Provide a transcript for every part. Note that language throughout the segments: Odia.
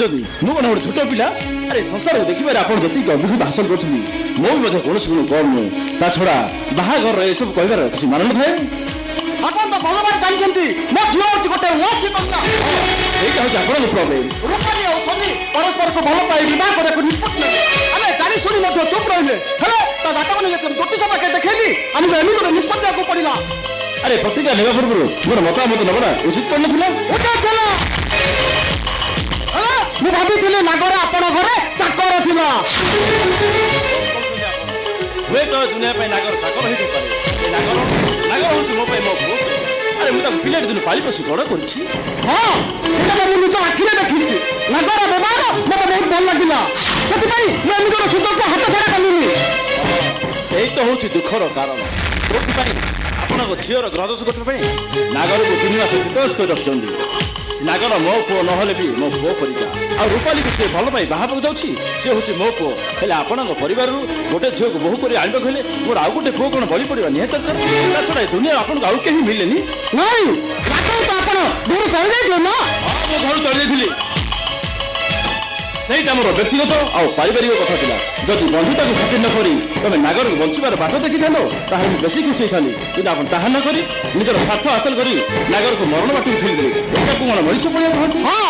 ଭାବୁଛନ୍ତି ମୁଁ କଣ ଗୋଟେ ଛୋଟ ପିଲା? ଆରେ ସଂସାର ଦେଖିବାରେ ଆପଣ ଯେତିକି ଅଭିଜ୍ଞତା ହାସଲ କରୁଛନ୍ତି ମୁଁ ବି ମଧ୍ୟ କୌଣସି ଗୁଣ କମ୍ ନୁହେଁ। ତା ଛଡ଼ା ବାହାଘର ଏସବୁ କହିବାର କିଛି ମାନ ନଥାଏ। ଆପଣ ତ ଭଲ ଭାବରେ ଜାଣିଛନ୍ତି ମୋ ଝିଅ ହଉଛି ଗୋଟେ ଓସି କନ୍ୟା। ଏଇଟା ହେଉଛି ଆପଣଙ୍କ ପ୍ରୋବ୍ଲେମ୍। ରୂପାଲି ଆଉ ଶନି ପରସ୍ପରକୁ ଭଲ ପାଇ ବିବାହ କରିବାକୁ ନିଷ୍ପତ୍ତି ନେଲେ। ଆମେ ଜାଣି ଶୁଣି ମଧ୍ୟ ଚୁପ୍ ରହିଲେ। ହେଲେ ତା ଜାତକ ନେଇ ଜ୍ୟୋତିଷ ପାଖେ ଦେଖେଇଲି ଆମକୁ ଏମିତି ଗୋଟେ ନିଷ୍ପତ୍ତି ନେବାକୁ ପଡ଼ିଲା। ଆରେ ପ୍ରତିଜ୍ଞା ନେବା ପୂର୍ବରୁ ମୋର ମତାମତ ନେବା ଉଚିତ ପଡ଼ିନଥିଲା। ଉଚିତ ଥିଲା। ହେଲେ ମୁଁ ଭାବିଥିଲି ନାଗର ଆପଣ ଘରେ ଚାକର ଥିଲା। ହୁଏତ ଦୁନିଆ ପାଇଁ ନାଗର ଚାକର ହେଇଥାଇପାରେ। ଏ ନାଗର ହେଉଛି ମୋ ପାଇଁ ମୋ ପୁଅ। ଆରେ ମୁଁ ତାକୁ ପିଲାଟି ଦିନ ପାଳି ପୋଷି ବଡ଼ କରିଛି। ହଁ ସେଟା ତ ମୁଁ ନିଜ ଆଖିରେ ଦେଖିଛି। ନାଗର ବ୍ୟବହାର ମୋତେ ବହୁତ ଭଲ ଲାଗିଲା। ସେଥିପାଇଁ ମୁଁ ଏମିତି ଗୋଟେ ସୁଯୋଗକୁ ହାତଛଡ଼ା କଲିନି। ସେଇ ତ ହେଉଛି ଦୁଃଖର କାରଣ। ଯୋଉଥିପାଇଁ ଆପଣଙ୍କ ଝିଅର ଗ୍ରହଦୋଷ କରିବା ପାଇଁ ନାଗରକୁ 3 ମାସ ବିତସ କରି ରଖିଛନ୍ତି। ନାଗର ମୋ ପୁଅ ନହେଲେ ବି ମୋ ପୁଅ ପରିକା। ଆଉ ରୂପାଲିକୁ ସେ ଭଲ ପାଇ ବାହା ହେବାକୁ ଯାଉଛି, ସେ ହେଉଛି ମୋ ପୁଅ। ହେଲେ ଆପଣଙ୍କ ପରିବାରରୁ ଗୋଟେ ଝିଅକୁ ବୋହୂ କରି ଆଣିବାକୁ ହେଲେ ମୋର ଆଉ ଗୋଟେ ପୁଅ କ'ଣ ବଳି ପଡ଼ିବା ନିହାତି ଦରକାର। ତା ଛଡ଼ା ଏ ଦୁନିଆରେ ଆପଣଙ୍କୁ ଆଉ କେହି ମିଳିଲେନି। ନାଇଁ ନାଗର ତ ଆପଣ ଦୂର କହିଯାଇଥିଲେ ନା। ମୁଁ ଘରୁ ଚଳି ଯାଇଥିଲି। ସେଇଟା ମୋର ବ୍ୟକ୍ତିଗତ ଆଉ ପାରିବାରିକ କଥା ଥିଲା। ଯଦି ବନ୍ଧୁତାକୁ ଖାତିର ନ କରି ତମେ ନାଗରକୁ ବଞ୍ଚିବାର ବାଟ ଦେଖିଥାନ୍ତ ତାହେଲେ ମୁଁ ବେଶୀ ଖୁସି ହେଇଥାନ୍ତି। କିନ୍ତୁ ଆପଣ ତାହା ନ କରି ନିଜର ସ୍ୱାର୍ଥ ହାସଲ କରି ନାଗରକୁ ମରଣ ବାଟକୁ ଠେଲିଦେଲେ। ଏଟାକୁ କ'ଣ ମଣିଷ ପଡ଼ିଆ କୁହନ୍ତି? ହଁ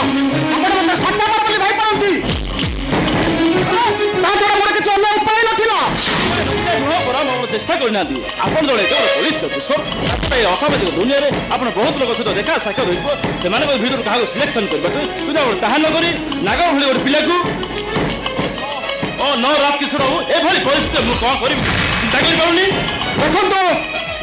ଆପଣ ମୋତେ ସ୍ୱାର୍ଥପର ବୋଲି ଭାବିପାରନ୍ତି। ତା ଛଡ଼ା ମୋର କିଛି ଅନ୍ୟ ଉପାୟ ନଥିଲା। ଚେଷ୍ଟା କରିନାହାନ୍ତି। ଆପଣ ଜଣେ କେବଳ ପୋଲିସ ଅଫିସର। ଏ ଅସାମାଜିକ ଦୁନିଆରେ ଆପଣ ବହୁତ ଲୋକ ସହିତ ଦେଖା ସାକ୍ଷାତ ହୋଇଥିବ, ସେମାନଙ୍କ ଭିତରୁ କାହାକୁ ସିଲେକ୍ସନ କରିବାକୁ। କିନ୍ତୁ ଆପଣ ତାହା ନ କରି ନାଗର ଭଳି ଗୋଟେ ପିଲାକୁ ରାଜକିଶୋର ବାବୁ ଏଭଳି ପରିସ୍ଥିତିରେ ମୁଁ କ'ଣ କରିବି ଚିନ୍ତା କରିପାରୁନି। ଦେଖନ୍ତୁ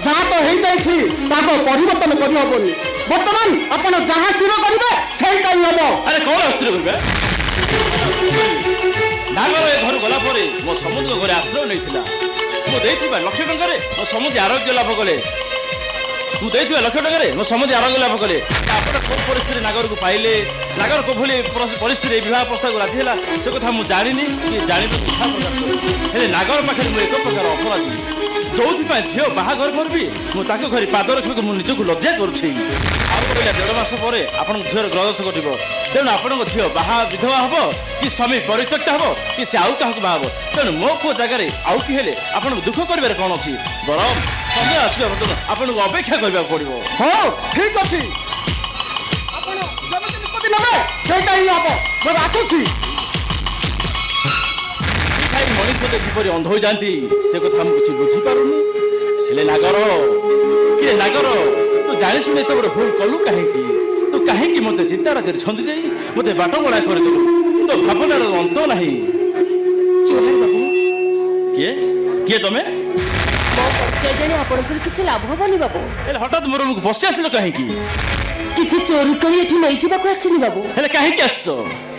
ଯାହା ତ ହେଇଯାଇଛି ତାକୁ ପରିବର୍ତ୍ତନ କରିହେବନି। ବର୍ତ୍ତମାନ ଆପଣ ଯାହା ସ୍ଥିର କରିବେ ସେଇଟା ହିଁ ହବ। ଆରେ କ'ଣ ଅସ୍ଥିର କରିବେ? ନାଗର ଏ ଘରୁ ଗଲା ପରେ ମୋ ସମୁଦ୍ର ଘରେ ଆଶ୍ରୟ ନେଇଥିଲା। ମୁଁ ଦେଇଥିବା 1,00,000 ଟଙ୍କାରେ ମୋ ସମୁଦ୍ର ଆରୋଗ୍ୟ ଲାଭ କଲେ। ମୁଁ ଦେଇଥିବା 1,00,000 ଟଙ୍କାରେ ମୋ ସମୁଦ୍ର ଆରୋଗ୍ୟ ଲାଭ କଲେ। ଆପଣ କୋଉ ପରିସ୍ଥିତିରେ ନାଗରକୁ ପାଇଲେ, ନାଗର କୋଭଳି ପରିସ୍ଥିତିରେ ବିବାହ ପ୍ରସ୍ତାବକୁ ରାଜି ହେଲା ସେ କଥା ମୁଁ ଜାଣିନି କି ଜାଣିବାକୁ ଇଚ୍ଛା ପ୍ରକାଶ କରିବି। ହେଲେ ନାଗର ପାଖରେ ମୁଁ ଏକ ପ୍ରକାର ଅପରାଧୀ। ଯୋଉଥିପାଇଁ ଝିଅ ବାହାଘର କରିବି ମୁଁ ତାଙ୍କ ଘରେ ପାଦ ରଖିବାକୁ ମୁଁ ନିଜକୁ ଲଜ୍ଜା କରୁଛି। ଆଉ ରହିଲା 1.5 ମାସ ପରେ ଆପଣଙ୍କ ଝିଅର ଗ୍ରହଦୋଷ ଘଟିବ। ତେଣୁ ଆପଣଙ୍କ ଝିଅ ବାହା ବିଧବା ହେବ କି ସ୍ୱାମୀ ପରିତ୍ୟକ୍ତ ହେବ କି ସେ ଆଉ କାହାକୁ ବାହା ହେବ। ତେଣୁ ମୋ ପୁଅ ଜାଗାରେ ଆଉ କି ହେଲେ ଆପଣଙ୍କୁ ଦୁଃଖ କରିବାରେ କ'ଣ ଅଛି? ବରଂ ସମୟ ଆସିବା ପର୍ଯ୍ୟନ୍ତ ଆପଣଙ୍କୁ ଅପେକ୍ଷା କରିବାକୁ ପଡ଼ିବ। ହଁ ଠିକ ଅଛି। ଆପଣ ଯେମିତି ନିଷ୍ପତ୍ତି ନେବେ ସେଇଟା ହିଁ ହବ। ମୁଁ ଆସୁଛି। ମଣିଷ କିପରି ଅନ୍ଧ ହୋଇଯାନ୍ତି ସେ କଥା ମୁଁ କିଛି ବୁଝିପାରୁନି। ହେଲେ ନାଗର କିଏ ନାଗର, ତୁ ଜାଣି ଶୁଣି ଏତେ ବଡ଼ ଭୁଲ କଲୁ କାହିଁକି? ତୁ କାହିଁକି ମୋତେ ଚିନ୍ତା ରାଜ୍ୟରେ ଛନ୍ଦି ଯାଇ ମୋତେ ବାଟ ଗଳା କରିଦେଲୁ? ତୋ ଭାବନାର ଅନ୍ତ ନାହିଁ। ଜୋହାର ବାବୁ, କିଏ କିଏ ତମେ? ମୋ ପରିଚୟ ଜାଣି ଆପଣଙ୍କର କିଛି ଲାଭ ହବନି ବାବୁ। ହେଲେ ହଠାତ୍ ମୋ ରୁମକୁ ବସି ଆସିଲ କାହିଁକି? କିଛି ଚୋରି କରି ଏଠି ନେଇଯିବାକୁ ଆସିନି ବାବୁ। ହେଲେ କାହିଁକି ଆସିଛ?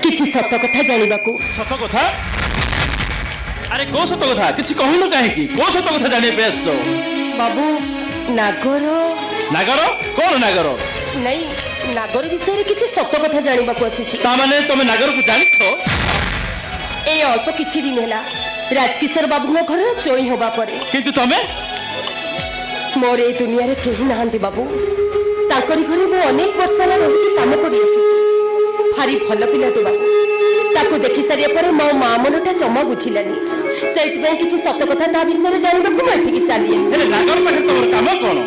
କିଛି ସତ କଥା ଜାଣିବାକୁ। ସତ କଥା? ଆରେ କୋଉ ସତ କଥା? କିଛି କହୁନ କାହିଁକି? କୋଉ ସତ କଥା ଜାଣିବା ପାଇଁ ଆସିଛ? ବାବୁ ନାଗର ନାଗର? କ'ଣ ନାଗର? ନାଇଁ, ନାଗର ବିଷୟରେ କିଛି ସତ କଥା ଜାଣିବାକୁ ଆସିଛି। ତାମାନେ ତମେ ନାଗରକୁ ଜାଣିଛ? ଏଇ ଅଳ୍ପ କିଛି ଦିନ ହେଲା ରାଜକିଶୋର ବାବୁଙ୍କ ଘରର ଚୋଇ ହେବା ପରେ। କିନ୍ତୁ ତମେ? ମୋର ଏଇ ଦୁନିଆରେ କେହି ନାହାନ୍ତି ବାବୁ। ତାଙ୍କରି ଘରେ ମୁଁ ଅନେକ ବର୍ଷ ହେଲା ରହିକି କାମ କରି ଆସିଛି। ଭାରି ଭଲ ପିଲାଟେ ବାବୁ। ତାକୁ ଦେଖି ସାରିବା ପରେ ମୋ ମା ମନଟା ଜମା ବୁଝିଲାନି। ସେଇଥିପାଇଁ କିଛି ସତ କଥା ତା ବିଷୟରେ ଜାଣିବାକୁ ମୁଁ ଏଠିକି ଚାଲି ଆସିଛି। ହେଲେ ନାଗର ପାଖରେ ତମର କାମ କ'ଣ?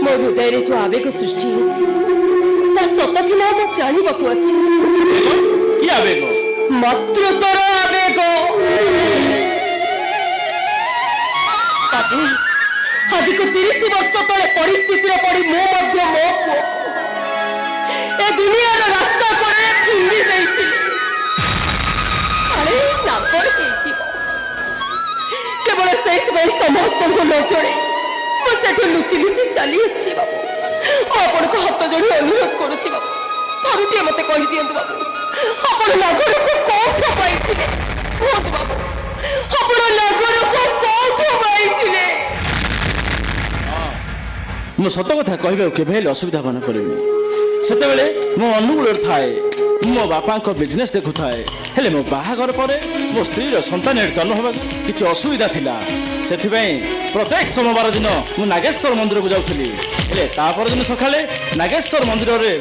ମୋ ହୃଦୟରେ ଯୋଉ ଆବେଗ ସୃଷ୍ଟି ହେଇଛି ତା ସତ କି ନା ମୁଁ ଜାଣିବାକୁ ଆସିଛି। କି ଆବେଗ? ମାତୃତ୍ୱର ଆବେଗ। ବାବୁ, ଆଜିକୁ 30 ବର୍ଷ ତଳେ ପରିସ୍ଥିତିରେ ପଡି ମୁଁ ମଧ୍ୟ ମୋ ପୁଅ ଏ ଦୁନିଆର ରାସ୍ତା କଡ଼େ ଫିଙ୍ଗି ଦେଇଥିଲି। ଆରେ ନାଗର ହେଇଥିବ। କେବଳ ସେଇଥିପାଇଁ ସମସ୍ତଙ୍କୁ ନ ଜଣେ ମୁଁ ସେଠୁ ଲୁଚି ଲୁଚି ଚାଲି ଆସିଛି ବାବୁ। ଆପଣଙ୍କୁ ହାତ ଯୋଡ଼ି ଅନୁରୋଧ କରୁଛି ବାବୁ, ଥରୁଟିଏ ମତେ କହିଦିଅନ୍ତୁ ବାବୁ, ଆପଣ ନାଗରକୁ କୋଉଠୁ ପାଇଥିଲେ? କୁହନ୍ତୁ ବାବୁ, ଆପଣ ନାଗରକୁ କୋଉଠୁ ପାଇଥିଲେ? ମୁଁ ସତ କଥା କହିବାକୁ କେବେ ହେଲେ ଅସୁବିଧା ମନେ କରିବିନି। ସେତେବେଳେ ମୋ ଅନୁକୂଳରେ ଥାଏ, ମୋ ବାପାଙ୍କ ବିଜନେସ୍ ଦେଖୁଥାଏ। ହେଲେ ମୋ ବାହାଘର ପରେ ମୋ ସ୍ତ୍ରୀର ସନ୍ତାନ ଜନ୍ମ ହେବାକୁ କିଛି ଅସୁବିଧା ଥିଲା। ସେଥିପାଇଁ ପ୍ରତ୍ୟେକ ସୋମବାର ଦିନ ମୁଁ ନାଗେଶ୍ୱର ମନ୍ଦିରକୁ ଯାଉଥିଲି। ହେଲେ ତା ପରଦିନ ସକାଳେ ନାଗେଶ୍ୱର ମନ୍ଦିରରେ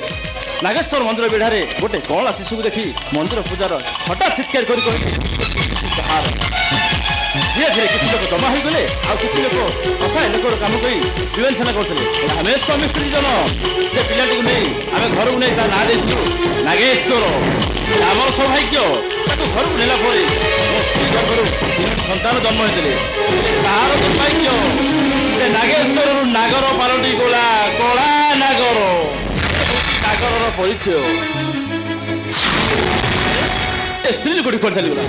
नागेश्वर मंदिर बेढ़ारे गोटे कला शिशु देखी मंदिर पूजार हठात चित्कार कर धीरे धीरे किसी लोक जमा हो गले किसी लोक असहाय लोक कम कर विवेचना करते आम स्वामी स्त्री जन से पिलाटी नहीं आम घर को नहीं ना देलु नागेश्वर आम सौभाग्य घर को नेला मो स्त्री गर्भर सन्तान जन्म होते तार दुर्भाग्य से नागेश्वर नागर पालटी गला कला नागर नागर परिचय स्त्री लोक कर चलीगला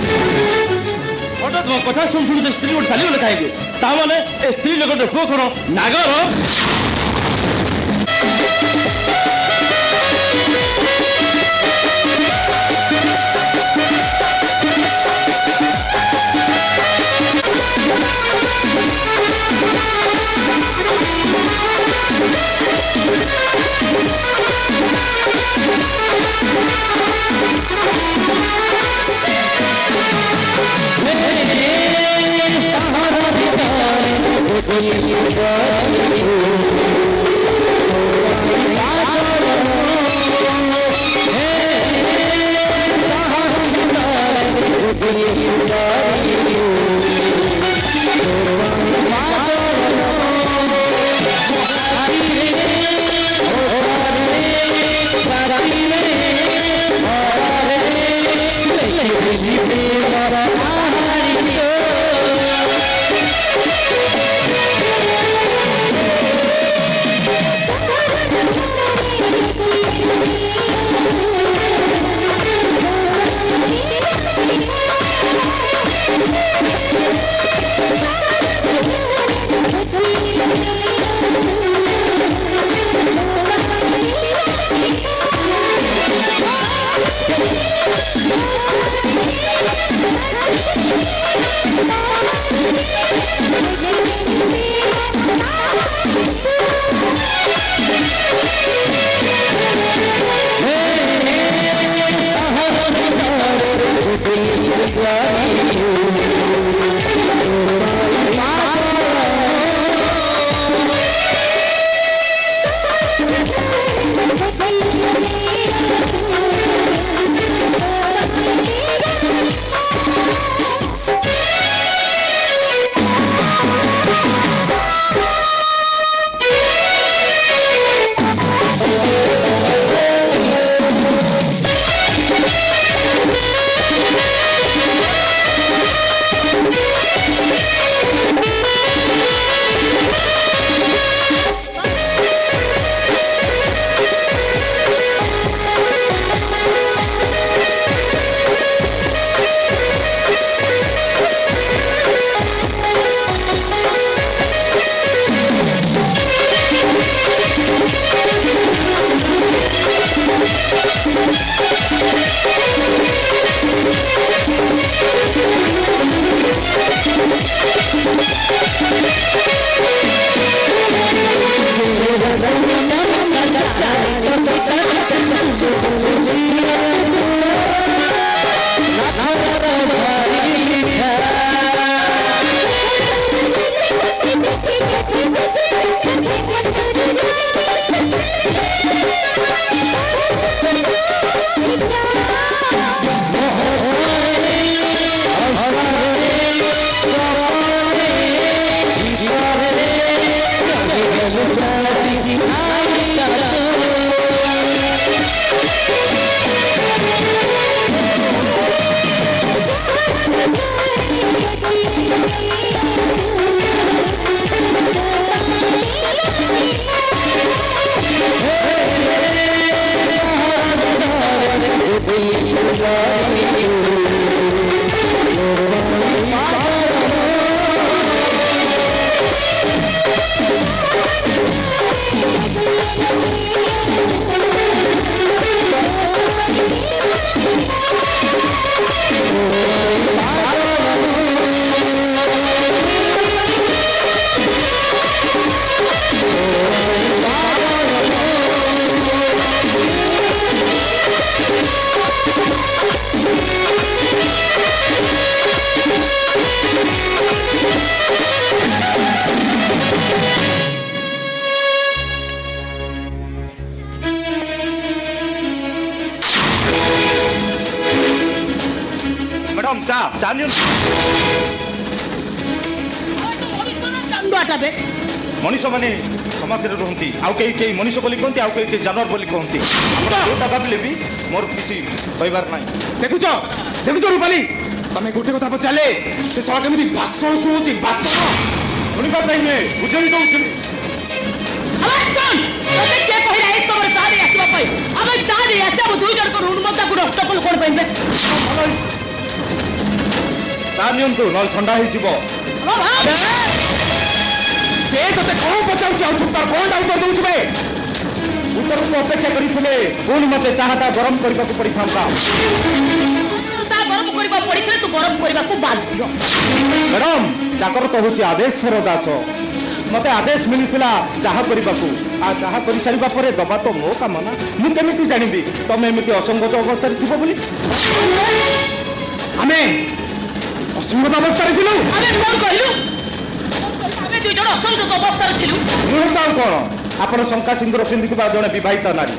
हठात मो कथा शुण शुण से स्त्री लोक चलीगले कहीं ताने स्त्री लोक पुओ कौन नागर ମ୍ୟାଡାମ ଚା ଚା ନିଅନ୍ତୁ। ଚାନ୍ଦୁଆଟା ବେ ମଣିଷ ମାନେ ସମାଜରେ ରୁହନ୍ତି, ଆଉ କେହି କେହି ମଣିଷ ବୋଲି କହନ୍ତି, ଆଉ କେହି କେହି ଜାନର ବୋଲି କହନ୍ତି। ଯୋଉଟା ଭାବିଲେ ବି ମୋର କିଛି କହିବାର ନାହିଁ। ଦେଖୁଛ ଦେଖୁଛ ରୂପାଲି, ତମେ ଗୋଟେ କଥା ପଚାରିଲେ ସେ ସହ କେମିତି ଭାଷଣ ଶୁଣୁଛି, ଭାଷଣ ଶୁଣିବା ପାଇଁ ନୁହେଁ, ବୁଝେଇ ଦଉଥିଲି। କିଏ କହିଲା ଏଇ ସମୟରେ ଚା ଦେଇ ଆସିବା ପାଇଁ? ଆମେ ଚା ଦେଇ ଆସି ଆମ ଦୁଇ ଜଣଙ୍କ ରୁଣ ମତାକୁ ନଷ୍ଟ କଲୁ କଣ ପାଇଁ? ଚା ନିଅନ୍ତୁ, ନହେଲେ ଥଣ୍ଡା ହେଇଯିବ। ସେ ତତେ କଣ ପଚାରୁଛି ଆଉ ତୁ ତାର କଣଟା ଉତ୍ତର ଦଉଛୁ ବେ? ଉତ୍ତରକୁ ଅପେକ୍ଷା କରିଥିଲେ ପୁଣି ମତେ ଚାହାଟା ଗରମ କରିବାକୁ ପଡିଥାନ୍ତା। ଚା ଗରମ କରିବା ପଡିଥିଲେ ତୁ ଗରମ କରିବାକୁ ବାଧ୍ୟ। ମ୍ୟାଡାମ ଚାକର ତ ହଉଛି ଆଦେଶର ଦାସ। ମତେ ଆଦେଶ ମିଳିଥିଲା ଚାହା କରିବାକୁ, ଆଉ ଚାହା କରିସାରିବା ପରେ ଦବା ତ ମୋ କାମ ନା। ମୁଁ କେମିତି ଜାଣିବି ତମେ ଏମିତି ଅସଙ୍ଗତ ଅବସ୍ଥାରେ ଥିବ ବୋଲି? ଆମେ ଅସଙ୍ଗତ ଅବସ୍ଥାରେ ଥିଲୁ। ଆମେ କଣ କହିଲୁ? ଆମେ ଦୁଇ ଜଣ ଅସଙ୍ଗତ ଅବସ୍ଥାରେ ଥିଲୁ। ନୁହେଁ ତ ଆଉ କଣ? ଆପଣ ଶଙ୍କା ସିନ୍ଦୁର ପିନ୍ଧିଥିବା ଜଣେ ବିବାହିତ ନାରୀ,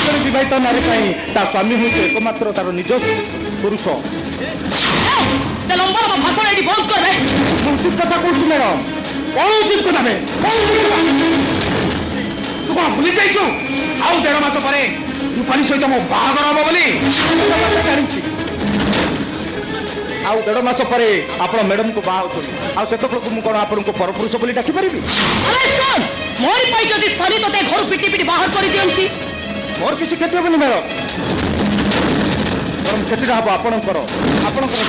ଜଣେ ବିବାହିତ ନାରୀ ପାଇଁ ତା ସ୍ୱାମୀ ହେଉଛି ଏକମାତ୍ର ତାର ନିଜ ପୁରୁଷ। ସେ ଲମ୍ବା ଲମ୍ବା ଭାଷଣ ଏଠି ବନ୍ଦ କର ଭାଇ। ମୁଁ ଉଚିତ କଥା କହୁଛି ମ୍ୟାଡାମ। କଣ ଉଚିତ କଥା ବେ? ତୁ କଣ ଭୁଲି ଯାଇଛୁ ଆଉ 1.5 ମାସ ପରେ ରୂପାଲି ସହିତ ମୋ ବାହାଘର ହବ ବୋଲି? ଜାଣିଛି। ଆଉ 1.5 ମାସ ପରେ ଆପଣ ମ୍ୟାଡାମକୁ ବାହା ହେଉଛନ୍ତି, ଆଉ ସେତେବେଳକୁ ମୁଁ କଣ ଆପଣଙ୍କୁ ପରପୁରୁଷ ବୋଲି ଡାକିପାରିବି? ମୋରି ପାଇଁ ଯଦି ଶନି ତତେ ଘରୁ ପିଟି ପିଟି ବାହାର କରିଦିଅନ୍ତି, ମୋର କିଛି କ୍ଷତି ହେବନି ମ୍ୟାଡାମ। ବରଂ କ୍ଷତିଟା ହବ ଆପଣଙ୍କର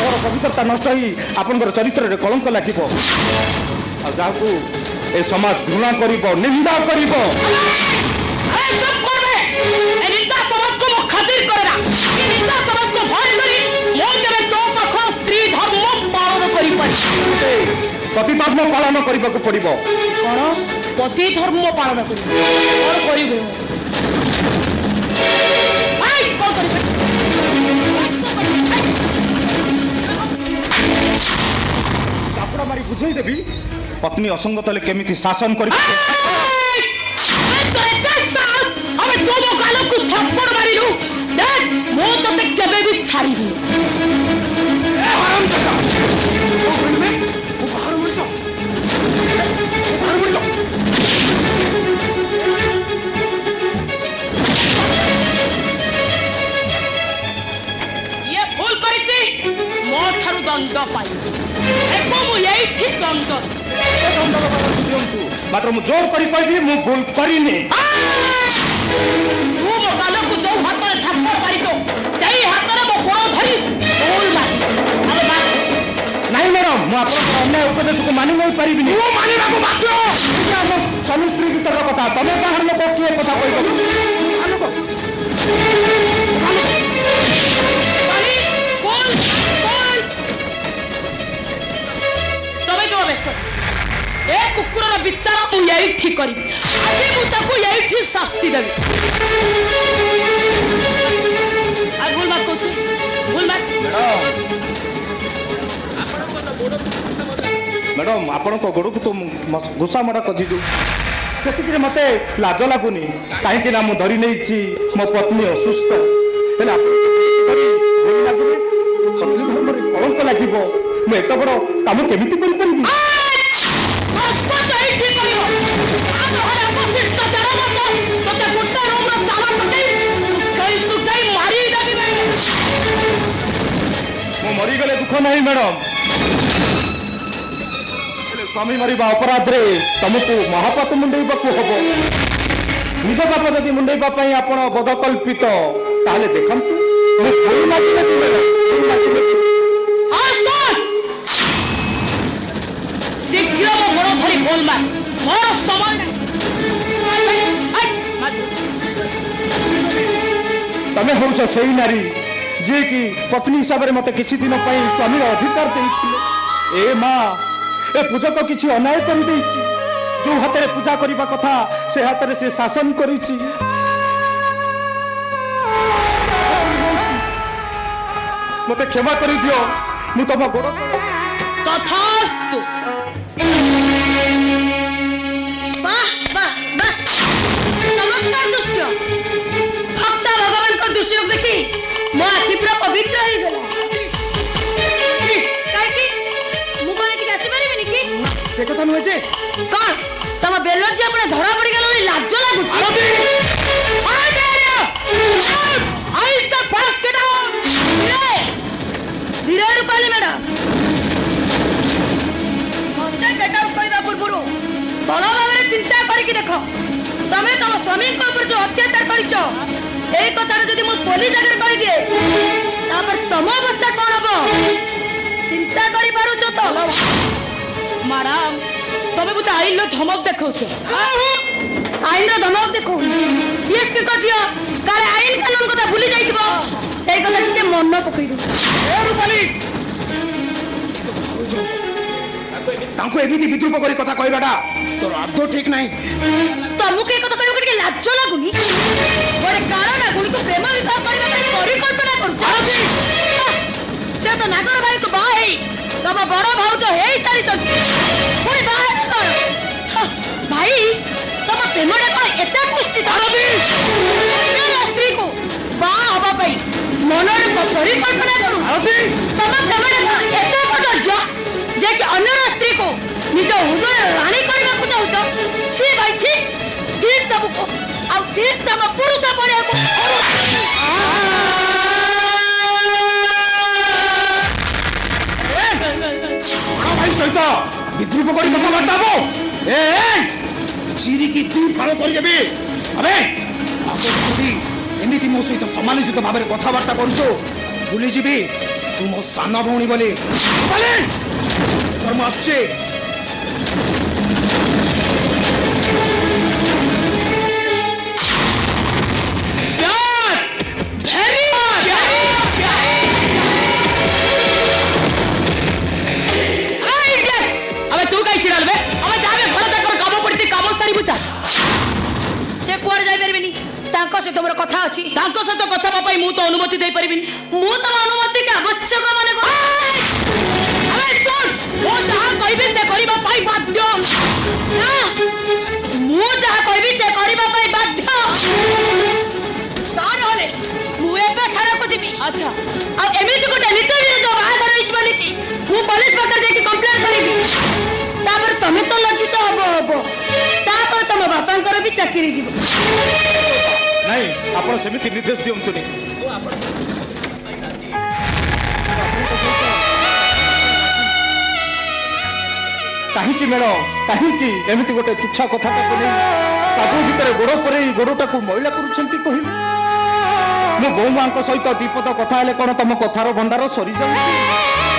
ଘର ପବିତ୍ରତା ନଷ୍ଟ ହେଇ ଆପଣଙ୍କର ଚରିତ୍ରରେ କଳଙ୍କ ଲାଗିବ, ଆଉ ଯାହାକୁ ଏ ସମାଜ ଘୃଣା କରିବ, ନିନ୍ଦା କରିବ। ପତି ଧର୍ମ ପାଳନ କରିବାକୁ ପଡିବ। କଣ ପତି ଧର୍ମ ପାଳନ କରିବ? କଣ କରିବେ? କଣ କରିବେ? ଚାପୁଡ଼ା ମାରି ବୁଝେଇ ଦେବି ପତ୍ନୀ ଅସଙ୍ଗତ ହେଲେ କେମିତି ଶାସନ କରିବ। ଆମେ ତୋ ଗାଲକୁ ଥପ୍ପଡ଼ ମାରିଲୁ, ମୁଁ ତତେ କେବେ ବି ଛାଡ଼ିବି। ଇଏ ଭୁଲ କରିଛି, ମୋ ଠାରୁ ଦଣ୍ଡ ପାଇ। ମୁଁ ଏଇଠି ଦଣ୍ଡ ଦିଅନ୍ତୁ, ମାତ୍ର ମୁଁ ଜୋର କରି କହିବି ମୁଁ ଭୁଲ କରିନି। ତୁ ମୋ ଗାଲକୁ ଯୋଉ ହାତରେ ଥାପ୍ପଡ଼ ମାରିଛୁ, ସେଇ ହାତରେ ମୋ ଗୋଡ଼ ଧରି ଭୁଲ ମାରି। ନାଇଁ ମ୍ୟାଡାମ, ମୁଁ ଆପଣଙ୍କର ଅନ୍ୟାୟ ଉପଦେଶକୁ ମାନି ନେଇ ପାରିବିନି। ମୁଁ ମାନିବାକୁ ବାଧ୍ୟ। ଆମ ସ୍ୱାମୀ ସ୍ତ୍ରୀ ଭିତରର କଥା, ତମେ ବାହାର ଲୋକ କିଏ କଥା କହିବ? ତମେ ଯୋଉ ବ୍ୟସ୍ତ ଏ କୁକୁରର ବିଚାର ମୁଁ ଏଇଠି କରିବି। ଆଜି ମୁଁ ତାକୁ ଏଇଠି ଶାସ୍ତି ଦେବି। ଆଉ ଭୁଲ ମାର କହୁଛି, ଭୁଲ ମାର। ମ୍ୟାଡାମ ଆପଣଙ୍କ ଗୋଡ଼କୁ ତ ଘୁଷା ମଡ଼ା ଖୋଜିଛୁ, ସେତିକିରେ ମତେ ଲାଜ ଲାଗୁନି। କାହିଁକି ନା ମୁଁ ଧରି ନେଇଛି ମୋ ପତ୍ନୀ ଅସୁସ୍ଥ। ହେଲେ ପତ୍ନୀ ଧର୍ମରେ କଳଙ୍କ ଲାଗିବ, ମୁଁ ଏତେ ବଡ଼ କାମ କେମିତି କରିପାରିବି? ମୁଁ ମରିଗଲେ ଦୁଃଖ ନାହିଁ ମ୍ୟାଡାମ, ସ୍ୱାମୀ ମରିବା ଅପରାଧରେ ତମକୁ ମହାପାପ ମୁଣ୍ଡେଇବାକୁ ହବ। ନିଜ ପାପ ଯଦି ମୁଣ୍ଡେଇବା ପାଇଁ ଆପଣ ବଦକଳ୍ପିତ, ତାହେଲେ ଦେଖନ୍ତୁ ମୁଁ ଭୁଲ ମାଗିଲେ ଶୀଘ୍ର ମୋ ଗୋଡ଼ ଧରି ଭୁଲ ମାର, ମୋର ସମୟ ନାହିଁ। ତମେ ହଉଛ ସେଇ ନାରୀ ଯିଏକି ପତ୍ନୀ ହିସାବରେ ମତେ କିଛି ଦିନ ପାଇଁ ସ୍ୱାମୀର ଅଧିକାର ଦେଇଥିଲେ। ଏ ମା, ଏ ପୂଜକ କିଛି ଅନ୍ୟାୟ କରିଦେଇଛି। ଯୋଉ ହାତରେ ପୂଜା କରିବା କଥା ସେ ହାତରେ ସେ ଶାସନ କରିଛି। ମତେ କ୍ଷମା କରିଦିଅ, ମୁଁ ତମ ଗୋଡ଼ ତଥାସ୍ତୁ। ବାଃ ବାଃ ବାଃ, ଚମତ୍କାର ଦୃଶ୍ୟ। ଭକ୍ତ ଭଗବାନଙ୍କ ଦୃଶ୍ୟ ଦେଖି ମୋ ଆଖି ପୁରା ପବିତ୍ର ହେଇଗଲା। नुहे जे कौन तम बेलर जे अपने धरा पड़ी गलो लाज लागुची I the first get out धीरे रूपाली मैडम मते गेट आउट कइबा पूर्वरु भलो भाबरे चिंता करिकि देखो तमे तम स्वामी को ऊपर जो अत्याचार करिचो एई कथा जदि मु पुलिस आगे कहि दिए तापर तम अवस्था कोन हबो चिंता करि पारु छ तो मैडम तमे बुते आइल धमक देखौछ आईन रो धमक देखो डीएसपी को जियो काले आईन कानून कथा भूली जाइबो सेई कथा टिके मन पकई दो ए रूपाली तांको एमिति विद्रूप करी कथा कहबाटा तोर आदो ठीक नाही तमको ए कथा कहबो के लाज लागुनी बड़े कारण गुणी को प्रेम विवाह करबा ପାଇଁ परिकल्पना करू से तो नागर भाई को बाई तब बड़ भाउज हेई सारी चंती पुणी बाहर कर भाई तब प्रेमडा को एते कुचित स्त्री को बा हबा ପାଇଁ मनरे परिकल्पना करू तब प्रेमडा एते बड़ जे कि अन्य स्त्री को निज हृदय रानी करबा को चाहू छी भाई छी दीप तब को आ दीप तब पुरुष पड़े को भाई सहित विद्रूप करी कथा बार्ताबो ए चिरी की दी फाल कर देबे अबे आगोदी एमिति मो सहित समालोचित भाबरे कथा बार्ता करछो भूली जीबी तू मो साना भौणी बोले बोले कर्म आछे सहित मोर कथा अछि तांको सहित कथा पाई मु तो अनुमति दे परिबिन मु तो अनुमति के आवश्यक माने अरे सुन मो जहां कहबे से करिबा पाई बाध्य ना मु जहा कहबी से करिबा पाई बाध्य तार होले मु एबे थाना को जिबी अच्छा आ एमिति कोटे नीति विरुद्ध बाहादर होइछ बोलिति मु पुलिस पाकर जेकी कंप्लेंट करिबी तापर तमे तो लज्जित हबो तापर तम बापांकर भी चाकरी जीवो नहीं आपण सेमिति निर्देश दियंतुनी काहीकि मेड़ काहीकि एमिति गोटे तुच्छा कथाटा को नहीं कादू भितर गोड़ परे गोड़टा को महिला करूछंती कहिल मो बोमा सहित दीपद कथा हेले कोन तम कथार भंडार सरी जाउछि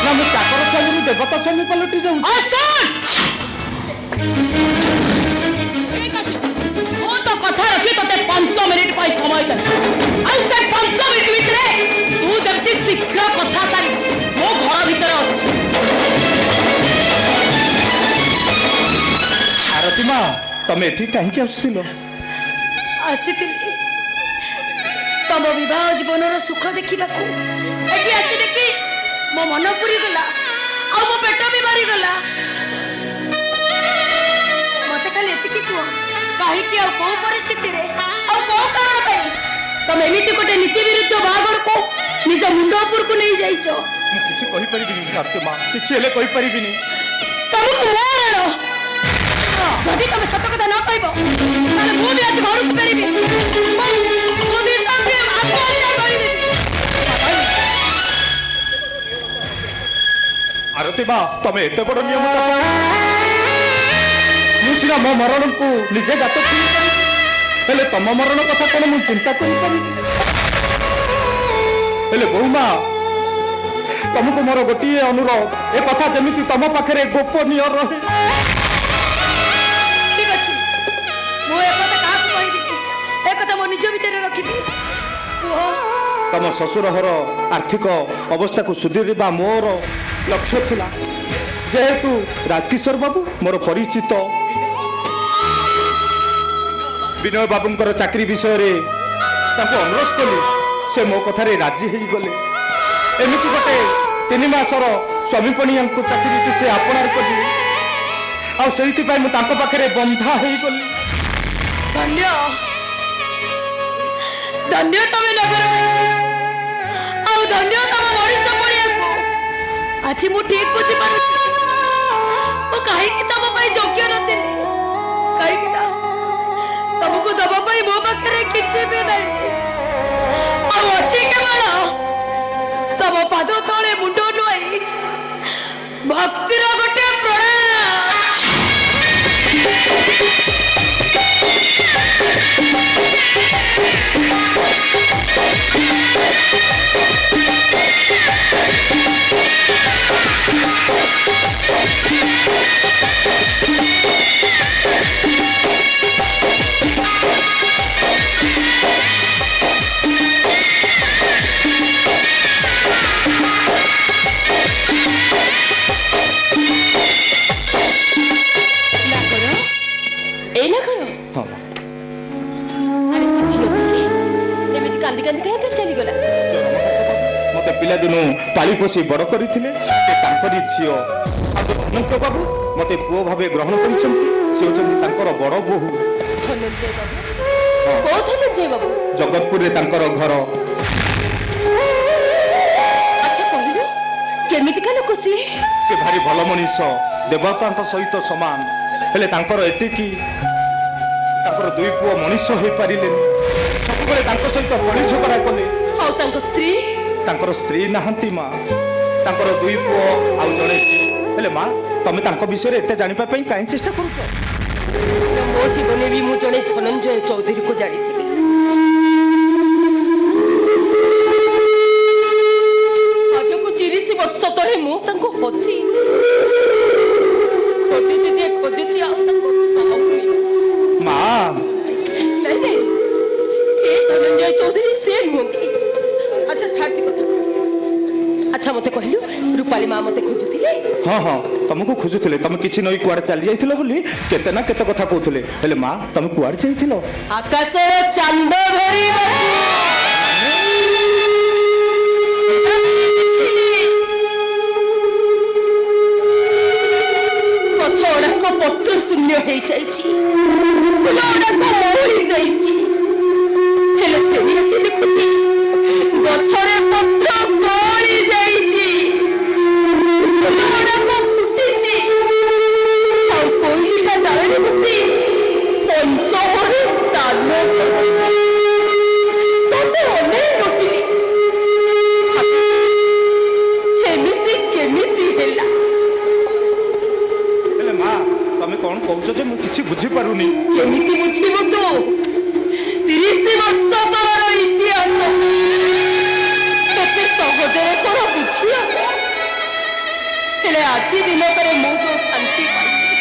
ना मो चाकर स्वामी देवता स्वामी पलटि जाउछि कथा रखी तो 5 मिनिट पाई समय दे आई से 5 मिनिट भितरे तू जल्दी शीघ्र कथा सारी मो घर भीतर अछि आरती मां तमे एठी काहे के आस्थिलो आसितिली तम विवाह जीवन रो सुख देखिबा को एठी आछि देखि मो मन पुरी गला आ मो पेट भी भरी गला मते खाली एतिकी को काहे कि आ को परिस्थिति रे आ को कारण पई तम एमिति कोटे नीति विरुद्ध बागर को निज मुंड ऊपर को नहीं जाइछो मु किछि कहि परिबिनी आरती मां किछि हेले कहि परिबिनी तमको मारलो जदि तमे सत्य कथा न कहबो ताले मु भी आज घर को पेरिबी मु भी संगे आत्महत्या करिबी आरती मां तमे एते बड़ नियमटा मुसिना मो मरण को निजे गात हेले तम मरण कथा कोन मु चिंता करि पारि हेले बहुमा तुमको मोर गोटे अनुरोध ए कथा जमिति तम पाखरे गोपनीय रहे ठीक अछि मो ए कथा का कहि दिबी ए कथा मो निज भीतर रखिबी तम ससुर हर आर्थिक अवस्था को सुधीरबा मोर लक्ष्य थिला जेहेतु राजकिशोर बाबू मोर परिचित विनय बाबूंकर चाकरी विषय रे ताको अनुरोध कली से मो कथारे राजी हेई गले एमिति गोटे 3 मासर स्वामीपणिया को चाकरी के से आपणार कली आ सेहिति पय मु ताको पाखरे बंधा हेई गली धन्य धन्य तमे नगर आ धन्य तम मरीच पड़िया को आज मु ठीक बुझी पारुछि ओ କାହିଁକି ତମ ପାଇଁ ଯୋଗ୍ୟ ନଥିଲି? କାହିଁକି ନା ତମକୁ ଦବା ପାଇଁ ମୋ ପାଖରେ କିଛି ବି ନାହିଁ। ଆଉ ଅଛି କେବଳ ତମ ପାଦ ତଳେ ମୁଣ୍ଡ ନୁଆଇ ଭକ୍ତିର ଗୋଟେ ପ୍ରଣାମ। मते पिलादिनु पाली पोषी बड़ करथिले से तांकरी झियो अनंत बाबू मते पुओ भाबे ग्रहण करिसंती से होचंती तांकर बड़ बहु धनंजय बाबू। को धनंजय बाबू? जगतपुर रे तांकर घर। अच्छा कहिलो केमिति का लोक सी? से भारी भल मनीष देवतांक सहित समान हेले तांकर एते की तांकर दुई पुओ मनीष होई पारिलेनी सब बेले तांक सहित बड़ी झगड़ा कले। आउ तांको स्त्री? तांकर स्त्री नाहंती मां तांकर दुई पुओ आउ जणे हेले मां तमे तांको विषय रे एते जानिपा पई काई चेष्टा करूछ? मो जीवन भी मु जणे धनंजय चौधरी को जानी थी। आज को 30 वर्ष तले मु तांको खोजी खोजुची जे खोजुची आ तांको पाउनी। मां नहीं नहीं ए धनंजय चौधरी से नुंती। अच्छा छाड़ सी कथा। अच्छा मते कहलु रूपाली मां मते खोजुथिले? हां हां तुमको खोजुथिले तुम किछि नई कुआड़ चली जाइथिलो बोली केते ना केते कथा कहउथिले हेले मां तुम कुआड़ जाइथिलो? आकाशर चांद धरी गछोड़ाक पत्र शून्य हो जाइछि फुलगुड़ाक मौली जाइछि हेले फेरी आसी देखुछि गछरे पत्र गली जाइछि फुलगुड़ाक फुटिछि ଆଉ କୋଇଲିଟା ଡାଳରେ ବସି ପଞ୍ଚମରେ ତାନ କରୁଛି। ତତେ ଅନେକ ରଖିଲି ଏମିତି କେମିତି ହେଲା? हेले मां तमे कोन कहउछ जे मु किछि बुझी पारुनी। କେମିତି ବୁଝିବୁ ତୁ? 30 ବର୍ଷ ତଳର ଇତିହାସ ତତେ ସହଜରେ କଣ ବୁଝିବ? ହେଲେ ଆଜି ଦିନକରେ ମୁଁ ଯୋଉ ଶାନ୍ତି ପାଇଛି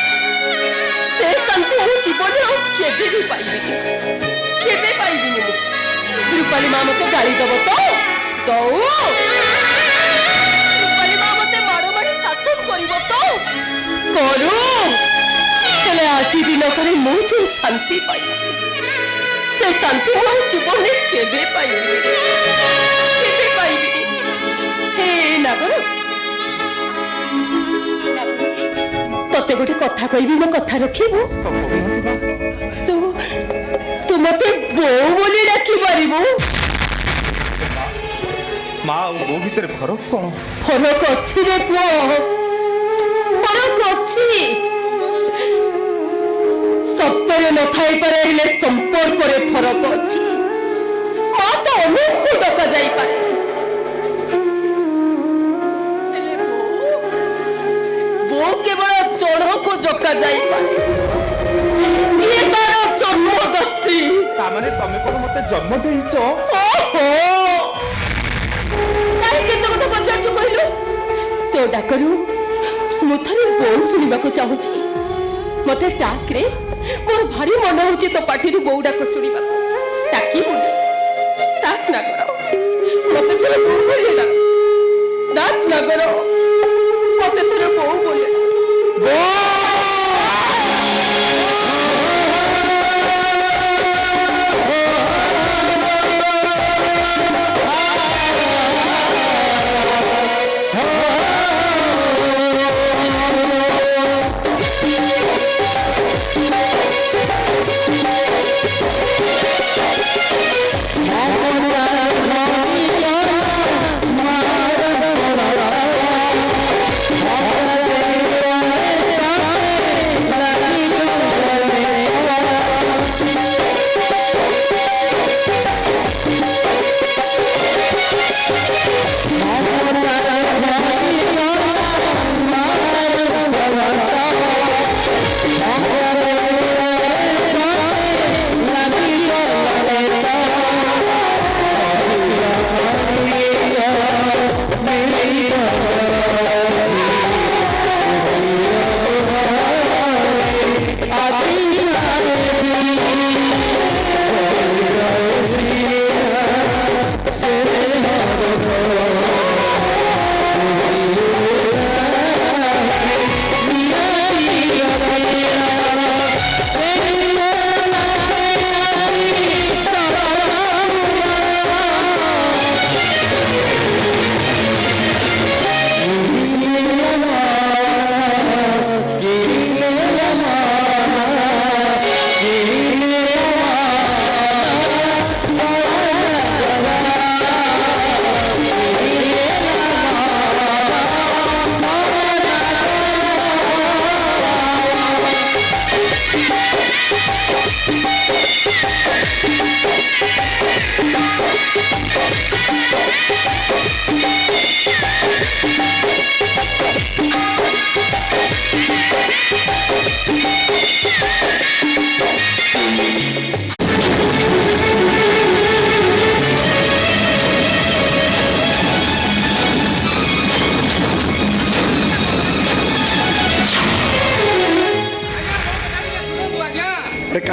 ସେ ଶାନ୍ତି ମୁଁ ଜୀବନରେ ଆଉ କେବେ ବି ପାଇବିନି। କେବେ ପାଇବିନି ମୁଁ। ରୂପାଲି ମା ମତେ ଗାଳି ଦବ ତ ଦଉ। ରୂପାଲି ମା ମତେ ମାଡ଼ ମାଡ଼ି ଶାସନ କରିବ ତ କରୁ। ହେଲେ ଆଜି ଦିନକରେ ମୁଁ ଯୋଉ ଶାନ୍ତି ପାଇଛି ସେ ଶାନ୍ତି ମୁଁ ଜୀବନରେ କେବେ ପାଇବିନି। କେବେ ପାଇବିନି। ହେ ନାଗର ତତେ ଗୋଟେ କଥା କହିବି ମୋ କଥା ରଖିବୁ? ତୁ ତୁ ମତେ ବୋଉ ବୋଲି ଡାକି ପାରିବୁ? मां और वो भीतर फरक कोन? ଫରକ ଅଛି ରେ ପୁଅ ଫରକ ଅଛି। ସତରେ ନଥାଇପାରେ ହେଲେ ସମ୍ପର୍କରେ ଫରକ ଅଛି। ମା ତ ଅନେକକୁ ଡକା ଯାଇପାରେ ହେଲେ ବୋଉ କେବଳ ଜଣକୁ ଡକା ଯାଇପାରେ ଯିଏ ତାର ଜନ୍ମଦାତ୍ରୀ। ता माने तमे कोन मते जन्म देइछ? ओहो काहे केते କଥା ପଚାରୁଛୁ କହିଲୁ? ତୋ ଡାକରୁ ମୁଁ ଥରେ ବୋଉ ଶୁଣିବାକୁ ଚାହୁଁଛି। ମତେ ଡାକରେ ମୋର ଭାରି ମନ ହଉଛି ତୋ ପାଟିରୁ ବୋଉ ଡାକ ଶୁଣିବାକୁ। ଡାକିବୁନି? ଡାକ ନାଗର ମତେ ଥରେ ବୋଉ ବୋଲି ଡାକ। ଡାକ ନାଗର ମତେ ଥରେ ବୋଉ ବୋଲି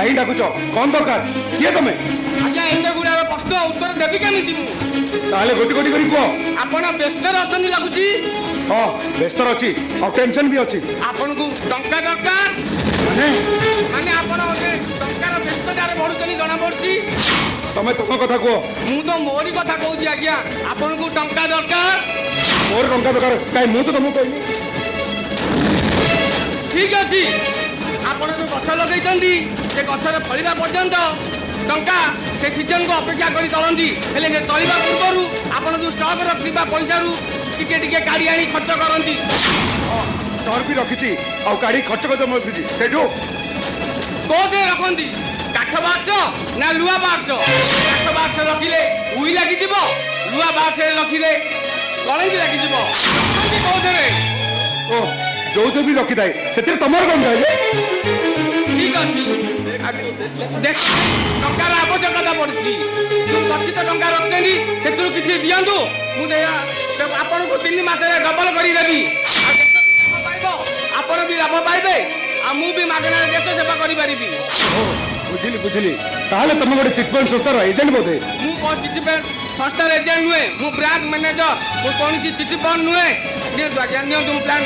କାହିଁ ଡାକୁଛ କଣ ଦରକାର କିଏ ତମେ ଆଜ୍ଞା ଏତେ ଗୁଡ଼ାର ପ୍ରଶ୍ନ ଉତ୍ତର ଦେବି କେମିତି ମୁଁ ତାହେଲେ ଗୋଟି ଗୋଟି କରି କୁହ ଆପଣ ବ୍ୟସ୍ତରେ ଅଛନ୍ତି ଲାଗୁଛି ହଁ ବ୍ୟସ୍ତର ଅଛି ଆଉ ଟେନସନ ବି ଅଛି ଆପଣଙ୍କୁ ଟଙ୍କା ଦରକାର ମାନେ ମାନେ ଆପଣ ଗୋଟେ ଟଙ୍କାର ବ୍ୟସ୍ତତାରେ ବଢୁଛନ୍ତି ଜଣା ପଡୁଛି ତମେ ତମ କଥା କୁହ ମୁଁ ତ ମୋରି କଥା କହୁଛି ଆଜ୍ଞା ଆପଣଙ୍କୁ ଟଙ୍କା ଦରକାର ମୋର ଟଙ୍କା ଦରକାର କାହିଁ ମୁଁ ତ ତମକୁ କହିଲି ଠିକ ଅଛି ଆପଣ ଯୋଉ ଗଛ ଲଗେଇଛନ୍ତି ସେ ଗଛର ଫଳିବା ପର୍ଯ୍ୟନ୍ତ ଟଙ୍କା ସେ ସିଜନକୁ ଅପେକ୍ଷା କରି ଚଳନ୍ତି ହେଲେ ସେ ଚଳିବା ପୂର୍ବରୁ ଆପଣ ଯୋଉ ଷ୍ଟକ୍ ରଖିଥିବା ପଇସାରୁ ଟିକେ ଟିକେ କାଢି ଆଣି ଖର୍ଚ୍ଚ କରନ୍ତି ଷ୍ଟୋର ବି ରଖିଛି ଆଉ ଗାଡି ଖର୍ଚ୍ଚ କରି ରଖିଛି ସେଇଠୁ କୋଉଥିରେ ରଖନ୍ତି କାଠ ବାକ୍ସ ନା ଲୁହା ବାକ୍ସ କାଠ ବାକ୍ସ ରଖିଲେ ଉଇ ଲାଗିଯିବ ଲୁହା ବାକ୍ସରେ ରଖିଲେ କଳଙ୍କି ଲାଗିଯିବ ରଖନ୍ତି କୋଉଥିରେ ଓ ଯୋଉଥିରେ ବି ରଖିଥାଏ ସେଥିରେ ତମର କଣ ଥାଏ ଯେ ଠିକ ଅଛି ଦେଖ ଟଙ୍କାର ଆବଶ୍ୟକତା ପଡୁଛି ଯୋଉ ଗଚ୍ଛିତ ଟଙ୍କା ରଖିଛନ୍ତି ସେଥିରୁ କିଛି ଦିଅନ୍ତୁ ମୁଁ ଆପଣଙ୍କୁ 3 ମାସରେ ଡବଲ କରିଦେବି ଆଉ ଦେଶ ଲାଭ ପାଇବ ଆପଣ ବି ଲାଭ ପାଇବେ ଆଉ ମୁଁ ବି ମାଗଣାରେ ଦେଶ ସେବା କରିପାରିବି ବୁଝିଲି ବୁଝିଲି ତାହେଲେ ତମେ ଗୋଟେ ଚିଟଫଣ୍ଡ ସଂସ୍ଥାର ଏଜେଣ୍ଟ ବୋଧେ ମୁଁ କଣ ଚିଟିଫଣ୍ଡ ସଂସ୍ଥାର ଏଜେଣ୍ଟ ନୁହେଁ ମୁଁ ବ୍ରାଞ୍ଚ ମ୍ୟାନେଜର ମୁଁ କୌଣସି ଚିଟିଫଣ୍ଡ ନୁହେଁ ନିଅନ୍ତୁ ଆଜ୍ଞା ନିଅନ୍ତୁ ମୁଁ ପ୍ଲାନ୍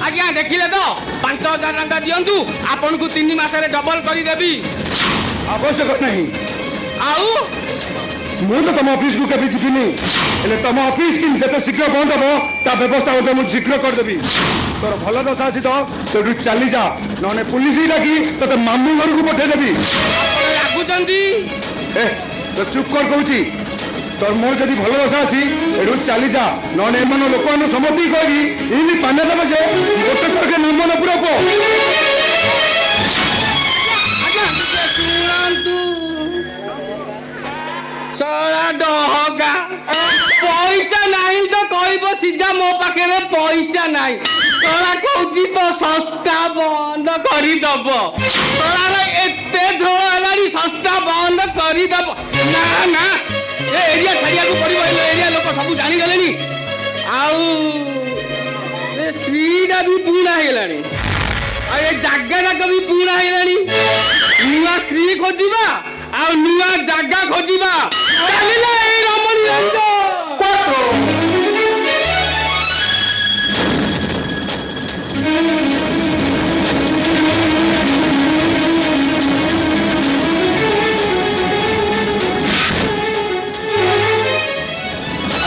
ଆଜ୍ଞା ଦେଖିଲେ ତ 5,000 ଟଙ୍କା ଦିଅନ୍ତୁ ଆପଣଙ୍କୁ 3 ମାସରେ ଡବଲ କରିଦେବି ଆବଶ୍ୟକ ନାହିଁ ଆଉ ମୁଁ ତ ତମ ଅଫିସକୁ କେବେ ଯିବିନି ହେଲେ ତମ ଅଫିସ କି ଯେତେ ଶୀଘ୍ର ବନ୍ଦ ହବ ତା ବ୍ୟବସ୍ଥା ମଧ୍ୟ ମୁଁ ଶୀଘ୍ର କରିଦେବି ତୋର ଭଲ ଦଶା ଅଛି ତ ସେଠୁ ଚାଲିଯା ନହେଲେ ପୁଲିସ ଡାକି ତତେ ମାମୁଁ ଘରକୁ ପଠେଇଦେବି ଆପଣ ରାଗୁଛନ୍ତି ଏ ତ ଚୁପ୍ କର କହୁଛି তোর মোর যদি ভালো দশা আছি এটু চালি যা নন এমন লোক সমতি করি এমনি পানে দেবে যে গোটে করকে নাম মনে পুরো পো ଆଜ୍ଞା ଟିକେ ଶୁଣନ୍ତୁ ଶଳା ଡହକା ପଇସା ନାହିଁ ତ କହିବ ସିଧା ମୋ ପାଖରେ ପଇସା ନାହିଁ ଶଳା କହୁଛି ତ ସଂସ୍ଥା ବନ୍ଦ କରିଦବ ଶଳାର ଏତେ ଝୋଳ ହେଲାଣି ସଂସ୍ଥା ବନ୍ଦ କରିଦବ ନା ନା ଏ ଏରିଆ ଛାଡ଼ିବାକୁ ପଡ଼ିବ ଏ ଏରିଆ ଲୋକ ସବୁ ଜାଣିଗଲେଣି ଆଉ ଏ ସ୍ତ୍ରୀଟା ବି ପୁରୁଣା ହେଇଗଲାଣି ଆଉ ଏ ଜାଗା ଯାକ ବି ପୁରୁଣା ହେଇଗଲାଣି ନୂଆ ସ୍ତ୍ରୀ ଖୋଜିବା ଆଉ ନୂଆ ଜାଗା ଖୋଜିବା ଚାଲିଲା ଏଇ ରମଣୀ ରଞ୍ଜ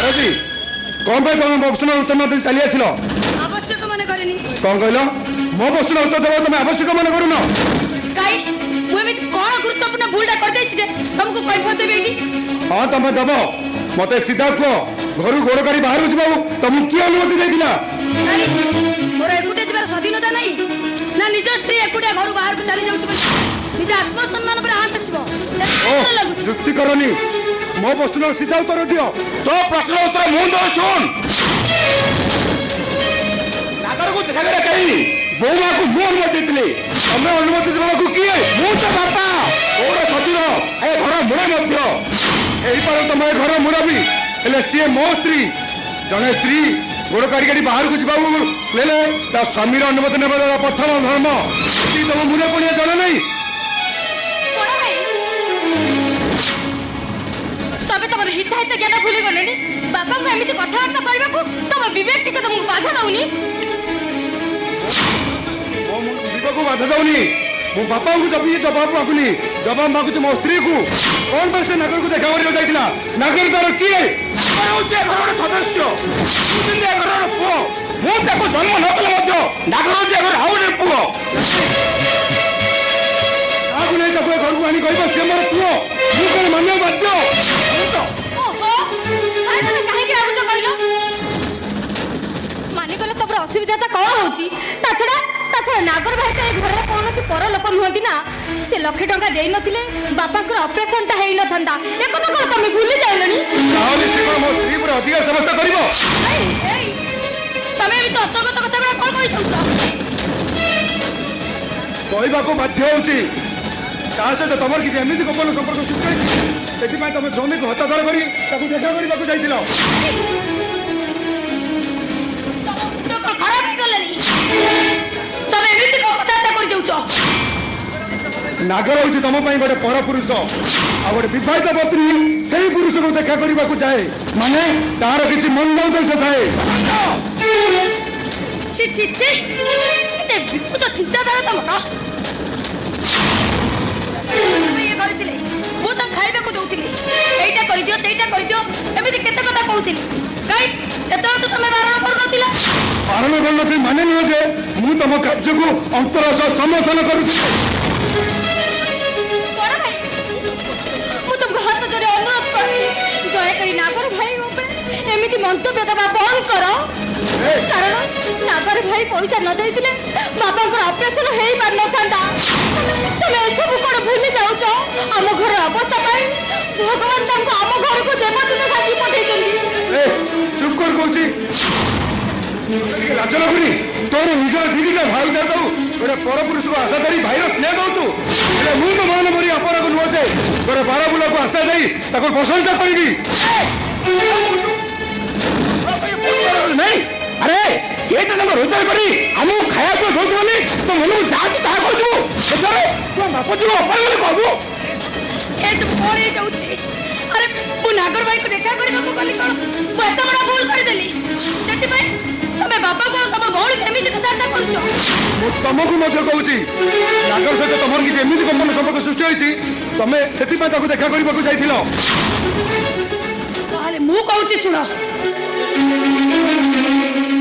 ଆରତି କଣ ପାଇଁ ତମେ ମୋ ପ୍ରଶ୍ନର ଉତ୍ତର ନ ଦେଇ ଚାଲି ଆସିଲ ଆବଶ୍ୟକ ମନେ କରେନି କଣ କହିଲ ମୋ ପ୍ରଶ୍ନର ଉତ୍ତର ଦେବ ତମେ ଆବଶ୍ୟକ ମନେ କରୁନ କାଇଁ ମୁଁ ଏମିତି କଣ ଗୁରୁତ୍ୱପୂର୍ଣ୍ଣ ଭୁଲଟା କରିଦେଇଛି ଯେ ତମକୁ କହିବ ଦେବି ଏଇଠି ହଁ ତମେ ଦବ ମତେ ସିଧା କୁହ ଘରୁ ଗୋଡ଼ କାଢି ବାହାରକୁ ଯିବାକୁ ତମକୁ କିଏ ଅନୁମତି ଦେଇଥିଲା କାଇଁ ମୋର ଏକୁଟିଆ ଯିବାର ସ୍ୱାଧୀନତା ନାହିଁ ନା ନିଜ ସ୍ତ୍ରୀ ଏକୁଟିଆ ଘରୁ ବାହାରକୁ ଚାଲି ଯାଉଛି ବୋଲି ନିଜ ଆତ୍ମସମ୍ମାନ ଉପରେ ହାତ ଆସିବ ଓ ଲାଗୁଛି ଯୁକ୍ତି କରନି ମୋ ପ୍ରଶ୍ନର ସିଧା ଉତ୍ତର ଦିଅ ତୋ ପ୍ରଶ୍ନର ଉତ୍ତର ମୁଁ ଦଉ ଶୁଣ ନାଗରକୁ ଦେଖାଗଲା କେହି ବୌମାକୁ ମୁଁ ଅନୁମତି ଦେଇଥିଲି ତମେ ଅନୁମତି ଦେବାକୁ କିଏ ମୁଁ ତ ବାପା ମୋର ଶ୍ୱଶୁର ଏ ଘର ମୁଳେ ମଧ୍ୟ ହେଇପାର ତମ ଏ ଘର ମୁରବୀ ହେଲେ ସିଏ ମୋ ସ୍ତ୍ରୀ ଜଣେ ସ୍ତ୍ରୀ ଗୋଡ଼ କାଢି କାଢି ବାହାରକୁ ଯିବାକୁ ହେଲେ ତା ସ୍ୱାମୀର ଅନୁମତି ନେବା ଦ୍ୱାରା ପ୍ରଥମ ଧର୍ମ ଏତିକି ତମ ମୁଣ୍ଡ ପଡ଼ିଆ ଜଣା ନାହିଁ ବଡ଼ ଭାଇ ତମେ ତମର ହିତାହିତ ଜ୍ଞାନ ଭୁଲି ଗଲେନି ବାପାଙ୍କୁ ଏମିତି କଥାବାର୍ତ୍ତା କରିବାକୁ ତମ ବିବେକ ଟିକେ ତମକୁ ବାଧା ଦଉନି ମୋ ବିବେକକୁ ବାଧା ଦଉନି ମୁଁ ବାପାଙ୍କୁ ଜବାବ ମାଗୁନି ଜବାବ ମାଗୁଛି ମୋ ସ୍ତ୍ରୀକୁ କଣ ପାଇଁ ସେ ନାଗରକୁ ଦେଖା କରିବାକୁ ଯାଇଥିଲା ନାଗର ତାର କିଏ ହେଉଛି ଏ ଘରର ସଦସ୍ୟ ମୁଁ ଯେମିତି ଏ ଘରର ପୁଅ ମୁଁ ତାକୁ ଜନ୍ମ ନ କଲେ ମଧ୍ୟ ନାଗର ହେଉଛି ଏ ଘର ଆଉ ଗୋଟେ ପୁଅ କାହାକୁ ନେଇ ତାକୁ ଏ ଘରକୁ ଆଣି କହିବ ସେ ମୋର ପୁଅ ମୁଁ କଣ ମାନିବାକୁ ବାଧ୍ୟ ଓହୋ ଆରେ ତମେ କାହିଁକି ରାଗୁଛ କହିଲ ମାନିଗଲେ ତମର ଅସୁବିଧାଟା କଣ ହଉଛି ତା ଛଡା ନାଗର ଭାଇ ତ ଏ ଘରର କୌଣସି ପର ଲୋକ ନୁହନ୍ତି ନା ସେ 1,00,000 ଟଙ୍କା ଦେଇନଥିଲେ ବାପାଙ୍କର ଅପରେସନଟା ହେଇନଥାନ୍ତା ଏ କଥା କଣ ତମେ ଭୁଲି ଯାଇଲଣି ତାହେଲେ ସେ କଣ ମୋ ସ୍ତ୍ରୀ ଉପରେ ଅଧିକାର ସମସ୍ତ କରିବ ତମେ ଏମିତି ଅସଙ୍ଗତ କଥା କଣ କହିଥାଉଛ କହିବାକୁ ବାଧ୍ୟ ହଉଛି ତା ସହିତ ତମର କିଛି ଏମିତି ଗୋପନ ସମ୍ପର୍କ ସୃଷ୍ଟି ହୋଇଛି ସେଥିପାଇଁ ତମେ ସ୍ୱାମୀକୁ ହତାଦର କରି ତାକୁ ଦେଖା କରିବାକୁ ଯାଇଥିଲ। ତମ ମୁଣ୍ଡ କଣ ଖରାପ ହେଇଗଲାଣି? ତମେ ଏମିତି କଣ କଥାବାର୍ତ୍ତା କରି ଯାଉଛ? ନାଗର ହଉଛି ତମ ପାଇଁ ଗୋଟେ ପର ପୁରୁଷ ଆଉ ଗୋଟେ ବିବାହିତ ପତ୍ନୀ ସେଇ ପୁରୁଷକୁ ଦେଖା କରିବାକୁ ଯାଏ ମାନେ ତାର କିଛି ମନ୍ଦ ଉଦ୍ଦେଶ୍ୟ ଥାଏ। ଛି ଛି ଛି ଏତେ ବିକୃତ ଚିନ୍ତାଧାରା ତମର। ଇଏ କରିଥିଲେ ମୁଁ ତ ଖାଇବାକୁ ଦଉଥିଲି ଏଇଟା କରିଦିଅ ସେଇଟା କରିଦିଅ ଏମିତି କେତେ କଥା କହୁଥିଲି କାଇଁ ସେତେବେଳେ ତ ତମେ ବାରଣ କରିଦଉଥିଲା। ବାରଣ କରିନଥିଲି ମାନେ ନୁହଁ ଯେ ମୁଁ ତମ କାର୍ଯ୍ୟକୁ ଅନ୍ତର ସହ ସମର୍ଥନ କରୁଛି। ବଡ଼ ଭାଇ ମୁଁ ତୁମକୁ ହାତ ଯୋଡ଼ି ଅନୁରୋଧ କରୁଛି ଦୟାକରି ନାଗର ଭାଇ ଉପରେ ଏମିତି ମନ୍ତବ୍ୟ ଦେବା ବନ୍ଦ କର କାରଣ ନାଗର ଭାଇ ପଇସା ନ ଦେଇଥିଲେ ବାପାଙ୍କର ଅପରେସନ ହେଇପାରିନଥାନ୍ତା। ତମେ ଏସବୁ କଣ ଭୁଲି ଯାଉଛ? ଆମ ଘରର ଅବସ୍ଥା ପାଇଁ ଭଗବାନ ତାଙ୍କୁ ଆମ ଘରକୁ ଦେବଦୂତ ସାଜି ପଠେଇଛନ୍ତି। ଚୁପ୍ କର କହୁଛି ଲାଜ ଲାଗୁନି ତୋର ନିଜର ଦିଦିଟା ଭାଇ ଦଉ ଗୋଟେ ପର ପୁରୁଷକୁ ଆଶା କରି ଭାଇର ସ୍ନେହ ଦଉଛୁ ହେଲେ ମୁଁ ତ ମନ ଭରି ଅପରାକୁ ନୁହଁ ଯେ ଗୋଟେ ବାରବୁଲାକୁ ଆଶା ଦେଇ ତାକୁ ପ୍ରଶଂସା କରିବି। ନାଇଁ ଆରେ ଏଇଟା ତାଙ୍କ ରୋଜଗାର କରି ଆମକୁ ଖାଇବାକୁ ଦଉଛୁ ବୋଲି ତ ମନକୁ ଯାହାକୁ ତାହା କରୁଛୁ ବାପ ଯିବ ଅପାର ବୋଲି କହିବୁ। ଏସବୁ କଣ ହେଇଯାଉଛି? ଆରେ ମୁଁ ନାଗର ଭାଇକୁ ଦେଖା କରିବାକୁ ଗଲି କଣ ମୁଁ ଏତେ ବଡ଼ ଭୁଲ କରିଦେଲି ସେଥିପାଇଁ ତମେ ବାପାକୁ ଆଉ ତମ ଭଉଣୀ ଏମିତି କଥାବାର୍ତ୍ତା କରୁଛ। ମୁଁ ତମକୁ ମଧ୍ୟ କହୁଛି ନାଗର ସହିତ ତମର କିଛି ଏମିତି ଗୋପନ ସମ୍ପର୍କ ସୃଷ୍ଟି ହୋଇଛି ତମେ ସେଥିପାଇଁ ତାକୁ ଦେଖା କରିବାକୁ ଯାଇଥିଲ। ତାହେଲେ ମୁଁ କହୁଛି ଶୁଣ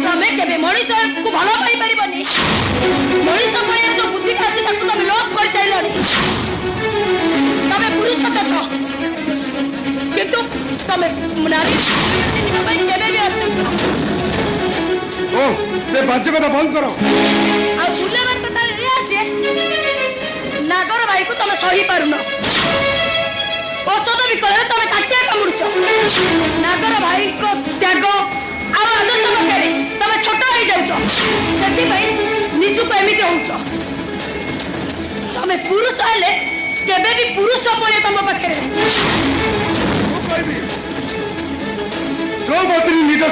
ତମେ କେବେ ମଣିଷକୁ ଭଲ ପାଇପାରିବନି। ମଣିଷ ଭଳିଆ ଯୋଉ ବୁଦ୍ଧିଟା ଅଛି ତାକୁ ତମେ ଲୋପ କରିଚାରିଲଣି। ତମେ ପୁରୁଷ ଚକ୍ର କିନ୍ତୁ ତମେ ନାରୀ ଯିବା ପାଇଁ କେବେ ବି ଅଛନ୍ତି। ଓ ସେ ବାଜ୍ୟ କଥା ବନ୍ଦ କର। ଆଉ ମୂଲ୍ୟବାନ କଥା ଏଇଆ ଯେ ନାଗର ଭାଇକୁ ତମେ ସହିପାରୁନ। ଔଷଧ ବିକଳରେ ତମେ କାଟିଆ କାମୁଡୁଛ। ନାଗର ଭାଇଙ୍କ ତ୍ୟାଗ ଆଉ ଆଦର୍ଶ ପାଖରେ ତମେ ଛୋଟ ହେଇଯାଉଛ ସେଥିପାଇଁ ନିଜକୁ ଏମିତି ହଉଛ। ତମେ ପୁରୁଷ ହେଲେ କେବେ ବି ପୁରୁଷ ପଡେ ତମ ପାଖରେ। ଯୋଉ ପତ୍ନୀ ନିଜ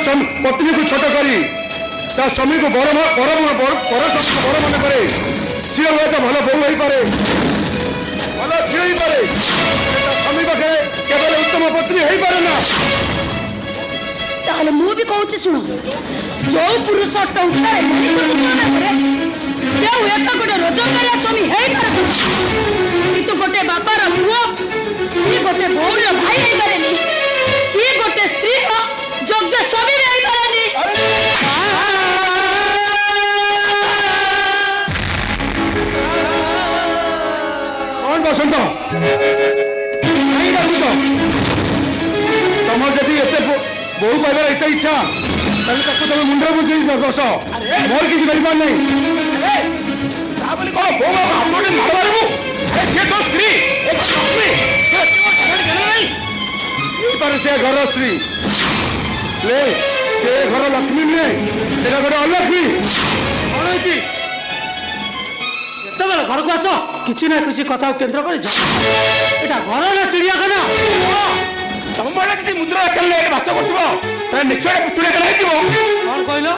ପତ୍ନୀକୁ ଛୋଟ କରି ତା ସ୍ୱାମୀକୁ ବଡ ମନେ କରେ ସିଏ ହୁଏତ ଭଲ ବୋହୂ ହେଇପାରେ ଭଲ ଝିଅ ହେଇପାରେ ତା ସ୍ୱାମୀ ପାଖରେ କେବଳ ଉତ୍ତମ ପତ୍ନୀ ହେଇପାରେ ନା। ତାହେଲେ ମୁଁ ବି କହୁଛି ଶୁଣ ଯୋଉ ପୁରୁଷ ଟଙ୍କାରେ ମଣିଷକୁ ତୁଳନା କରେ ସେ ହୁଏତ ଗୋଟେ ରୋଜଗାରିଆ ସ୍ୱାମୀ ହେଇପାରେ କିନ୍ତୁ ଗୋଟେ ବାପାର ପୁଅ କି ଗୋଟେ ଭଉଣୀର ଭାଇ ହେଇପାରେନି କି ଗୋଟେ ସ୍ତ୍ରୀର ଯୋଗ୍ୟ ସ୍ୱାମୀ ବି ହେଇପାରେନି। କଣ ବସନ୍ତ କାହିଁ ଡାକୁଛ? ତମର ଯଦି ଏତେ ବୋହୂ ପାଇବାର ଏତେ ଇଚ୍ଛା ତାହେଲେ ତାକୁ ତମେ ମୁଣ୍ଡରେ ବୁଝେଇ ବସ। ମୋର କିଛି କରିପାର ନାହିଁ ତା ବୋଲି କଣ ବୋହୂ ହାତ ମାଡ଼ ମାରିବୁ? ସେ ତ ସ୍ତ୍ରୀ ସେ ଘର ସ୍ତ୍ରୀ ସେ ଘର ଲକ୍ଷ୍ମୀ ନୁହେଁ ସେଟା ଗୋଟେ ଅଲକ୍ଷ୍ମୀ। କଣ ହେଇଛି? କେତେବେଳେ ଘରକୁ ଆସ କିଛି ନା କିଛି କଥାକୁ କେନ୍ଦ୍ର କରି ଏଇଟା ଘର ନା ଚିଡ଼ିଆଖାନା? ତମ ବେଳେ କିଛି ମୁଦ୍ରା ଆକାରରେ ଏଠି ବାସ କରୁଥିବ ତାହେଲେ ନିଶ୍ଚୟ ପୁତୁଳି ଆକାର ହେଇଥିବ। କଣ କହିଲ?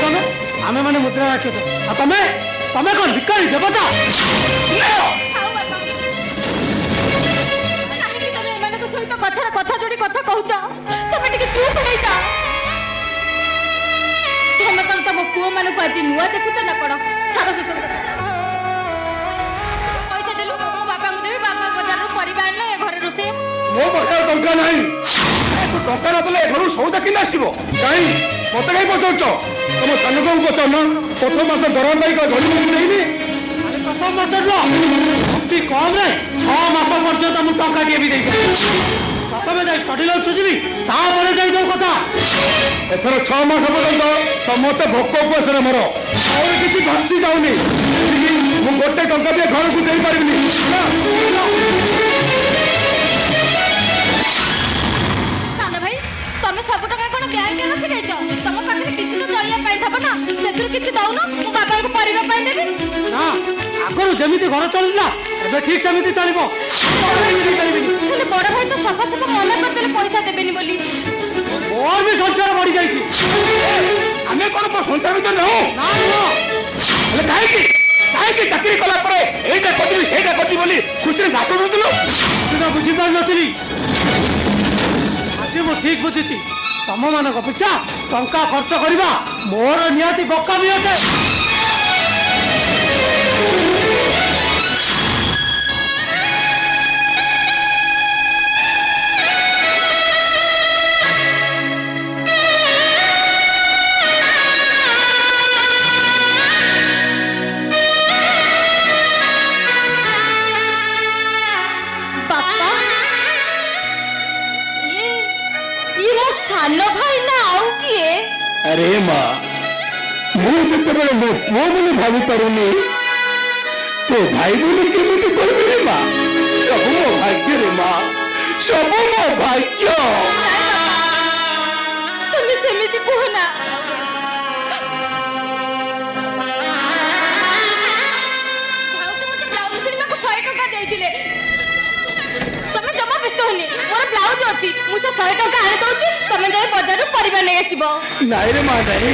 ତମେ ଆମେ ମାନେ ମୁଦ୍ରା ରାକ୍ଷସ ଆଉ ତମେ ତମେ କଣ ଭିକାରୀ ଦେବତା? କାହିଁକି ତମେ ଏମାନଙ୍କ ସହିତ କଥା ଯୋଡ଼ି କଥା କହୁଛ? ତମେ ଟିକେ ଚୁପ୍ ହେଇଯାଅ। ତମେ କଣ ତମ ପୁଅ ମାନଙ୍କୁ ଆଜି ନୂଆ ଦେଖୁଛ ନା କଣ? ଛାଡ଼ ସେସବୁ କଥା। ପଇସା ଦେଲୁ ମୋ ବାପାଙ୍କୁ ଦେବି ବାପା ବଜାରରୁ ପରିବା ଆଣିଲେ ଘରେ ରୋଷେଇ। ମୋ ପାଖରେ ଟଙ୍କା ନାହିଁ। ଟଙ୍କା ନଦେଲେ ଏ ଘରୁ ସଉଦା କିଣି ଆସିବ କାହିଁ ମତେ କାହିଁ ପଚାରୁଛ? ତମ ସାନକୁ ପଚାରୁନ ପ୍ରଥମ ମାସ ଦରମା ପାଇ ଘରୁ ନେଇନି। ପ୍ରଥମ ମାସ ଅତି କମରେ 6 ମାସ ପର୍ଯ୍ୟନ୍ତ ମୁଁ ଟଙ୍କାଟିଏ ବି ଦେଇଥିଲି। ପ୍ରଥମେ ଯାଇ ଷ୍ଟଡି ଲୋନ୍ ସୁଝିବି ତାପରେ ଯାଇ ଯୋଉ କଥା। ଏଥର 6 ମାସ ପର୍ଯ୍ୟନ୍ତ ସମସ୍ତେ ଭୋକ ଉପବାସରେ ମୋର ଆଉ କିଛି ଘଷି ଯାଉନି। ମୁଁ ଗୋଟେ ଟଙ୍କା ବି ଘରକୁ ଦେଇପାରିବିନି। ସାନ ଭାଇ ତମେ ସବୁ ଟଙ୍କା କଣ ବ୍ୟାଙ୍କରେ ରଖିଦେଇଛ? ତମ ପାଖରେ କିଛି ତ ଚଳିବା ପାଇଁ ଥବ ନା ସେଥିରୁ କିଛି ଦଉନ ମୁଁ ବାବାଙ୍କୁ ପରିବା ପାଇଁ ଦେବି। ନା ଆଗରୁ ଯେମିତି ଘର ଚଳିଲା ଏବେ ଠିକ ସେମିତି ଚଳିବ। ହେଲେ ବଡ ଭାଇ ତ ସଫା ସଫା ମନା କରିଦେଲେ ପଇସା ଦେବେନି ବୋଲି। ମୋର ବି ସଞ୍ଚୟ ବଢି ଯାଇଛି। ଆମେ କଣ ସଞ୍ଚୟ ଭିତରେ ନଉ? ହେଲେ କାହିଁକି କାହିଁକି ଚାକିରି କଲା ପରେ ଏଇଟା କରିବି ସେଇଟା କରିବି ବୋଲି ଖୁସିରେ ନାଚ ଦଉଥିଲୁ? ମୁଁ ତ ବୁଝିପାରୁନଥିଲି। ଆଜି ମୁଁ ଠିକ ବୁଝିଛି। ତମମାନଙ୍କ ପିଛା ଟଙ୍କା ଖର୍ଚ୍ଚ କରିବା ମୋର ନିହାତି ବକାମି ଅଟେ। ସାନ ଭାଇ ନା ଆଉ କିଏ? ଆରେ ମା ମୁଁ ଯେତେବେଳେ ମୋ ପୁଅ ବୋଲି ଭାବି ପାରୁନି ତୋ ଭାଇ ବୋଲି କେମିତି କରିବି ରେ ମା? ସବୁ ମୋ ଭାଗ୍ୟରେ ମା, ସବୁ ମୋ ଭାଗ୍ୟ। তুমি ସେମିତି କୁହ ନା। ଭାଉଜ ମତେ ବ୍ଲାଉଜ କିଣିବାକୁ 100 ଟଙ୍କା ଦେଇଥିଲେ। ତମେ ଜମା ବ୍ୟସ୍ତ ହୁଅନି, ମୋର ବ୍ଲାଉଜ ଅଛି। ମୁଁ ସେ 100 ଟଙ୍କା ଆଣି ଦଉଛି, ତମେ ଯାଇ ବଜାରରୁ ପରିବା ନେଇ ଆସିବ। ନାଇଁ ରେ ମା ନାଇଁ,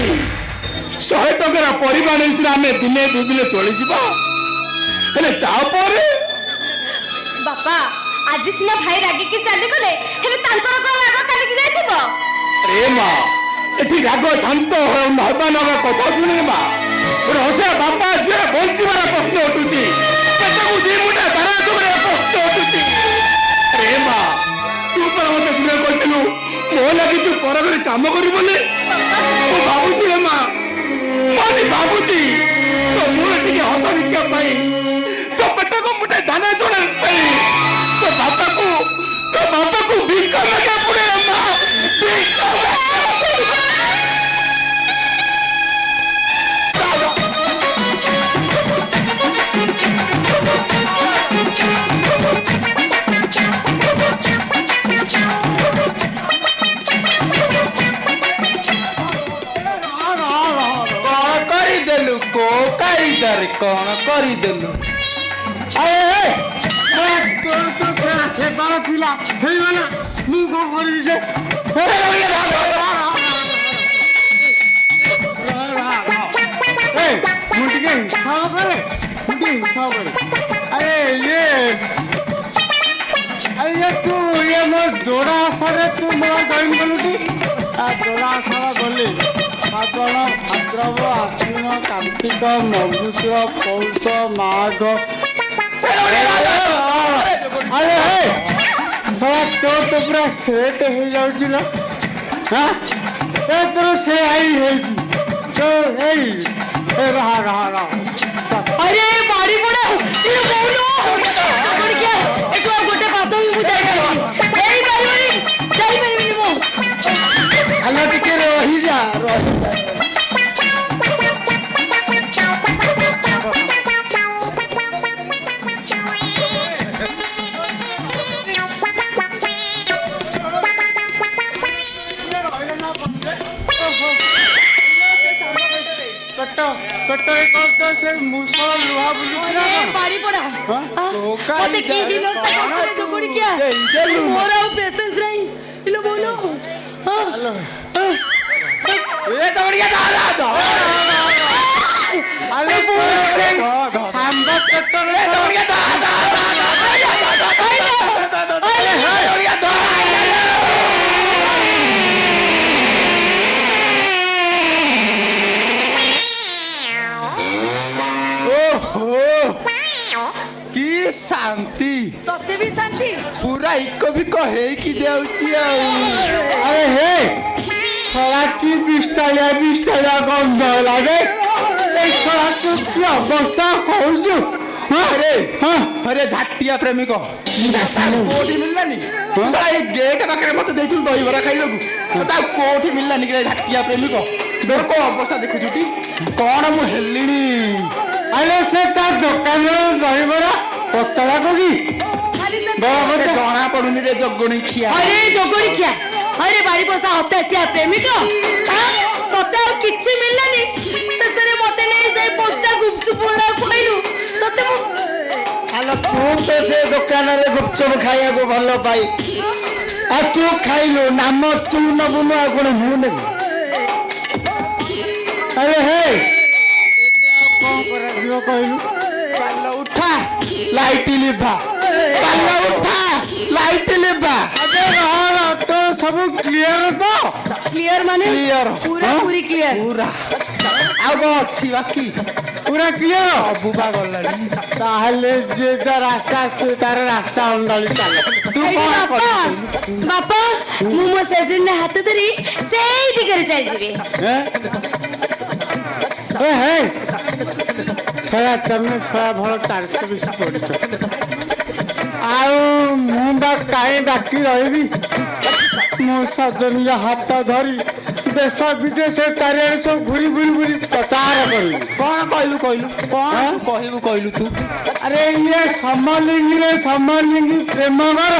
100 ଟଙ୍କାର ପରିବା ନେଇ ସିନା ଆମେ ଦିନେ ଦୁଇ ଦିନ ଚଳିଯିବା, ହେଲେ ତାପରେ ବାପା ଆଜି ସିନା ଭାଇ ରାଗିକି ଚାଲିଗଲେ, ହେଲେ ତାଙ୍କର କଣ ରାଗ କାଲିକି ଯାଇଥିବ? रे माँ एठी राग शांत हवा नवा कथा शुणे माँ गोटे हसिया बापा झील बंचार प्रश्न उठुची पेटू दी मुठा धारा जुगे प्रश्न उठुची रे माँ तू पर मत दूर कहलु मो लगी तू पर काम करी भावुची रे माँ मैं भावुची तो मुझे टे हस विज्ञा तो पेट को मुठे दाना चढ़ा तो बापा को भिका लगे पड़े माँ कौन करदेलु तोर तो से खेबार थिला हेइगला मु को करी से मुझे हिसाब करे अरे तू ये मो जोड़ा आसारे तू मोरा जॉइन कलुटी जोड़ा आसारा गली फागण भाद्रव आश्विन कार्तिक मघुसुर पौष माघ अरे तो पूरा सेट हो जाऊँ हाँ तोर से आई होगी तो रहा अरे बाड़ी पड़ा गोटे पाद भी मुझे हेलो टिके रही जा से मुसल लुहा बुझुरा पारी पड़ा मते की दिन तक जोगुड़ी क्या मोरा पेशेंस नहीं इलो बोलो हेलो ए जोगड़िया दादा अरे बोल सांबा कट्टर ए जोगड़िया दादा अरे जोगड़िया दादा शांति तते भी शांति पूरा इको भी कहे कि देउची अरे हे साला की बिस्ताया गंध लागे ए साला की अवस्था होजु अरे झाटिया प्रेमी को कोठी मिललानी साला ए गेट पाखरे मते देइथिल दही बरा खाइबकु ता कोठी मिललानी के झाटिया प्रेमी को देखो अवस्था देखु जुटी कोन मु हेलिनी अरे से ता दुकान दही बरा पतला कोगी बाबा जाना पड़ुनी रे जगुणी खिया अरे जगुणी खिया अरे बाड़ी बसा होता से प्रेमिक तते और किछि मिललानी ससरे मते नै से पोचा गुपचुप पुरा खोइलु तते ମୁଁ ତ ସେ ଦୋକାନରେ ଗୁପଚୁପ ଖାଇବାକୁ ଭଲ ପାଇ ଆଉ ତୁ ଖାଇଲୁ ନାମ ତୁ ନବୁନୁ ଆଉ କଣ ମୁଁ ନେବି ଆରେ ହେ କଣ କରାଯିବ କହିଲୁ ପାଲ ଉଠା ଲାଇଟ ଲିଭା ପାଲ ଉଠା ଲାଇଟ ଲିଭା ତ ସବୁ କ୍ଲିୟର ତ କ୍ଲିୟର ମାନେ କ୍ଲିୟର ପୁରା ପୁରି କ୍ଲିୟର ପୁରା ଆଉ କଣ ଅଛି ବାକି ପୁରା କ୍ଲିୟର ବୁବା ଗଲାଣି ତାହେଲେ ଯେ ରାସ୍ତା ସେ ତାର ରାସ୍ତା ଅଣ୍ଡାଳି ଚାଲେ ତୁ କଣ କରିବୁ ବାପା ମୁଁ ମୋ ସେଜନରେ ହାତ ଧରି ସେଇ ଦିଗରେ ଚାଲିଯିବି ଛୟା ତମେ ଛୟା ଭଲ 420 ପଡିଛ ଆଉ ମୁଁ ବା କାହିଁ ବାକି ରହିବି ମୋ ସଜନୀର ହାତ ଧରି ଦେଶ ବିଦେଶ ଚାରିଆଡେ ସବୁ ଘୁରି ଘୁରି ଘୁରି ପ୍ରଚାର କରିବି କଣ କହିଲୁ କଣ କହିଲୁ ତୁ ଆରେ ଇଏ ସମଲିଙ୍ଗୀ ପ୍ରେମ କର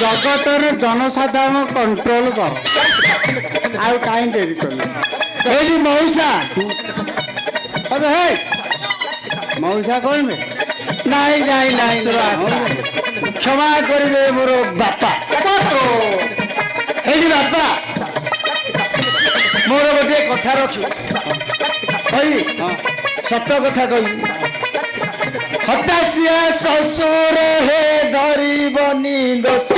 ଜଗତରେ ଜନସାଧାରଣ କଣ୍ଟ୍ରୋଲ କର ଆଉ କାହିଁ ଡେରି କରିବୁ ଏଇଠି ମଉସା ଆରେ ହେ ମଉସା କହିବେ ନାଇଁ କ୍ଷମା କରିବେ ମୋର ବାପା ଏଇଠି ବାପା ମୋର ଗୋଟିଏ କଥା ରଖି କହିବି ସତ କଥା କହିବି ହତାଶିଆ ଶ୍ୱଶୁର ହେ ଧରିବନି ଦୋଷ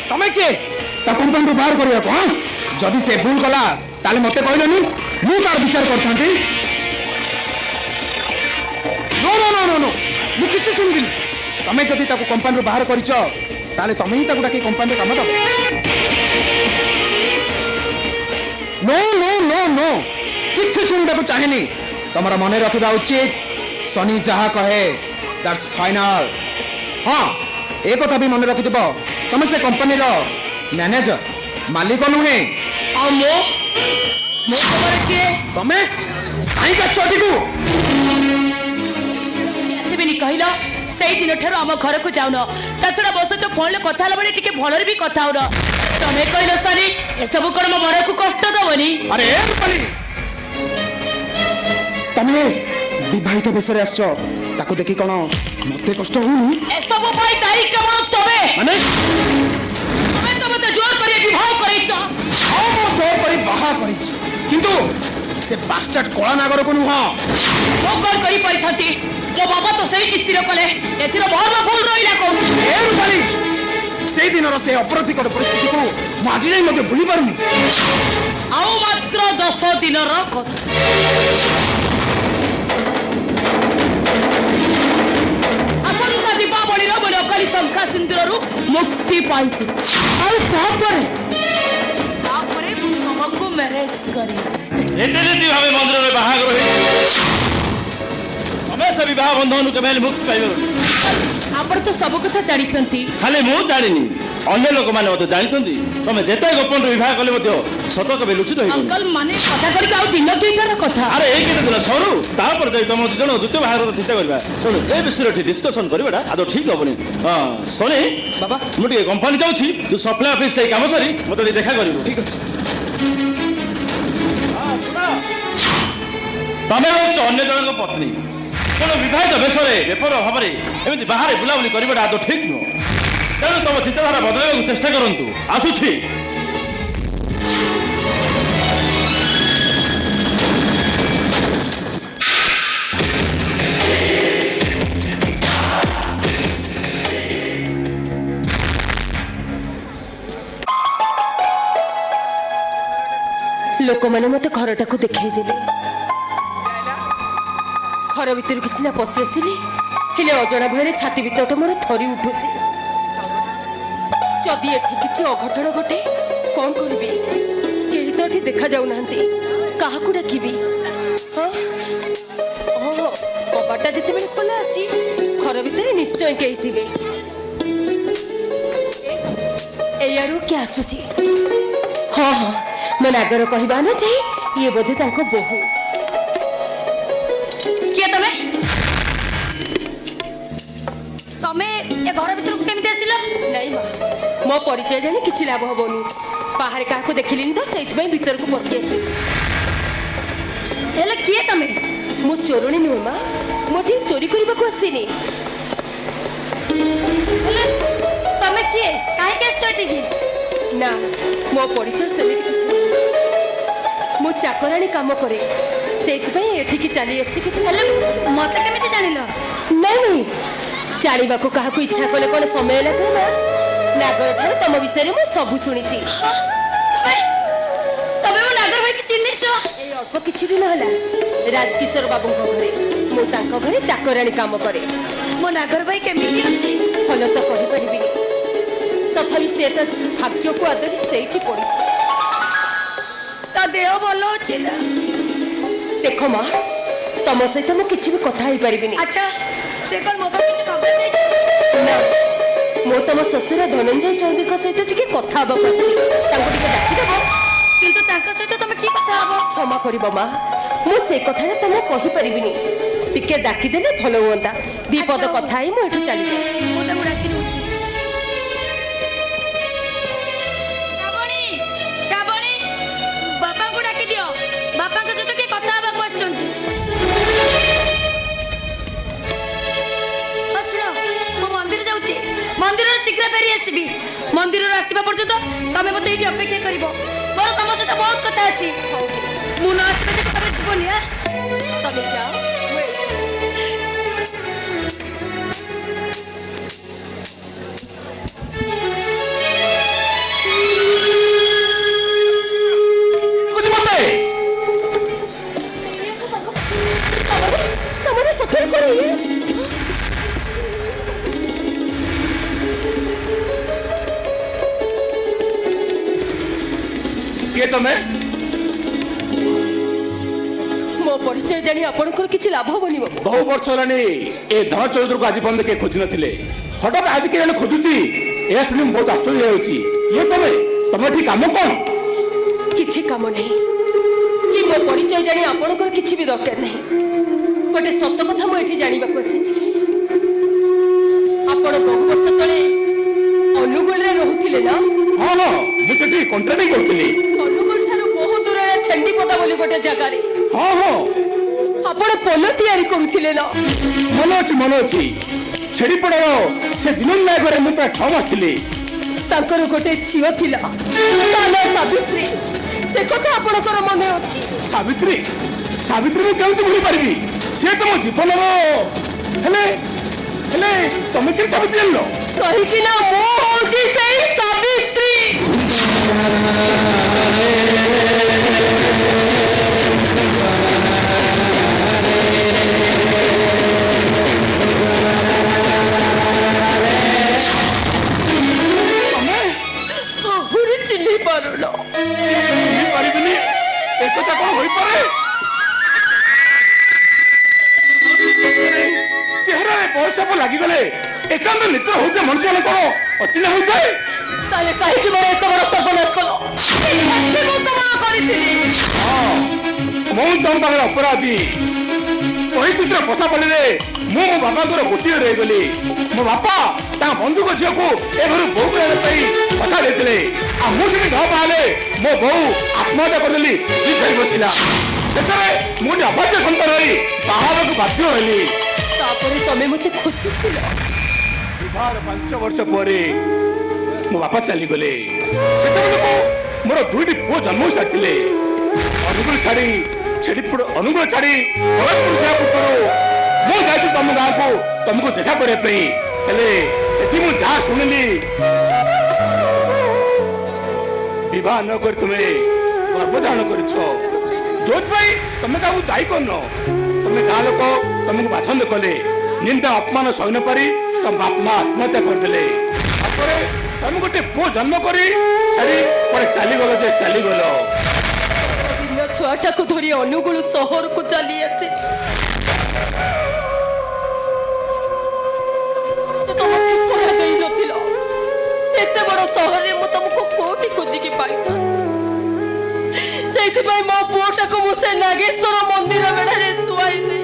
ତମେ କିଏ ତା କମ୍ପାନୀରୁ ବାହାର କରିବାକୁ ହଁ ଯଦି ସେ ଭୁଲ କଲା ତାହେଲେ ମତେ କହିଲେନି ମୁଁ ତାର ବିଚାର କରିଥାନ୍ତି नो ମୁଁ କିଛି ଶୁଣିବିନି ତମେ ଯଦି ତାକୁ କମ୍ପାନୀରୁ ବାହାର କରିଛ ତାହେଲେ ତମେ ହିଁ ତାକୁ ଡାକି କମ୍ପାନୀରେ କାମ ଦବ नो କିଛି ଶୁଣିବାକୁ ଚାହେଁନି ତମର ମନେ ରଖିବା ଉଚିତ ଶନି ଯାହା କହେ ଦ୍ୟାଟ୍ସ ଫାଇନାଲ ହଁ ଏ କଥା ବି ମନେ ରଖିଥିବ ତମେ ସେ କମ୍ପାନୀର ମ୍ୟାନେଜର ମାଲିକ ନୁହେଁ ଆଉ ମୋ ଖବର କିଏ ତମେ କାହିଁକି ଆସିଛ ଏଠିକୁ ଆସିବେନି କହିଲ ସେଇ ଦିନ ଠାରୁ ଆମ ଘରକୁ ଯାଉନ ତା ଛଡା ମୋ ସହିତ ଫୋନରେ କଥା ହେଲା ବେଳେ ଟିକେ ଭଲରେ ବି କଥା ହଉନ ତମେ କହିଲ ସରି ଏସବୁ କଣ ମୋ ମନକୁ କଷ୍ଟ ଦବନି ଆରେ ରୂପାଲି ତମେ ବିବାହିତ ବେଶରେ ଆସିଛ ତାକୁ ଦେଖି କଣ ମତେ କଷ୍ଟ ହଉନି ଏସବୁ ପାଇଁ ଦାୟୀ କେବଳ ତମେ ମାନେ ତମେ ତ ମତେ ଜୋର କରି ବିବାହ କରେଇଛ ହଁ ମୁଁ ଜୋର କରି ବାହା କରିଛି କିନ୍ତୁ ସେ ବାଷ୍ଟାର୍ଡ କଳା ନାଗରକୁ ନୁହଁ ମୁଁ କଣ କରିପାରିଥାନ୍ତି ମୋ ବାବା ତ ସେଇଠି ସ୍ଥିର କଲେ ଏଥିର ମୋର ଭୁଲ ରହିଲା କୋଉଠି ଏ ରୂପାଲି ସେଇ ଦିନର ସେ ଅପ୍ରତିକର ପରିସ୍ଥିତିକୁ ମୁଁ ଆଜି ଯାଇ ମଧ୍ୟ ଭୁଲି ପାରୁନି ଆଉ ମାତ୍ର 10 ଦିନର କଥା ଆସନ୍ତା ଦୀପାବଳିର ମୁଁ ନକଲି ଶଙ୍ଖା ସିନ୍ଦୁରରୁ ମୁକ୍ତି ପାଇଛି ଆଉ ତାପରେ ମୁଁ ତମକୁ ମ୍ୟାରେଜ କରିବି ରୀତିନୀତି ଭାବେ ମନ୍ଦିରରେ ବାହାଘର ହେଇଛି ତମେ ସେ ବିବାହ ବନ୍ଧନରୁ କେବେ ହେଲେ ମୁକ୍ତି ପାଇବନି ଆପଣ ତ ସବୁ କଥା ଜାଣିଛନ୍ତି ଖାଲି ମୁଁ ଜାଣିନି ଅନ୍ୟ ଲୋକମାନେ ମଧ୍ୟ ଜାଣିଛନ୍ତି ତମେ ଯେତେ ଗୋପନରୁ ବିବାହ କଲେ ମଧ୍ୟ ସତ କେବେ ଲୁଚିତ ହେଇଯିବ ଅଙ୍କଲ ମାନେ କଥା କରିକି ଆଉ ଦିନ ଦୁଇଟାର କଥା ଆରେ ଏଇ କେତେ ଦିନ ସରୁ ତାପରେ ଯାଇ ତମ ଦୁଇ ଜଣ ଦ୍ୱିତୀୟ ବାହାଘର ଚିନ୍ତା କରିବା ତେଣୁ ଏ ବିଷୟରେ ଏଠି ଡିସ୍କସନ୍ କରିବାଟା ଆଦৌ ଠିକ ହବନି ହଁ ଶୁଣି ବାବା ମୁଁ ଟିକେ କମ୍ପାନୀ ଯାଉଛି ତୁ ସପ୍ଲାଏ ଅଫିସ ଯାଇ କାମ ସାରି ମତେ ଟିକେ ଦେଖା କରିବୁ ଠିକ ଅଛି ତମେ ହଉଛ ଅନ୍ୟ ଜଣଙ୍କ ପତ୍ନୀ ତେଣୁ ବିବାହିତ ବେଶରେ ବେପର ଭାବରେ ଏମିତି ବାହାରେ ବୁଲାବୁଲି କରିବାଟା ଆଦୌ ଠିକ ନୁହଁ ତେଣୁ ତମ ଚିନ୍ତାଧାରା ବଦଳାଇବାକୁ ଚେଷ୍ଟା କରନ୍ତୁ ଆସୁଛି ଲୋକମାନେ ମତେ ଘରଟାକୁ ଦେଖେଇଦେଲେ। ଘର ଭିତରକୁ ସିନା ପଶି ଆସିଲି, ହେଲେ ଅଜଣା ଭୟରେ ଛାତି ଭିତରଟା ମୋର ଥରି ଉଠୁଛି। ଯଦି ଏଠି କିଛି ଅଘଟଣ ଘଟେ କଣ କରିବି? କେହି ତ ଏଠି ଦେଖାଯାଉନାହାନ୍ତି, କାହାକୁ ଡାକିବି? କବାଟଟା ଯେତେବେଳେ ଖୋଲା ଅଛି, ଘର ଭିତରେ ନିଶ୍ଚୟ କେହି ଥିବେ। ଏଇଆଡୁ କିଏ ଆସୁଛି? ହଁ ହଁ, ମୋ ନାଗର କହିବା ଅନୁଯାୟୀ ଇଏ ବୋଧେ ତାଙ୍କ ବୋହୂ। କିଏ ତମେ? ତମେ ଏ ଘର ଭିତରକୁ କେମିତି ଆସିଲ? ନାଇଁ ମା, ମୋ ପରିଚୟ ଜାଣି କିଛି ଲାଭ ହବନି। ବାହାରେ କାହାକୁ ଦେଖିଲିନି ତ, ସେଇଥିପାଇଁ ଭିତରକୁ ପଶି ଆସିଲି। ହେଲେ କିଏ ତମେ? ମୁଁ ଚୋରଣୀ ନୁହେଁ ମା, ମୁଁ ଟିକେ ଚୋରି କରିବାକୁ ଆସିନି। ହେଲେ ତମେ କିଏ? କାହିଁକି ଆସିଛ ଏଠିକି? ନା, ମୋ ପରିଚୟ ସେମିତି କିଛି ନାହିଁ। ମୁଁ ଚାକରାଣୀ କାମ କରେ, ସେଇଥିପାଇଁ ଏଠିକି ଚାଲି ଆସିଛି। କିଛି ହେଲେ ମତେ କେମିତି ଜାଣିଲ? ନାଇଁ ନାଇଁ, ଜାଣିବାକୁ କାହାକୁ ଇଚ୍ଛା କଲେ କଣ ସମୟ ଲାଗେ ମା? ନାଗର ଠାରୁ ତମ ବିଷୟରେ ମୁଁ ସବୁ ଶୁଣିଛି। ତମେ ମୋ ନାଗର ଭାଇକି ଚିହ୍ନିଛ? ଏଇ ଅଳ୍ପ କିଛି ଦିନ ହେଲା ରାଜକିଶୋର ବାବୁଙ୍କ ଘରେ, ମୁଁ ତାଙ୍କ ଘରେ ଚାକରାଣୀ କାମ କରେ। ମୋ ନାଗର ଭାଇ କେମିତି ଅଛି? ଭଲ ତ କହିପାରିବିନି, ତଥାପି ସେ ତ ଭାଗ୍ୟକୁ ଆଦରି ସେଇଠି ପଡ଼ିଛି। ତା ଦେହ ଭଲ ଅଛି ନା? ଦେଖ ମା, ତମ ସହିତ ମୁଁ କିଛି ବି କଥା ହେଇପାରିବିନି। ଆଚ୍ଛା, ସେ କଣ ମୋ ପାଇଁ କିଛି ଖବର ଦେଇଛି? ନା, ମୁଁ ତମ ଶ୍ୱଶୁର ଧନଞ୍ଜୟ ଚୌଧୁରୀଙ୍କ ସହିତ ଟିକେ କଥା ହବାକୁ ଆସିଛି, ତାଙ୍କୁ ଟିକେ ଡାକିଦେବ। କିନ୍ତୁ ତାଙ୍କ ସହିତ ତମେ କି କଥା ହବ? କ୍ଷମା କରିବ ମା, ମୁଁ ସେ କଥାଟା ତମକୁ କହିପାରିବିନି। ଟିକେ ଡାକିଦେଲେ ଭଲ ହୁଅନ୍ତା। ଦିପଦ ଆଚ୍ଛା, କଥା ହେଇ ମୁଁ ଏଠୁ ଚାଲିଯାଏ। ମୁଁ ତାକୁ ଡାକି ଦଉଛି। ଶ୍ରାବଣୀ, ଶ୍ରାବଣୀ, ବାପାଙ୍କୁ ଡାକି ଦିଅ। ବାପାଙ୍କ ସହିତ କିଏ କଥା ହବାକୁ ଆସିଛନ୍ତି। ହଁ ଶୁଣ, ମୁଁ ମନ୍ଦିର ଯାଉଛି, ମନ୍ଦିରରୁ ଶୀଘ୍ର ଫେରି ଆସିବି। ମନ୍ଦିରରୁ ଆସିବା ପର୍ଯ୍ୟନ୍ତ ତମେ ମତେ ଏଇଠି ଅପେକ୍ଷା କରିବ। ମୋର ତମ ସହିତ ବହୁତ କଥା ଅଛି। ମୁଁ ନ ଆସିବା ଯାଏ ତମେ ଯିବନି। ତମେ ଯାଅ, ମୁଁ ଏଇଠି ଅଛି। ତମର ସତରେ କଣ ଇଏ? କିଏ ତମେ? ମୋ ପରିଚୟ ଜାଣି ଆପଣଙ୍କର କିଛି ଲାଭ ହବନି। ବହୁ ବର୍ଷ ହେଲାଣି ଏ ଧନ ଚୌଧୁରୀକୁ ଆଜି ପର୍ଯ୍ୟନ୍ତ କେହି ଖୋଜି ନଥିଲେ, ହଠାତ୍ ଆଜି କିଏ ଜଣେ ଖୋଜୁଛି, ଏହା ଶୁଣି ମୁଁ ବହୁତ ଆଶ୍ଚର୍ଯ୍ୟ ହେଉଛି। ଇଏ ତମେ? ତମ ଏଠି କାମ କଣ? କିଛି କାମ ନାହିଁ କି ମୋ ପରିଚୟ ଜାଣି ଆପଣଙ୍କର କିଛି ବି ଦରକାର ନାହିଁ। ଗୋଟେ ସତ କଥା ମୁଁ ଏଠି ଜାଣିବାକୁ ଆସିଛି। ଆପଣ ବହୁ ବର୍ଷ ତଳେ ଅନୁଗୁଳରେ ରହୁଥିଲେ ନା? ହଁ ହଁ, ମୁଁ ସେଠି କଣ୍ଟ୍ରାକ୍ଟିଂ କରୁଥିଲି। ଅନୁଗୁଳ ଠାରୁ ବହୁ ଦୂରରେ ଛେଣ୍ଡିପଦା ବୋଲି ଗୋଟେ ଜାଗାରେ ହଁ ହଁ, ଆପଣ ପୋଲ ତିଆରି କରୁଥିଲେ ନା? ମନେ ଅଛି ମନେ ଅଛି। ଛେଡ଼ିପଡ଼ାର ସେ ଦିନ ଘରେ ମୁଁ ପ୍ରାୟ 6 ମାସ ଥିଲି। ତାଙ୍କର ଗୋଟେ ଝିଅ ଥିଲା, ତା ନାଁ ସାବିତ୍ରୀ। ସେ କଥା ଆପଣଙ୍କର ମନେ ଅଛି? ସାବିତ୍ରୀ? ସାବିତ୍ରୀ ମୁଁ କେମିତି ଭୁଲିପାରିବି? ସେ ତ ମୋ ଜୀବନର। ହେଲେ ହେଲେ ତମେ କେମିତି ସାବିତ୍ରୀ ଜାଣିଲ? କାହିଁକି ନା ମୁଁ ହଉଛି ସେଇ ସାବିତ୍ରୀ। ଆହୁରି ଚିହ୍ନି ପାରୁନ? ପାରିବିନି, ଏକଥା କଣ ହୋଇପାରେ? ଚେହେରାରେ ବୟସ ଲାଗିଗଲେ ଏକାନ୍ତ ନିତ୍ର ହଉଥିବା ମଣିଷ ମାନେ କଣ ଅଚିହ୍ନା ହୋଇଯାଏ? ତାହେଲେ କାହିଁକି ମୋର ଏତେ ବଡ ସର୍ବନାଶ କଲ? କରିଥିଲି ମୁଁ ତମ ପାଖରେ ଅପରାଧୀ। ପରିସ୍ଥିତିର ପଶାପଲିରେ ମୁଁ ମୋ ବାପାଙ୍କର ଗୋଟିଏ ରହିଗଲି। ମୋ ବାପା ତାଙ୍କ ବନ୍ଧୁକ ଝିଅକୁ ଏ ଘରୁ ବୋହୂ କରିବା ପାଇଁ କଥା ଦେଇଥିଲେ, ଆଉ ମୁଁ ସେଠି ନ ପାଇଲେ ମୋ ବୋହୂ ଆତ୍ମହତ୍ୟା କରିଦେଲି। ଧରି ବସିଲା। ଶେଷରେ ମୁଁ ଗୋଟେ ଅବାଧ୍ୟ ସନ୍ତାନ ହୋଇ ବାହାରକୁ ବାଧ୍ୟ ହେଲି। ତାପରେ ତମେ ମତେ ଖୋଜିଥିଲ। ବିବାହର 5 ବର୍ଷ ପରେ ମୋ ବାପା ଚାଲିଗଲେ। ସେତେବେଳକୁ ମୋର 2ଟି ପୁଅ ଜନ୍ମ ହୋଇସାରିଥିଲେ। ଅନୁଗୁଳ ଛାଡ଼ି ଅନୁଗୁଳ ଛାଡ଼ି ଖଡ଼ଗପୁର ଯିବା ପୂର୍ବରୁ ମୁଁ ଯାଇଥିଲି ତମ ଗାଁକୁ ତମକୁ ଦେଖା କରିବା ପାଇଁ। ହେଲେ ସେଠି ମୁଁ ଯାହା ଶୁଣିଲି, ବିବାହ ନ କରି ତୁମେ ଗର୍ଭଧାରଣ କରିଛ ଯୋଉଥିପାଇଁ ତମେ କାହାକୁ ଦାୟୀ କରୁନ। ତମେ ଗାଁ ଲୋକ ତମକୁ ବାଛନ୍ଦ କଲେ, ନିନ୍ଦା ଅପମାନ ସହ୍ୟ ପାରି ତମ ବାପ ମା ଆତ୍ମହତ୍ୟା କରିଦେଲେ। ତାପରେ ତମେ ଗୋଟେ ପୁଅ ଜନ୍ମ କରି ଛାଡି କୁଆଡେ ଚାଲିଗଲ ଯେ ଚାଲିଗଲ। ଦିନ ଛୁଆଟାକୁ ଧରି ଅନୁଗୁଳ ସହରକୁ ଚାଲି ଆସି ତମ ଠିକଣା ଦେଇନଥିଲ। ଏତେ ବଡ ସହରରେ ମୁଁ ତମକୁ କୋଉଠି ଖୋଜିକି ପାଇଥାନ୍ତି। ସେଇଥିପାଇଁ ମୋ ପୁଅଟାକୁ ମୁଁ ସେ ନାଗେଶ୍ୱର ମନ୍ଦିର ବେଢାରେ ଶୁଆଇ ଦେଇ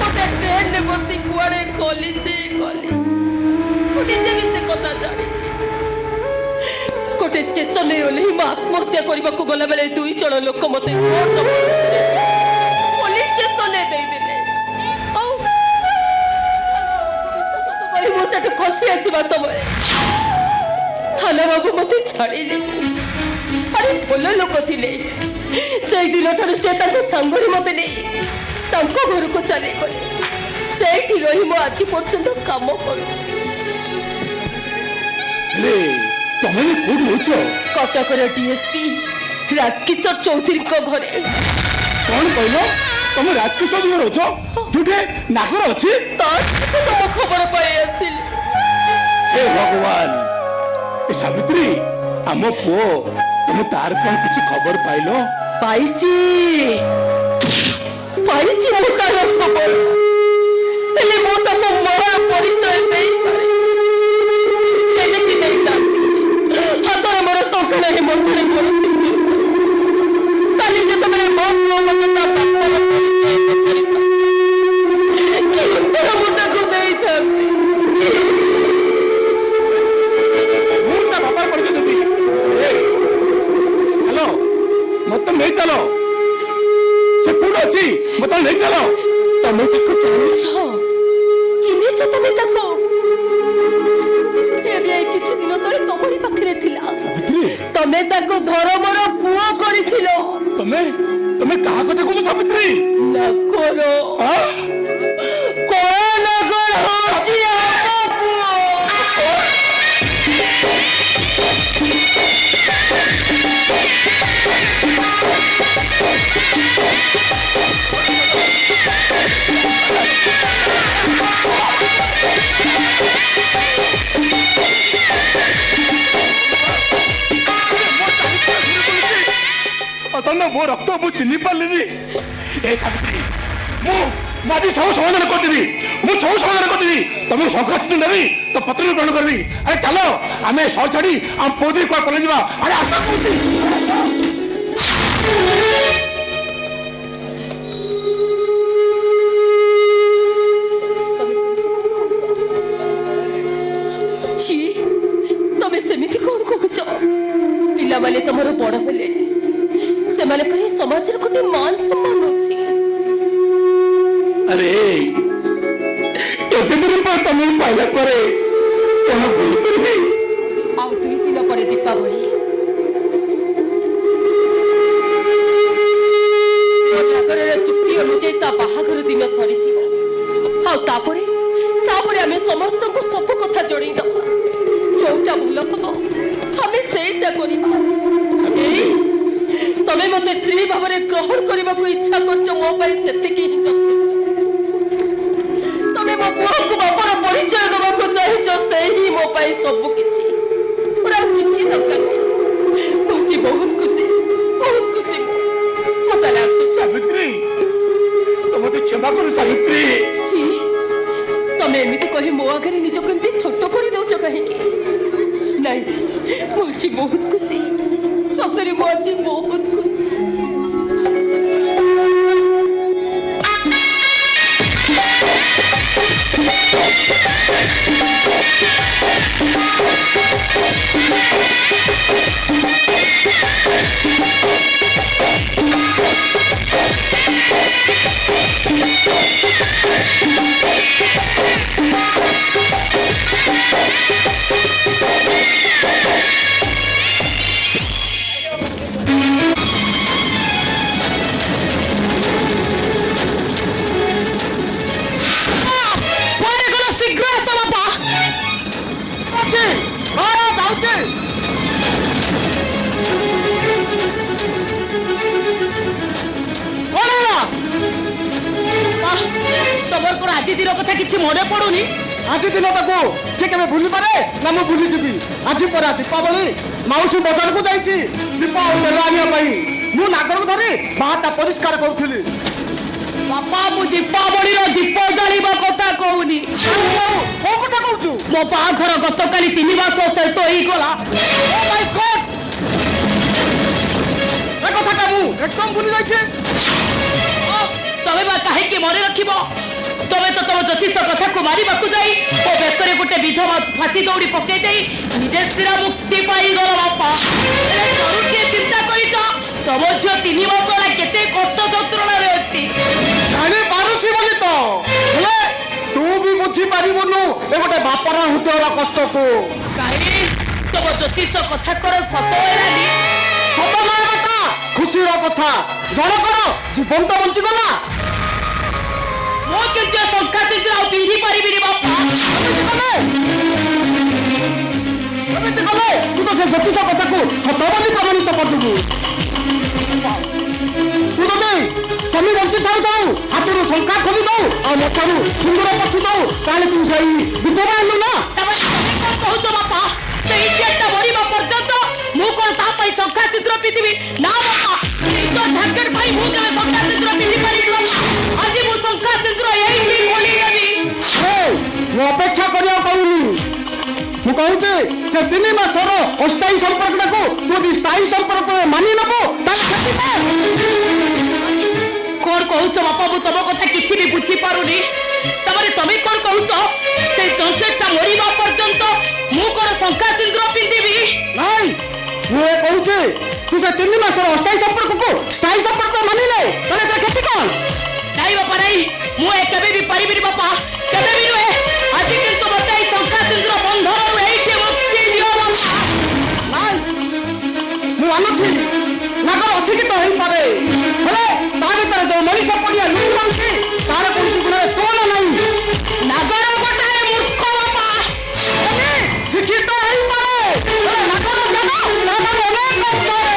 ଗୋଟେ ଟ୍ରେନରେ ବସି କୁଆଡେ ଗଲି ମୁଁ ନିଜେ ବି ସେ କଥା ଜାଣିନି। ଗୋଟେ ଷ୍ଟେସନରେ ଓହ୍ଲେଇ ମୁଁ ଆତ୍ମହତ୍ୟା କରିବାକୁ ଗଲା ବେଳେ 2 ଜଣ ଲୋକ ମତେ ପୋଲିସ ଷ୍ଟେସନରେ ଦେଇଦେଲେ। ଆଉ ମୁଁ ସେଠୁ ଖସି ଆସିବା ସମୟ ଥାନା ବାବୁ ମତେ ଛାଡ଼ିଲେ। ଆରେ ଭଲ ଲୋକ ଥିଲେ। ସେଇ ଦିନଠାରୁ ସେ ତାଙ୍କ ସାଙ୍ଗରେ ମତେ ନେଇ ତାଙ୍କ ଘରକୁ ଚାଲିଗଲେ। ସେଇଠି ରହି ମୁଁ ଆଜି ପର୍ଯ୍ୟନ୍ତ କାମ କରୁଛି। ତମେ କୋଉଠି ରହୁଛ? କଟକର DSP ରାଜକିଶୋର ଚୌଧୁରୀଙ୍କ ଘରେ। କଣ କହିଲ? ତମେ ରାଜକିଶୋର ଘରେ ରହୁଛ ଯୋଉଠି ନାଗର ଅଛି? ତମ ଖବର ପାଇ ଆସିଲି। ହେ ଭଗବାନ, ଏ ସାବିତ୍ରୀ ଆମ ପୁଅ, ତମେ ତାର କଣ କିଛି ଖବର ପାଇଲ? ପାଇଛି ମୁଁ ତାର ଖବର, ହେଲେ ମୁଁ ତାକୁ ମରଣ ପରିଚୟ ଦେଇପାରେ କେମିତି ଦେଇଥାନ୍ତି। ହାତରେ ମୋର ସକାଳେ ମଧ୍ୟରେ କରିଛି। କାଲି ଯେତେବେଳେ ମୋ ପୁଅ ମତେ ତା ବାପର ପରିଚୟ ପଚାରିଥାନ୍ତି, କି ଉତ୍ତର ମୁଁ ତାକୁ ଦେଇଥାନ୍ତି? ମୁଁ ତା ବାପାର ପରିଚୟ ଦେବି। ଚାଲ ମତେ ନେଇ ଚାଲ, ସେ କୋଉଠି ଅଛି ମତେ ନେଇ ଚାଲ। ତମେ ତାକୁ ଜାଣିଛ, ଚିହ୍ନିଛ ତମେ ତାକୁ? ସେ ବି କିଛି ଦିନ ତଳେ ତମରି ପାଖରେ ଥିଲା। ତମେ ତାକୁ ଧର୍ମର ପୁଅ କରିଥିଲ। ତମେ କାହା କଥା କହୁଛ ସାବିତ୍ରୀ? ନାଗର କଳା ନାଗର ହଉଛି ଆମ ପୁଅ। ମୋ ରକ୍ତ ମୁଁ ଚିହ୍ନି ପାରିଲିନି। ଏ ସାବିତ୍ରୀ, ମୁଁ ଆଜି ସବୁ ସମାଧାନ କରିଦେବି। ମୁଁ ସବୁ ସମାଧାନ କରିଦେବି। ତମକୁ ସଂଖ୍ୟା ନେବି ତ ପତ୍ର ଗ୍ରହଣ କରିବି। ଆରେ ଚାଲ ଆମେ ସହ ଛାଡି ଆମ ପୋଦରୀ କୁଆ ପଳେଇ ଯିବା। ଆରେ ଆସ କହୁଛି। ତମେ ସେମିତି କଣ କହୁଛ? ପିଲାମାନେ ତମର ବଡ ହେଲେଣି। ସେମାନଙ୍କର ଏ ସମାଜରେ ଗୋଟେ ମାନ ସମ୍ମାନ ଅଛି। ଆରେ କେତେ ଦିନ ପରେ ତମକୁ ପାଇଲା ପରେ କଣ ଭୁଲି କରିବି? ଆଉ 2 ଦିନ ପରେ ଦୀପାବଳି। ନାଗରର ଚୁକ୍ତି ଅନୁଯାୟୀ ତା ବାହାଘର ଦିନ ସରିଯିବ। ଆଉ ତାପରେ ଆମେ ସମସ୍ତଙ୍କୁ ସବୁ କଥା ଜଣେଇଦବା। ଯୋଉଟା ଭଲ ହବ ଆମେ ସେଇଟା କରିବା। ତମେ ମତେ ସ୍ତ୍ରୀ ଭାବରେ ଗ୍ରହଣ କରିବାକୁ ଇଚ୍ଛା କରୁଛ, ମୋ ପାଇଁ ସେତିକି ହିଁ ଯଥେଷ୍ଟ। ତମେ ମୋ ପୁଅକୁ ବାପର ପରିଚୟ ଦେବାକୁ ଚାହିଁଛ, ସେଇ ହିଁ ମୋ ପାଇଁ ସବୁ କିଛି। ପୁରା କିଛି ଦରକାର ନାହିଁ। ମୁଁ ଆଜି ବହୁତ ଖୁସି। ମୁଁ ତାହେଲେ ଆସୁଛି। ସାବିତ୍ରୀ, ତମେ କ୍ଷମା କର ସାବିତ୍ରୀ। ତମେ ଏମିତି କହି ମୋ ଆଗରେ ନିଜକୁ ଏମିତି ଛୋଟ କରିଦଉଛ କାହିଁକି? ନାଇଁ, ମୁଁ ଆଜି ବହୁତ ଖୁସି। ସତରେ ମୁଁ ଆଜି ବହୁତ ଖୁସି। ଆଜି ଦିନ କଥା କିଛି ମନେ ପଡୁନି? ଆଜି ଦିନଟାକୁ କିଏ କେବେ ଭୁଲି ପାରେ ନା ମୁଁ ଭୁଲିଯିବି। ଆଜି ପରା ଦୀପାବଳି, ମାଉସୀ ବଜାରକୁ ଯାଇଛି ଦୀପ ଆଉ ତେଲ ଆଣିବା ପାଇଁ। ମୁଁ ନାଗରକୁ ଧରି ବାହାରଟା ପରିଷ୍କାର କରୁଥିଲି। ବାପା, ମୁଁ ଦୀପାବଳିର ଦୀପ ଜାଳିବା କଥା କହୁନି। କୋଉ କଥା କହୁଛୁ? ମୋ ବାହାଘର ଗତକାଲି 3 ମାସ ଶେଷ ହେଇଗଲା। Oh my God! ଏ କଥାଟା ମୁଁ ଏକଦମ ଭୁଲି ଯାଇଛି। ତମେ ବା କାହିଁକି ମନେ ରଖିବ? ତମେ ତ ତମ ଜ୍ୟୋତିଷ କଥାକୁ ମାରିବାକୁ ଯାଇ ଓ ବେକରେ ଗୋଟେ ବିଧ ଫାঁସି ଦୌଡ଼ି ପକେଇ ଦେଇ ନିଜେ ସ୍ଥିର ମୁକ୍ତି ପାଇଗଲ ବାପା। କିଏ ଚିନ୍ତା କରିଛ ତମ ଝିଅ 3 ମାସ ହେଲା କେତେ କଷ୍ଟ ଯନ୍ତ୍ରଣାରେ ଅଛି? ଜାଣି ପାରୁଛି ବୋଲି ତ, ହେଲେ ତୁ ବି ବୁଝିପାରିବୁନୁ ଏ ଗୋଟେ ବାପର ହୃଦୟର କଷ୍ଟକୁ। କାହିଁ ତମ ଜ୍ୟୋତିଷ କଥା କର ସତ ହେଲାନି? ସତ ନୁହେଁ ବେଟା, ଖୁସିର କଥା। ଜଣକର ଜୀବନ ତ ବଞ୍ଚିଗଲା। ମୁଁ କିନ୍ତୁ ଶଙ୍ଖା ସିନ୍ଦୁର ଆଉ ପିନ୍ଧି ପାରିବିନି ବାପା। ଏମିତି କଲେ ତୁ ତ ସେ ଜ୍ୟୋତିଷ କଥାକୁ ସତ ବୋଲି ପ୍ରମାଣିତ କରିଦେବୁ। ତୁ ଯଦି ସ୍ୱାମୀ ବଞ୍ଚିଥାଉ ଥାଉ ହାତରୁ ଶଙ୍ଖା ଖୋଲି ଦଉ ଆଉ ମଥାରୁ ସୁନ୍ଦର ପଶି ଦଉ, ତାହେଲେ ତୁ ସେଇ ବିଧବା ହେଲୁ ନା। ତମେ କଣ କହୁଛ ବାପା? ସେଇ ଝିଅଟା ମରିବା ପର୍ଯ୍ୟନ୍ତ ମୁଁ କଣ ତା ପାଇଁ ଶଙ୍ଖା ସିନ୍ଦୁର ପିନ୍ଧିବି? ନା ବାପା, ନିଜ ଝାକେଟ ପାଇଁ ମୁଁ କେବେ ଶଙ୍ଖା ସିନ୍ଦୁର ପିନ୍ଧି ପାରିବି ବାପା। ଆଜି ମୁଁ ଶଙ୍ଖା ସିନ୍ଦୁର ଏଇଠି ଖୋଲିଦେବି। ମୁଁ ଅପେକ୍ଷା କରିବାକୁ କହୁନି, ମୁଁ କହୁଛି ସେ 3 ମାସର ଅସ୍ଥାୟୀ ସମ୍ପର୍କଟାକୁ ତୁ ଯଦି ସ୍ଥାୟୀ ସମ୍ପର୍କରେ ମାନି ନେବୁ ତାହେଲେ କଣ କହୁଛ ବାପା? ମୁଁ ତମ କଥା କିଛି ବି ବୁଝିପାରୁନି। ତାପରେ ତମେ କଣ କହୁଛ? ସେଇ କନସେପ୍ଟଟା ମରିବା ପର୍ଯ୍ୟନ୍ତ ମୁଁ କଣ ଶଙ୍ଖା ସିନ୍ଦୁର ପିନ୍ଧିବି? ନାଇଁ, ମୁଁ ଏ କହୁଛି ତୁ ସେ 3 ମାସର ଅସ୍ଥାୟୀ ସମ୍ପର୍କକୁ ସ୍ଥାୟୀ ସମ୍ପର୍କ ମାନିଲେ ତାହେଲେ ତାର କ୍ଷତି କଣ? ନାଇଁ ବାପା, ନାଇଁ, ମୁଁ କେବେ ବି ପାରିବିନି ବାପା, କେବେ ବି ନୁହେଁ। ଆଜି କିନ୍ତୁ ମତେ ଏଇ ଶଙ୍ଖା ସିନ୍ଦୁର ବନ୍ଧନରୁ ଏଇଠି ମୁକ୍ତି ଦିଅ ବାପା। ନାଇଁ, ମୁଁ ମାନୁଛି ନାଗର ଅଶିକ୍ଷିତ ହେଇପାରେ, ହେଲେ ତା ଭିତରେ ଯୋଉ ମଣିଷ ପଡ଼ିଆ ଲୁଚି ରହୁଛି ତାର କୌଣସି ଗୁଣରେ ତୁଳନା ନାହିଁ। ନାଗର ଗୋଟାଏ ମୂର୍ଖ ବାପା। ଶିକ୍ଷିତ ହେଇପାରେ, ହେଲେ ନାଗର ଜ୍ଞାନ ତାଠାରୁ ଅନେକ ଉଚ୍ଚରେ।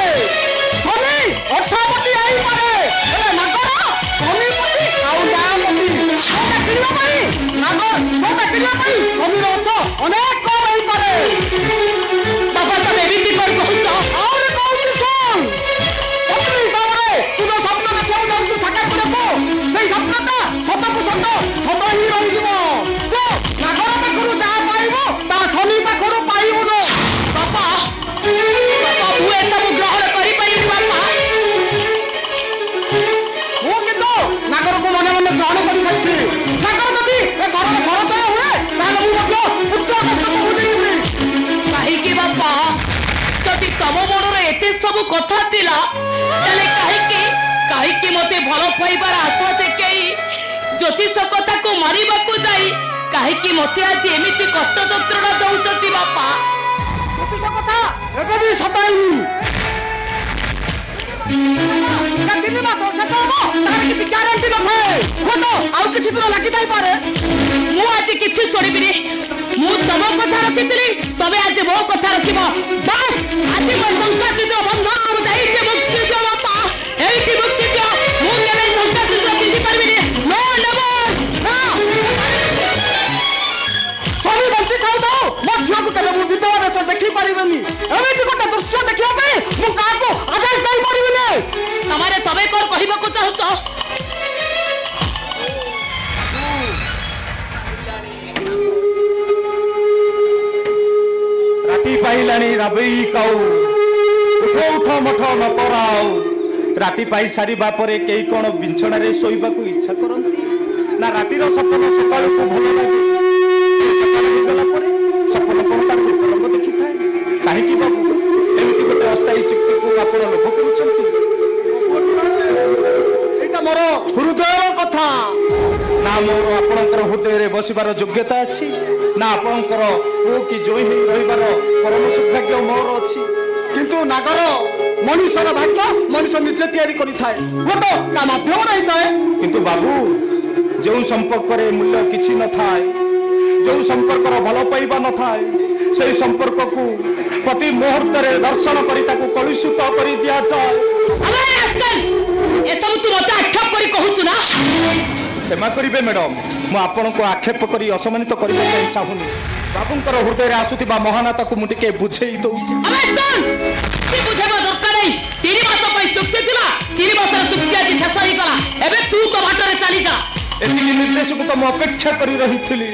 ଶନି ଅର୍ଥପତି ହେଇପାରେ, ହେଲେ ନାଗର ଧନୀପତି ଆଉ ନ୍ୟାୟପତି। ଯୋଉଟା କିଣିବା ପାଇଁ ନାଗର, ଯୋଉଟା କିଣିବା ପାଇଁ ଶନିର ଅର୍ଥ ଅନେକ କମ୍ ହେଇପାରେ। ବାପା, ତମେ ଏମିତି କଣ କହୁଛ? ଆହୁରି କହୁଛି ଶୁଣ, ପତ୍ନୀ ହିସାବରେ ତୁ ଯୋଉ ସ୍ୱପ୍ନ ଦେଖିବାକୁ ଯାଉଛୁ ସାକାର କରିବାକୁ, ସେଇ ସ୍ୱପ୍ନଟା ସତକୁ ସତ ସତ ହିଁ ରହିଯିବ। ତୁ ନାଗର ପାଖରୁ ଯାହା ପାଇବୁ ତାହା ଶନି ପାଖରୁ ପାଇବୁନୁ। ବାପା, ବାପା, ମୁଁ ଏସବୁ ଗ୍ରହଣ କରିପାରିବି ବାପା। ମୁଁ କିନ୍ତୁ ନାଗରକୁ ମନେ ମନେ ଗ୍ରହଣ କରିସାରିଛି। ନାଗର ଯଦି ଏ ଘରର ଘରଚୟ ହୁଏ ତାହେଲେ ମୁଁ ମଧ୍ୟ ପୁତ୍ର କଷ୍ଟକୁ ଭୁଲିଯିବି। କାହିଁକି ବାପା? ଯଦି ତମ ମନରେ ଏତେ ସବୁ କଥା ଥିଲା ତାହେଲେ କାହିଁକି ମତେ ଭଲ ପାଇବାର ଆଶା ଦେଖେଇ ଜ୍ୟୋତିଷ କଥାକୁ ମାରିବାକୁ ଯାଇ କାହିଁକି ମତେ ଆଜି ଏମିତି କଷ୍ଟ ଯନ୍ତ୍ରଣା ଦଉଛନ୍ତି ବାପା? ଜ୍ୟୋତିଷ କଥା ଏବେ ବି ସତାଇନି। 3 ମାସ ଶେଷ ହବ ତାର କିଛି ଗ୍ୟାରେଣ୍ଟି ନଥାଏ। ହୁଏତ ଆଉ କିଛି ଦିନ ଲାଗିଥାଇପାରେ। ମୁଁ ଆଜି କିଛି ଶୁଣିବିନି। ମୁଁ ତମ କଥା ରଖିଥିଲି, ତମେ ଆଜି ମୋ କଥା ରଖିବ। ବାସ୍, ଆଜି ମୋ ଶଙ୍ଖା ସିନ୍ଦୁର ବନ୍ଧନରୁ ଏଇଠି ମୁକ୍ତି ଦିଅ ବାପା, ଏଇଠି ମୁକ୍ତି ଦିଅ। ମୁଁ କେବେ ଶଙ୍ଖା ସିନ୍ଦୁର ପିନ୍ଧି ପାରିବିନି। No never. ଶନି ବଞ୍ଚିଥାଉ ଥାଉ ମୋ ଝିଅକୁ କେବେ ମୁଁ ବିଧବା ବେଶ ଦେଖେଇ ପାରିବିନି। ଏମିତି ଗୋଟେ ଦୃଶ୍ୟ ଦେଖିବା ପାଇଁ ମୁଁ କାହାକୁ ଆଦେଶ ଦେଇପାରିବିନି। ତମେ କଣ କହିବାକୁ ଚାହୁଁଛ? ରାତି ପାଇଲାଣି ରାବେଇ କାଉ, ଉଠ ଉଠ ମଠ ନ କରାଉ। ରାତି ପାଇ ସାରିବା ପରେ କେହି କଣ ବିଛଣାରେ ଶୋଇବାକୁ ଇଚ୍ଛା କରନ୍ତି ନା ରାତିର ସପନ ସକାଳକୁ ଭଲ ଲାଗେ? ସକାଳ ହେଇଗଲା ପରେ ସପନ କଣ ତାର ରଙ୍ଗ ଦେଖିଥାଏ? କାହିଁକି ବାବୁ ଏମିତି ଗୋଟେ ଅସ୍ଥାୟୀ ଚୁକ୍ତିକୁ ଆପଣ ଲୋଭ କରୁଛନ୍ତି? ଏଇଟା ମୋର ହୃଦୟର କଥା। ନା ମୋର ଆପଣଙ୍କର ହୃଦୟରେ ବସିବାର ଯୋଗ୍ୟତା ଅଛି, ନା ଆପଣଙ୍କର ପୁଅ କି ଜୋଇ ହେଇ ରହିବାର ପରମ ସୌଭାଗ୍ୟ ମୋର ଅଛି। କିନ୍ତୁ ନାଗର ମଣିଷର ଭାଗ୍ୟ ମଣିଷ ନିଜେ ତିଆରି କରିଥାଏ, ହୁଏତ ତା ମାଧ୍ୟମରେ ହେଇଥାଏ। କିନ୍ତୁ ବାବୁ, ଯେଉଁ ସମ୍ପର୍କରେ ମୂଲ୍ୟ କିଛି ନଥାଏ, ଯେଉଁ ସମ୍ପର୍କର ଭଲ ପାଇବା ନଥାଏ, ସେଇ ସମ୍ପର୍କକୁ ପ୍ରତି ମୁହୂର୍ତ୍ତରେ ଦର୍ଶନ କରି ତାକୁ କଳୁଷିତ କରି ଦିଆଯାଏ। ଏସବୁ ତୁ ମତେ ଆକ୍ଷେପ କରି କହୁଛୁ ନା? କ୍ଷମା କରିବେ ମ୍ୟାଡମ, ମୁଁ ଆପଣଙ୍କୁ ଆକ୍ଷେପ କରି ଅସମ୍ମାନିତ କରିବା ପାଇଁ ଚାହୁଁନି। ବାବୁଙ୍କର ହୃଦୟରେ ଆସୁଥିବା ମହାନତାକୁ ମୁଁ ଟିକେ ବୁଝେଇ ଦଉଛି। ବୁଝେଇବା ଦରକାର ନାହିଁ। 3 ମାସ ପାଇଁ ଚୁକ୍ତି ଥିଲା, 3 ମାସର ଚୁକ୍ତି ଆଜି ଶେଷ ହେଇଗଲା। ଏବେ ତୁ ତୋ ବାଟରେ ଚାଲିଯା। ଏତିକି ନିର୍ଦ୍ଦେଶକୁ ତ ମୁଁ ଅପେକ୍ଷା କରି ରହିଥିଲି।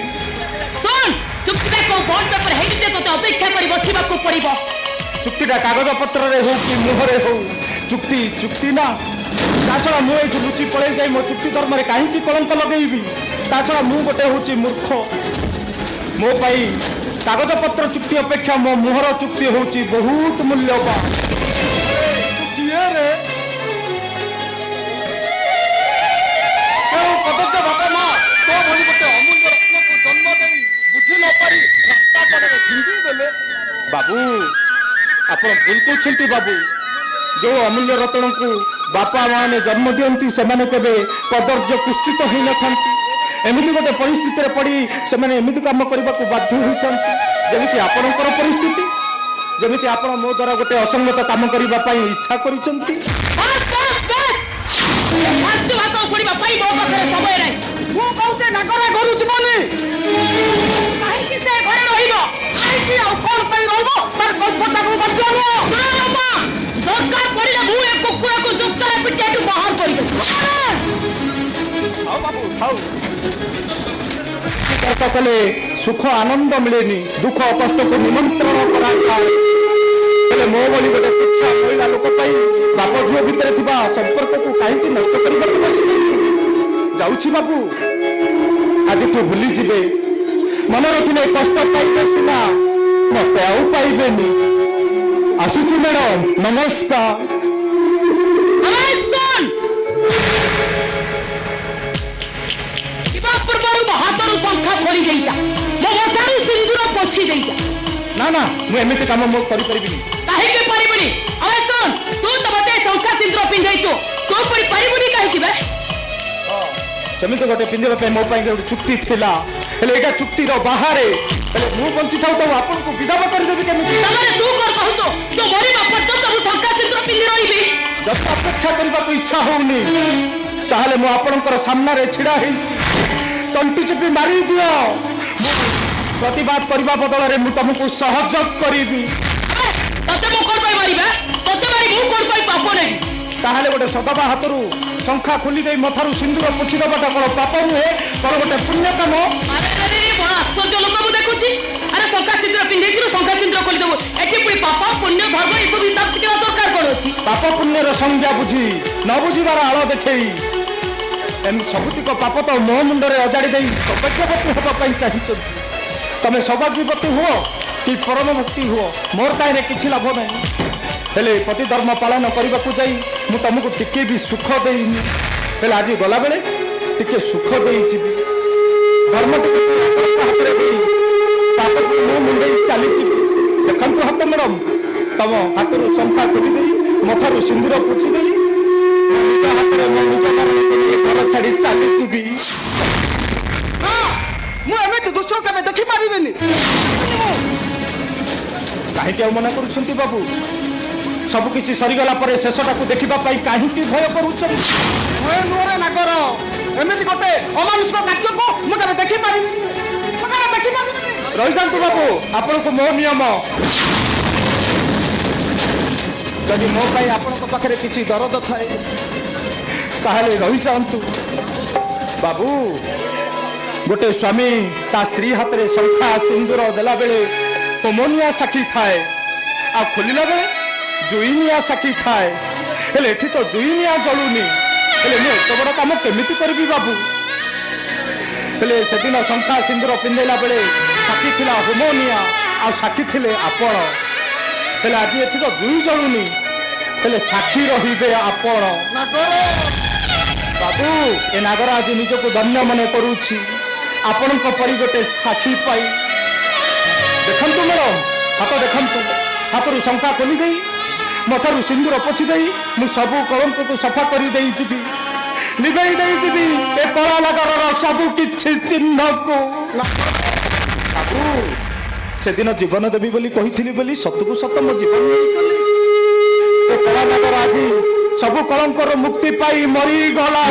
ଶୁଣ, ଚୁକ୍ତିଟା କୋଉ ବଣ୍ଡ ପେପର ହେଇଛି ଯେ ତୋତେ ଅପେକ୍ଷା କରି ବସିବାକୁ ପଡିବ। ଚୁକ୍ତିଟା କାଗଜ ପତ୍ରରେ ହଉ କି ମୁହଁରେ ହଉ, ଚୁକ୍ତି ଚୁକ୍ତି ନା। ତା ଛଡ଼ା ମୁଁ ଏଇଠୁ ଲୁଚି ପଳେଇ ଯାଇ ମୋ ଚୁକ୍ତି ଧର୍ମରେ କାହିଁକି କଳଙ୍କ ଲଗେଇବି? ତା ଛଡ଼ା ମୁଁ ଗୋଟେ ହେଉଛି ମୂର୍ଖ। ମୋ ପାଇଁ କାଗଜପତ୍ର ଚୁକ୍ତି ଅପେକ୍ଷା ମୋ ମୁହଁର ଚୁକ୍ତି ହେଉଛି ବହୁତ ମୂଲ୍ୟବାନ। କଦର୍ଯ୍ୟ ବାପା ମା ତୋ ଭଳି ଗୋଟେ ଅମୂଲ୍ୟ ରତ୍ନକୁ ଜନ୍ମ ଦେଇ ବୁଝି ନ ପାରି ରାସ୍ତା କଡ଼ରେ ଫିଙ୍ଗି ଦେଲେ। ବାବୁ, ଆପଣ ଭୁଲ କହୁଛନ୍ତି ବାବୁ। ଯେଉଁ ଅମୂଲ୍ୟ ରତ୍ନକୁ ବାପା ମାଆମାନେ ଜନ୍ମ ଦିଅନ୍ତି ସେମାନେ କେବେ କଦର୍ଯ୍ୟ କୁଷ୍ଠିତ ହୋଇନଥାନ୍ତି। ଏମିତି ଗୋଟେ ପରିସ୍ଥିତିରେ ପଡ଼ି ସେମାନେ ଏମିତି କାମ କରିବାକୁ ବାଧ୍ୟ ହୋଇଥାନ୍ତି ଯେମିତି ଆପଣଙ୍କର ପରିସ୍ଥିତି, ଯେମିତି ଆପଣ ମୋ ଦ୍ୱାରା ଗୋଟେ ଅସଙ୍ଗତ କାମ କରିବା ପାଇଁ ଇଚ୍ଛା କରିଛନ୍ତି। ଶୁଣିବା ପାଇଁ ମୋ ପାଖରେ ସମୟ ନାହିଁ। ମୁଁ କହୁଛି ନାଗରା ଘରୁ ଯିବନି। କାହିଁକି ସେ ଘରେ ରହିବ? କାହିଁକି ଆଉ କଣ ପାଇଁ ରହିବ? ତାର କଲ୍ପତାକୁ ମଧ୍ୟ ଦରକାର ପଡ଼ିଲେ ମୁଁ ଏ କୁକୁରକୁ ଯୁକ୍ତରେ ପିଟି ଏଠୁ ବାହାର କରିଦେବି। ହଉ ବାବୁ ହଉ। ତର୍କ କଲେ ସୁଖ ଆନନ୍ଦ ମିଳେନି, ଦୁଃଖ କଷ୍ଟକୁ ନିମନ୍ତ୍ରଣ କରାଯାଏ। ହେଲେ ମୋ ଭଳି ଗୋଟେ ତୁଚ୍ଛା ମହିଳା ଲୋକ ପାଇଁ ବାପ ଝିଅ ଭିତରେ ଥିବା ସମ୍ପର୍କକୁ କାହିଁକି ନଷ୍ଟ କରିବାକୁ ବସିଛନ୍ତି? ଯାଉଛି ବାବୁ, ଆଜିଠୁ ଭୁଲିଯିବେ। ମନେ ରଖିଲେ କଷ୍ଟ ପାଇବେ ସିନା, ମତେ ଆଉ ପାଇବେନି। ଆସୁଛି ମ୍ୟାଡମ, ନମସ୍କାର। ପୂର୍ବରୁ ମୋ ହାତରୁ ଶଙ୍ଖା ଖୋଲି ଦେଇଯା, ମୋ ମଥାରୁ ସିନ୍ଦୁର ପୋଛି ଦେଇଯା। ନା ନା, ମୁଁ ଏମିତି କାମ ମୁଁ କରିପାରିବିନି। କାହିଁକି ପାରିବୁନି? ଆମେ ଶୁଣ, ତୁ ତ ମତେ ଶଙ୍ଖା ସିନ୍ଦୁର ପିନ୍ଧେଇଛୁ, ତୁ ପୁଣି ପାରିବୁନି କାହିଁକି ବେ? ସେମିତି ଗୋଟେ ପିନ୍ଧିବା ପାଇଁ ମୋ ପାଇଁ ଗୋଟେ ଚୁକ୍ତି ଥିଲା, ହେଲେ ଏଇଟା ଚୁକ୍ତିର ବାହାରେ। ହେଲେ ମୁଁ ବଞ୍ଚିଥାଉ ତ ଆପଣଙ୍କୁ ବିଧବା କରିଦେବି କେମିତି? ତାମାନେ ତୁ କଣ କହୁଛୁ? ତୁ ମରିବା ପର୍ଯ୍ୟନ୍ତ ମୁଁ ଶଙ୍ଖା ସିନ୍ଦୁର ପିନ୍ଧି ରହିବି? ଯଦି ଅପେକ୍ଷା କରିବାକୁ ଇଚ୍ଛା ହଉନି ତାହେଲେ ମୁଁ ଆପଣଙ୍କର ସାମ୍ନାରେ ଛିଡା ହେଇଛି, ତଣ୍ଟି ଚିପି ମାରିଦିଅ। ପ୍ରତିବାଦ କରିବା ବଦଳରେ ମୁଁ ତମକୁ ସହଯୋଗ କରିବି। ତତେ ମୁଁ କଣ ପାଇଁ ମାରିବା? ତତେ ମାରି ମୁଁ କଣ ପାଇଁ ପାପ ନେବି? ତାହେଲେ ଗୋଟେ ସଦବା ହାତରୁ ଶଙ୍ଖା ଖୋଲି ଦେଇ ମଥାରୁ ସିନ୍ଦୁର ପୋଛି ଦେବାଟା କଣ ପାପ ନୁହେଁ, କଣ ଗୋଟେ ପୁଣ୍ୟ କାମ? ବଡ ଆଶ୍ଚର୍ଯ୍ୟ ଲୋକ ମୁଁ ଦେଖୁଛି। ଆରେ ଶଙ୍ଖା ସିନ୍ଦୁର ପିନ୍ଧେଇଥିଲୁ, ଶଙ୍ଖା ସିନ୍ଦୁର ଖୋଲିଦେବୁ, ଏଠି ପୁଣି ପାପ ପୁଣ୍ୟ ଧର୍ମ ଏସବୁ ହିସାବ ଶିଖିବା ଦରକାର କଣ ଅଛି? ପାପ ପୁଣ୍ୟର ସଂଜ୍ଞା ବୁଝି ନ ବୁଝିବାର ଆଳ ଦେଖେଇ ଏମିତି ସବୁତିକ ପାପ ତ ମୋ ମୁଣ୍ଡରେ ଅଜାଡ଼ି ଦେଇ ସୌଭାଗ୍ୟବତୀ ହେବା ପାଇଁ ଚାହିଁଛନ୍ତି। ତମେ ସୌଭାଗ୍ୟବତୀ ହୁଅ କି ପରମଭକ୍ତି ହୁଅ, ମୋର ତାହିଁରେ କିଛି ଲାଭ ନାହିଁ। ହେଲେ ପତି ଧର୍ମ ପାଳନ କରିବାକୁ ଯାଇ ମୁଁ ତମକୁ ଟିକେ ବି ସୁଖ ଦେଇନି, ହେଲେ ଆଜି ଗଲାବେଳେ ଟିକେ ସୁଖ ଦେଇଯିବି। ଧର୍ମ ଟିକେ ହାତରେ ଦେଇ ପାପକୁ ମୁଁ ମୁଣ୍ଡେଇ ଚାଲିଯିବି। ଦେଖନ୍ତୁ ହାତ ମ୍ୟାଡ଼ାମ, ତମ ହାତରୁ ଶଙ୍ଖା ଖୋଲି ଦେଇ ମଥାରୁ ସିନ୍ଦୁର ପୋଛି ଦେଇ ନିଜ ହାତରେ ମୋ ନିଜ ଘର ଛାଡି ଚାଲିଯିବି। ମୁଁ ଏମିତି ଦୃଶ୍ୟ କେବେ ଦେଖିପାରିବିନି। କାହିଁକି ଆଉ ମନା କରୁଛନ୍ତି ବାବୁ? ସବୁ କିଛି ସରିଗଲା ପରେ ଶେଷଟାକୁ ଦେଖିବା ପାଇଁ କାହିଁକି ଭୟ କରୁଛନ୍ତି? ଭୟ ନୁହଁରେ ନାଗର, ଏମିତି ଗୋଟେ ଅମାନୁଷିକ କାର୍ଯ୍ୟକୁ ମୁଁ କେବେ ଦେଖିପାରିବିନି। ରହିଯାନ୍ତୁ ବାବୁ, ଆପଣଙ୍କୁ ମୋ ନିୟମ। ଯଦି ମୋ ପାଇଁ ଆପଣଙ୍କ ପାଖରେ କିଛି ଦରଦ ଥାଏ ତାହେଲେ ରହିଯାଆନ୍ତୁ। ବାବୁ, ଗୋଟେ ସ୍ୱାମୀ ତା ସ୍ତ୍ରୀ ହାତରେ ଶଙ୍ଖା ସିନ୍ଦୁର ଦେଲା ବେଳେ ହୋମନିଆ ସାକ୍ଷୀ ଥାଏ, ଆଉ ଖୋଲିଲା ବେଳେ ଜୁଇନିଆ ସାକ୍ଷୀ ଥାଏ। ହେଲେ ଏଠି ତ ଜୁଇନିଆ ଜଳୁନି, ହେଲେ ମୁଁ ଏତେ ବଡ଼ କାମ କେମିତି କରିବି ବାବୁ? ହେଲେ ସେଦିନ ଶଙ୍ଖା ସିନ୍ଦୁର ପିନ୍ଧେଇଲା ବେଳେ ସାକ୍ଷୀ ଥିଲା ହୋମନିଆ, ଆଉ ସାକ୍ଷୀ ଥିଲେ ଆପଣ। ହେଲେ ଆଜି ଏଠି ତ ଜୁଇ ଜଳୁନି, ହେଲେ ସାକ୍ଷୀ ରହିବେ ଆପଣ। ବାବୁ, ଏ ନାଗର ଆଜି ନିଜକୁ ଧନ୍ୟ ମନେ କରୁଛି ଆପଣଙ୍କ ପରି ଗୋଟେ ସାକ୍ଷୀ ପାଇ। ଦେଖନ୍ତୁ ମ୍ୟାଡ଼ାମ, ହାତ ଦେଖନ୍ତୁ, ହାତରୁ ଶଙ୍ଖା ଖୋଲି ଦେଇ ମଥାରୁ ସିନ୍ଦୁର ପୋଛି ଦେଇ ମୁଁ ସବୁ କଳଙ୍କକୁ ସଫା କରି ଦେଇଯିବି, ନିଭେଇ ଦେଇଯିବି ଏ କଳା ନାଗରର ସବୁ କିଛି ଚିହ୍ନକୁ। ବାବୁ, ସେଦିନ ଜୀବନ ଦେବି ବୋଲି କହିଥିଲି ବୋଲି ସତକୁ ସତ ମୋ ଜୀବନ ନେଇଗଲି। ଏ କଳା ନାଗର ଆଜି ସବୁ କଳଙ୍କର ମୁକ୍ତି ପାଇ ମରିଗଲା।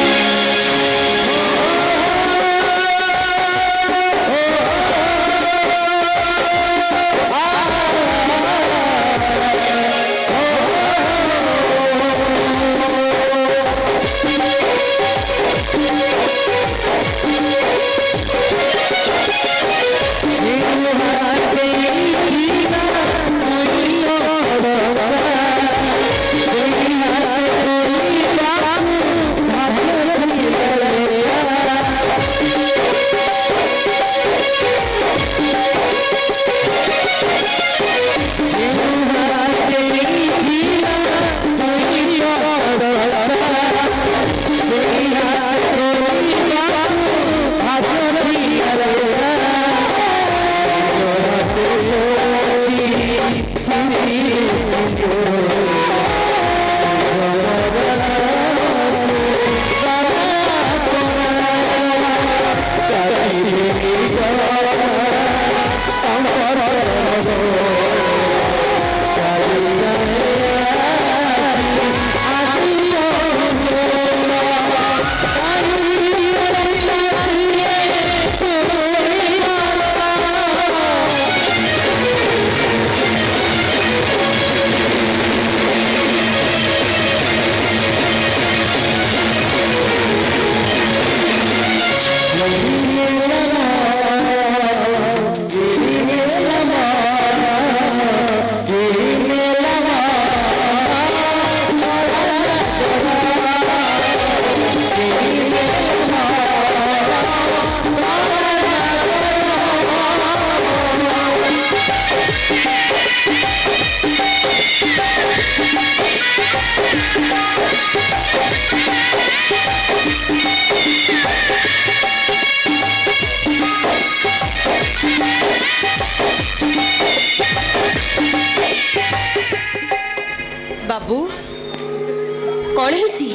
ହେଇଛି?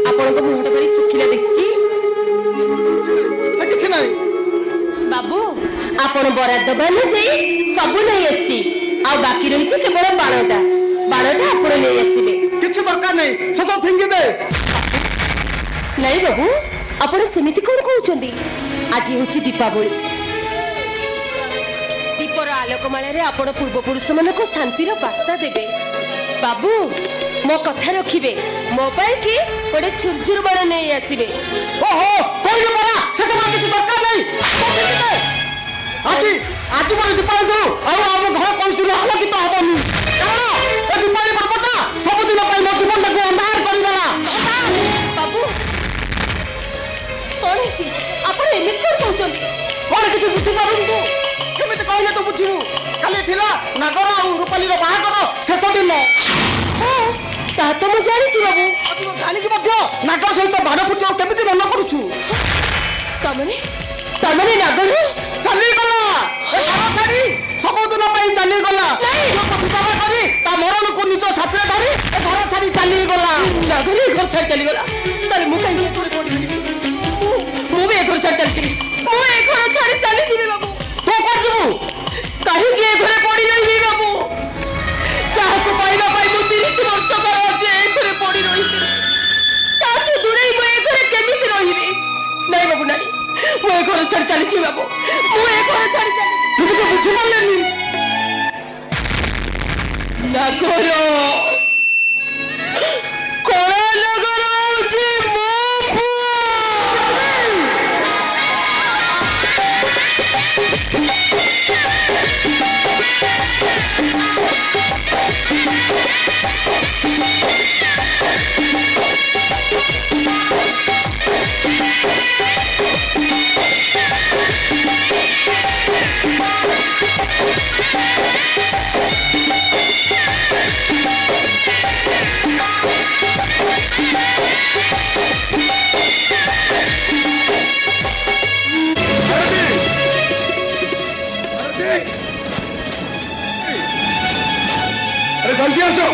ଆପଣଙ୍କ ମୁହଁଟା ଭାରି ଶୁଖିଲା ଦିଶୁଛି। ସେ କିଛି ନାହିଁ। ବାବୁ ଆପଣ ବରାଦ ଦବା ଅନୁଯାୟୀ ସବୁ ନେଇ ଆସିଛି। ଆଉ ବାକି ରହିଛି କେବଳ ବାଣଟା। ବାଣଟା ଆପଣ ନେଇ ଆସିବେ। କିଛି ଦରକାର ନାହିଁ, ସେ ସବୁ ଫିଙ୍ଗି ଦେ। ନାଇଁ ବାବୁ, ଆପଣ ସେମିତି କଣ କହୁଛନ୍ତି? ଆଜି ହେଉଛି ଦୀପାବଳି। ଦୀପର ଆଲୋକମାଳାରେ ଆପଣ ପୂର୍ବପୁରୁଷ ମାନଙ୍କୁ ଶାନ୍ତିର ବାର୍ତ୍ତା ଦେବେ। ବାବୁ ମୋ କଥା ରଖିବେ। ମୋ ପାଇଁ କି ଗୋଟେ ଛୁରଛୁର ବାଣ ନେଇ ଆସିବେ। ଓହୋ, କହିଲି ପରା ସେ ସବୁ କିଛି ଦରକାର ନାହିଁ। ଆଜି ଆଜି ମୋର ଦୀପାବଳି ଦଉ ଆଉ ଆମ ଘର କୌଣସି ଆଲୋକିତ ହବନି। କାରଣ ଏ ଦୀପାବଳି ପର୍ବଟା ସବୁଦିନ ପାଇଁ ମୋ ଜୀବନଟାକୁ ଅନ୍ଧାର କରିଦେଲା। ବାବୁ କଣ ହେଇଛି? ଆପଣ ଏମିତି କଣ କହୁଛନ୍ତି? କଣ କିଛି ବୁଝିପାରୁନି ତୁ? କେମିତି କହିଲେ ତୁ ବୁଝିବୁ? କାଲି ଥିଲା ନାଗର ଆଉ ରୂପାଲିର ବାହାଘର ଶେଷ ଦିନ। ହଁ ତାହା ତ ମୁଁ ଜାଣିଛି ବାବୁ। ଆଉ ତୁ ଜାଣିକି ମଧ୍ୟ ନାଗର ସହିତ ବାଣ ଫୁଟିବାକୁ କେମିତି ମନ କରୁଛୁ? ତାମାନେ ନାଗର ଚାଲିଗଲା। ଏ ଘର ଛାଡି ସବୁଦିନ ପାଇଁ ଚାଲିଗଲା। ଝିଅକୁ ବିବାହ କରି ତା ମରଣକୁ ନିଜ ସାଥିରେ ଧରି ଏ ଘର ଛାଡି ଚାଲିଗଲା। ନାଗର ଏ ଘର ଛାଡ଼ି ଚାଲିଗଲା। ତାହେଲେ ମୁଁ କାହିଁକି ଏ ଘରେ ପଡ଼ିବି? ମୁଁ ବି ଏ ଘର ଛାଡ଼ି ଚାଲିଯିବି। ମୁଁ ଏ ଘର ଛାଡ଼ି ଚାଲିଯିବି ବାବୁ। ତୁ କୁଆଡେ ଯିବୁ? କାହିଁକି ଏ ଘରେ ପଡ଼ି ରହିବି ବାବୁ? ଯାହାକୁ ପାଇବା ପାଇଁ ମୁଁ 30 ବର୍ଷ କାଳ ଆଜି ଏ ଘରେ ପଡ଼ି ରହିଛି, ତାଠୁ ଦୂରେଇ ମୁଁ ଏ ଘରେ କେମିତି ରହିବି? ନାଇଁ ବାବୁ ନାଇଁ, ମୁଁ ଏ ଘର ଛାଡ଼ି ଚାଲିଛି ବାବୁ। ମୁଁ ଏ ଘର ଛାଡ଼ି ଚାଲିଛି। ତୁ କିଛି ବୁଝିପାରିଲେନି। ନାଗର କଳା ନାଗର ହଉଛି ମୋ ପୁଅ। अरे जल्दी आसो।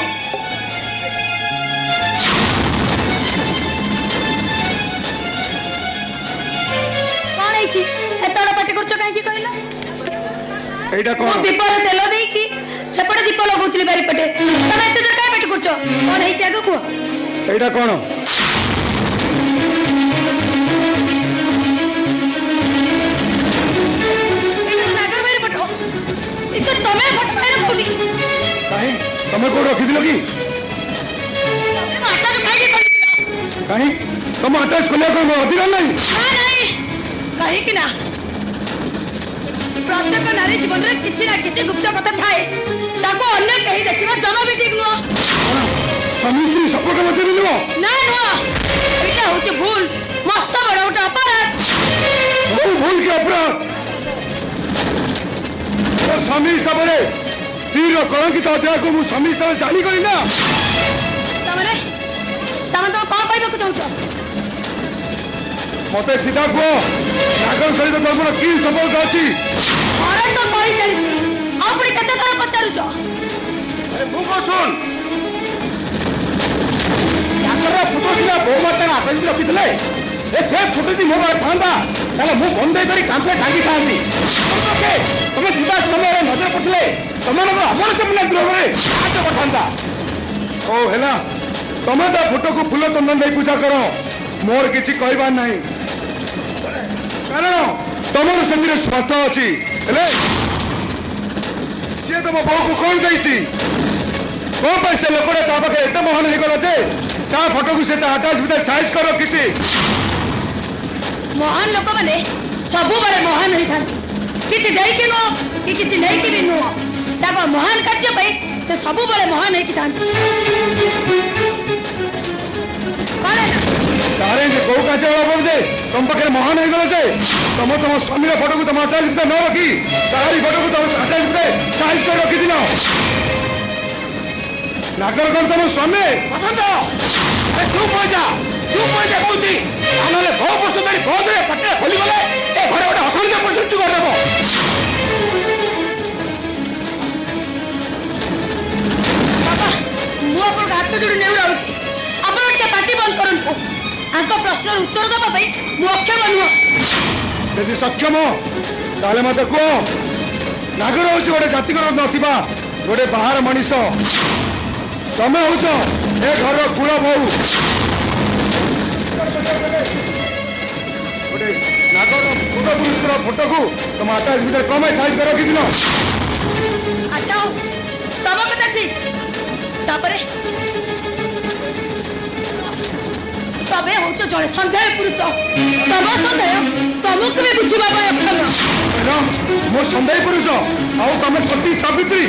କଣ ହେଇଛି? ଏତେ ବଡ଼ ପାଟି କରୁଛ କାହିଁକି କହିଲ? ଏଇଟା ମୁଁ କଣ? ଦୀପର ତେଲ ଦେଇକି ସେପଟେ ଦୀପ ଲଗଉଥିଲି ବାରିପଟେ। ତମେ ଏତେ ଜୋର କାହିଁ ପାଟି କରୁଛ? କଣ ହେଇଛି ଆଗ କୁହ? ଏଇଟା କଣ? ନାଗର ଭାଇର ଫଟୋ। କିନ୍ତୁ ତମେ ଫଟୋ ଭାଇର କୋଉଠି? କାହିଁ ତମେ କୋଉଠି ରଖିଥିଲ କି? ତମେ ଆଟାଜ କାହିଁକି କରିଥିଲ? କାହିଁ ତମ ଆଟାଚ କରିବାକୁ ମୋ ଅଧିକାର ନାହିଁ। ନା ନାହିଁ, କାହିଁକି ନା ପ୍ରତ୍ୟେକ ନାରୀ ଜୀବନରେ କିଛି ନା କିଛି ଗୁପ୍ତ କଥା ଥାଏ। ତାକୁ ଅନ୍ୟ କେହି ଦେଖିବା ଜମା ବି ଠିକ ନୁହଁ। ସ୍ୱାମୀ ସ୍ତ୍ରୀ ସମ୍ପର୍କ ମଧ୍ୟରେ ନୁହଁ। ନା ନୁହଁ, ଏଇଟା ହଉଛି ଭୁଲ, ମସ୍ତ ବଡ ଗୋଟେ ଅପରାଧ। ମୁଁ ଭୁଲ କି ଅପରାଧ? ମୋ ସ୍ୱାମୀ ହିସାବରେ ସ୍ତ୍ରୀର କଳଙ୍କିତ ଅଧ୍ୟାୟକୁ ମୁଁ ସ୍ୱାମୀ ହିସାବରେ ଜାଣିଗଲି ନା। ତମେ କଣ କହିବାକୁ ଚାହୁଁଛ? ମତେ ସିଧା କୁହ, ନାଗର ସହିତ ତମର କି ସମ୍ପର୍କ ଅଛି? ଘରେ ତ କହିସାରିଛି, ଆଉ ପୁଣି କେତେ ଥର ପଚାରୁଛ? ଆରେ ମୁଁ କଣ ଶୁଣ, ନାଗର ଫଟୋ ସିନା ବୋଉ ମାତା ଆସନ୍ତି ରଖିଥିଲେ। ସେ ଫଟୋଟି ମୋ ପାଖରେ ଥାନ୍ତା ତାହେଲେ ମୁଁ ବନ୍ଦେଇ କରି କାନ୍ଥରେ ଟାଙ୍ଗିଥାନ୍ତି। ତମେ ଯିବା ସମୟରେ ନଜର ପଡ଼ିଥିଲେ ତମମାନଙ୍କର ଅମର ଚମନା ଗୃହରେ ସାହାଯ୍ୟ କରିଥାନ୍ତା। ଓ ହେଲା, ତମେ ତା ଫଟୋକୁ ଫୁଲ ଚନ୍ଦନ ଦେଇ ପୂଜା କର, ମୋର କିଛି କହିବାର ନାହିଁ। କାରଣ ତମର ସେଥିରେ ସ୍ୱାର୍ଥ ଅଛି। ହେଲେ ସିଏ ତମ ବୋଉକୁ କଣ ଦେଇଛି? କଣ ପାଇଁ ସେ ଲୋକଟା ତା ପାଖରେ ଏତେ ମହାନ ହେଇଗଲା ଯେ ତା ଫଟୋକୁ ସେ ତା ଆଟାଚ ଭିତରେ ସାଇଜ କରି ରଖିଛି? ମହାନ ଲୋକମାନେ ସବୁବେଳେ ମହାନ ହେଇଥାନ୍ତି, କିଛି ଦେଇକି ନୁହଁ କି କିଛି ନେଇକି ବି ନୁହଁ। ତାଙ୍କ ମହାନ କାର୍ଯ୍ୟ ପାଇଁ ସେ ସବୁବେଳେ ମହାନ ହେଇକି ଥାନ୍ତି। ତାହେଲେ କୋଉ କାର୍ଯ୍ୟ ହବ ଯେ ତମ ପାଖରେ ମହାନ ହେଇଗଲା ଯେ ତମ ସ୍ୱାମୀର ଫଟୋକୁ ତମ ଆଟାଚ ଭିତରେ ନ ରଖି ତାହାରି ଫଟୋକୁ ତମ ଆଟାଚ ଭିତରେ ସାଇଜ କରି ରଖିଥିଲ। ନାଗର କଣ ତମ ସ୍ୱାମୀ? ବସନ୍ତ ଚୁପ୍ ହୋଇଯା, ଚୁପ୍ ହୋଇଯା କହୁଛି। ନହେଲେ ବହୁ ବର୍ଷ ଧରି ବନ୍ଧରେ ପାଟିରେ ଖୋଲିଗଲେ ଏ ଘରେ ଗୋଟେ ଅଶାନ୍ତି ପରିସ୍ଥିତି କରିଦେବ। ବାବା, ମୁଁ ଆପଣଙ୍କ ହାତ ଯୋଡ଼ି ନେଉ ରହୁଛି, ଆପଣ ଟିକେ ପାଟି ତାଙ୍କ ପ୍ରଶ୍ନର ଉତ୍ତର ଦେବା ପାଇଁ ମୁଁ ଅକ୍ଷମ ନୁହଁ। ଯଦି ସକ୍ଷମ ତାହେଲେ ମତେ କୁହ, ନାଗର ହଉଛି ଗୋଟେ ଜାତିର ନଥିବା ଗୋଟେ ବାହାର ମଣିଷ, ତମେ ହଉଛ ଏ ଘରର କୁଳ ବୋହୂ। ଗୋଟେ ନାଗର ପୂର୍ବପୁରୁଷର ଫଟୋକୁ ତମ ଆଟାଚ ଭିତରେ କଣ ପାଇଁ ସାଇଜ କରି ରଖିଥିଲ? ଆଚ୍ଛା ହଉ, ତମ କଥା ଠିକ। ତାପରେ ତମେ ହଉଛ ଜଣେ ସନ୍ଦେହ ପୁରୁଷ। ତମ ସନ୍ଦେହ ତମକୁ ବି ବୁଝିବା ପାଇଁ ଅକ୍ଷମ। ମୋ ସନ୍ଦେହ ପୁରୁଷ ଆଉ ତମେ ସତୀ ସାବିତ୍ରୀ।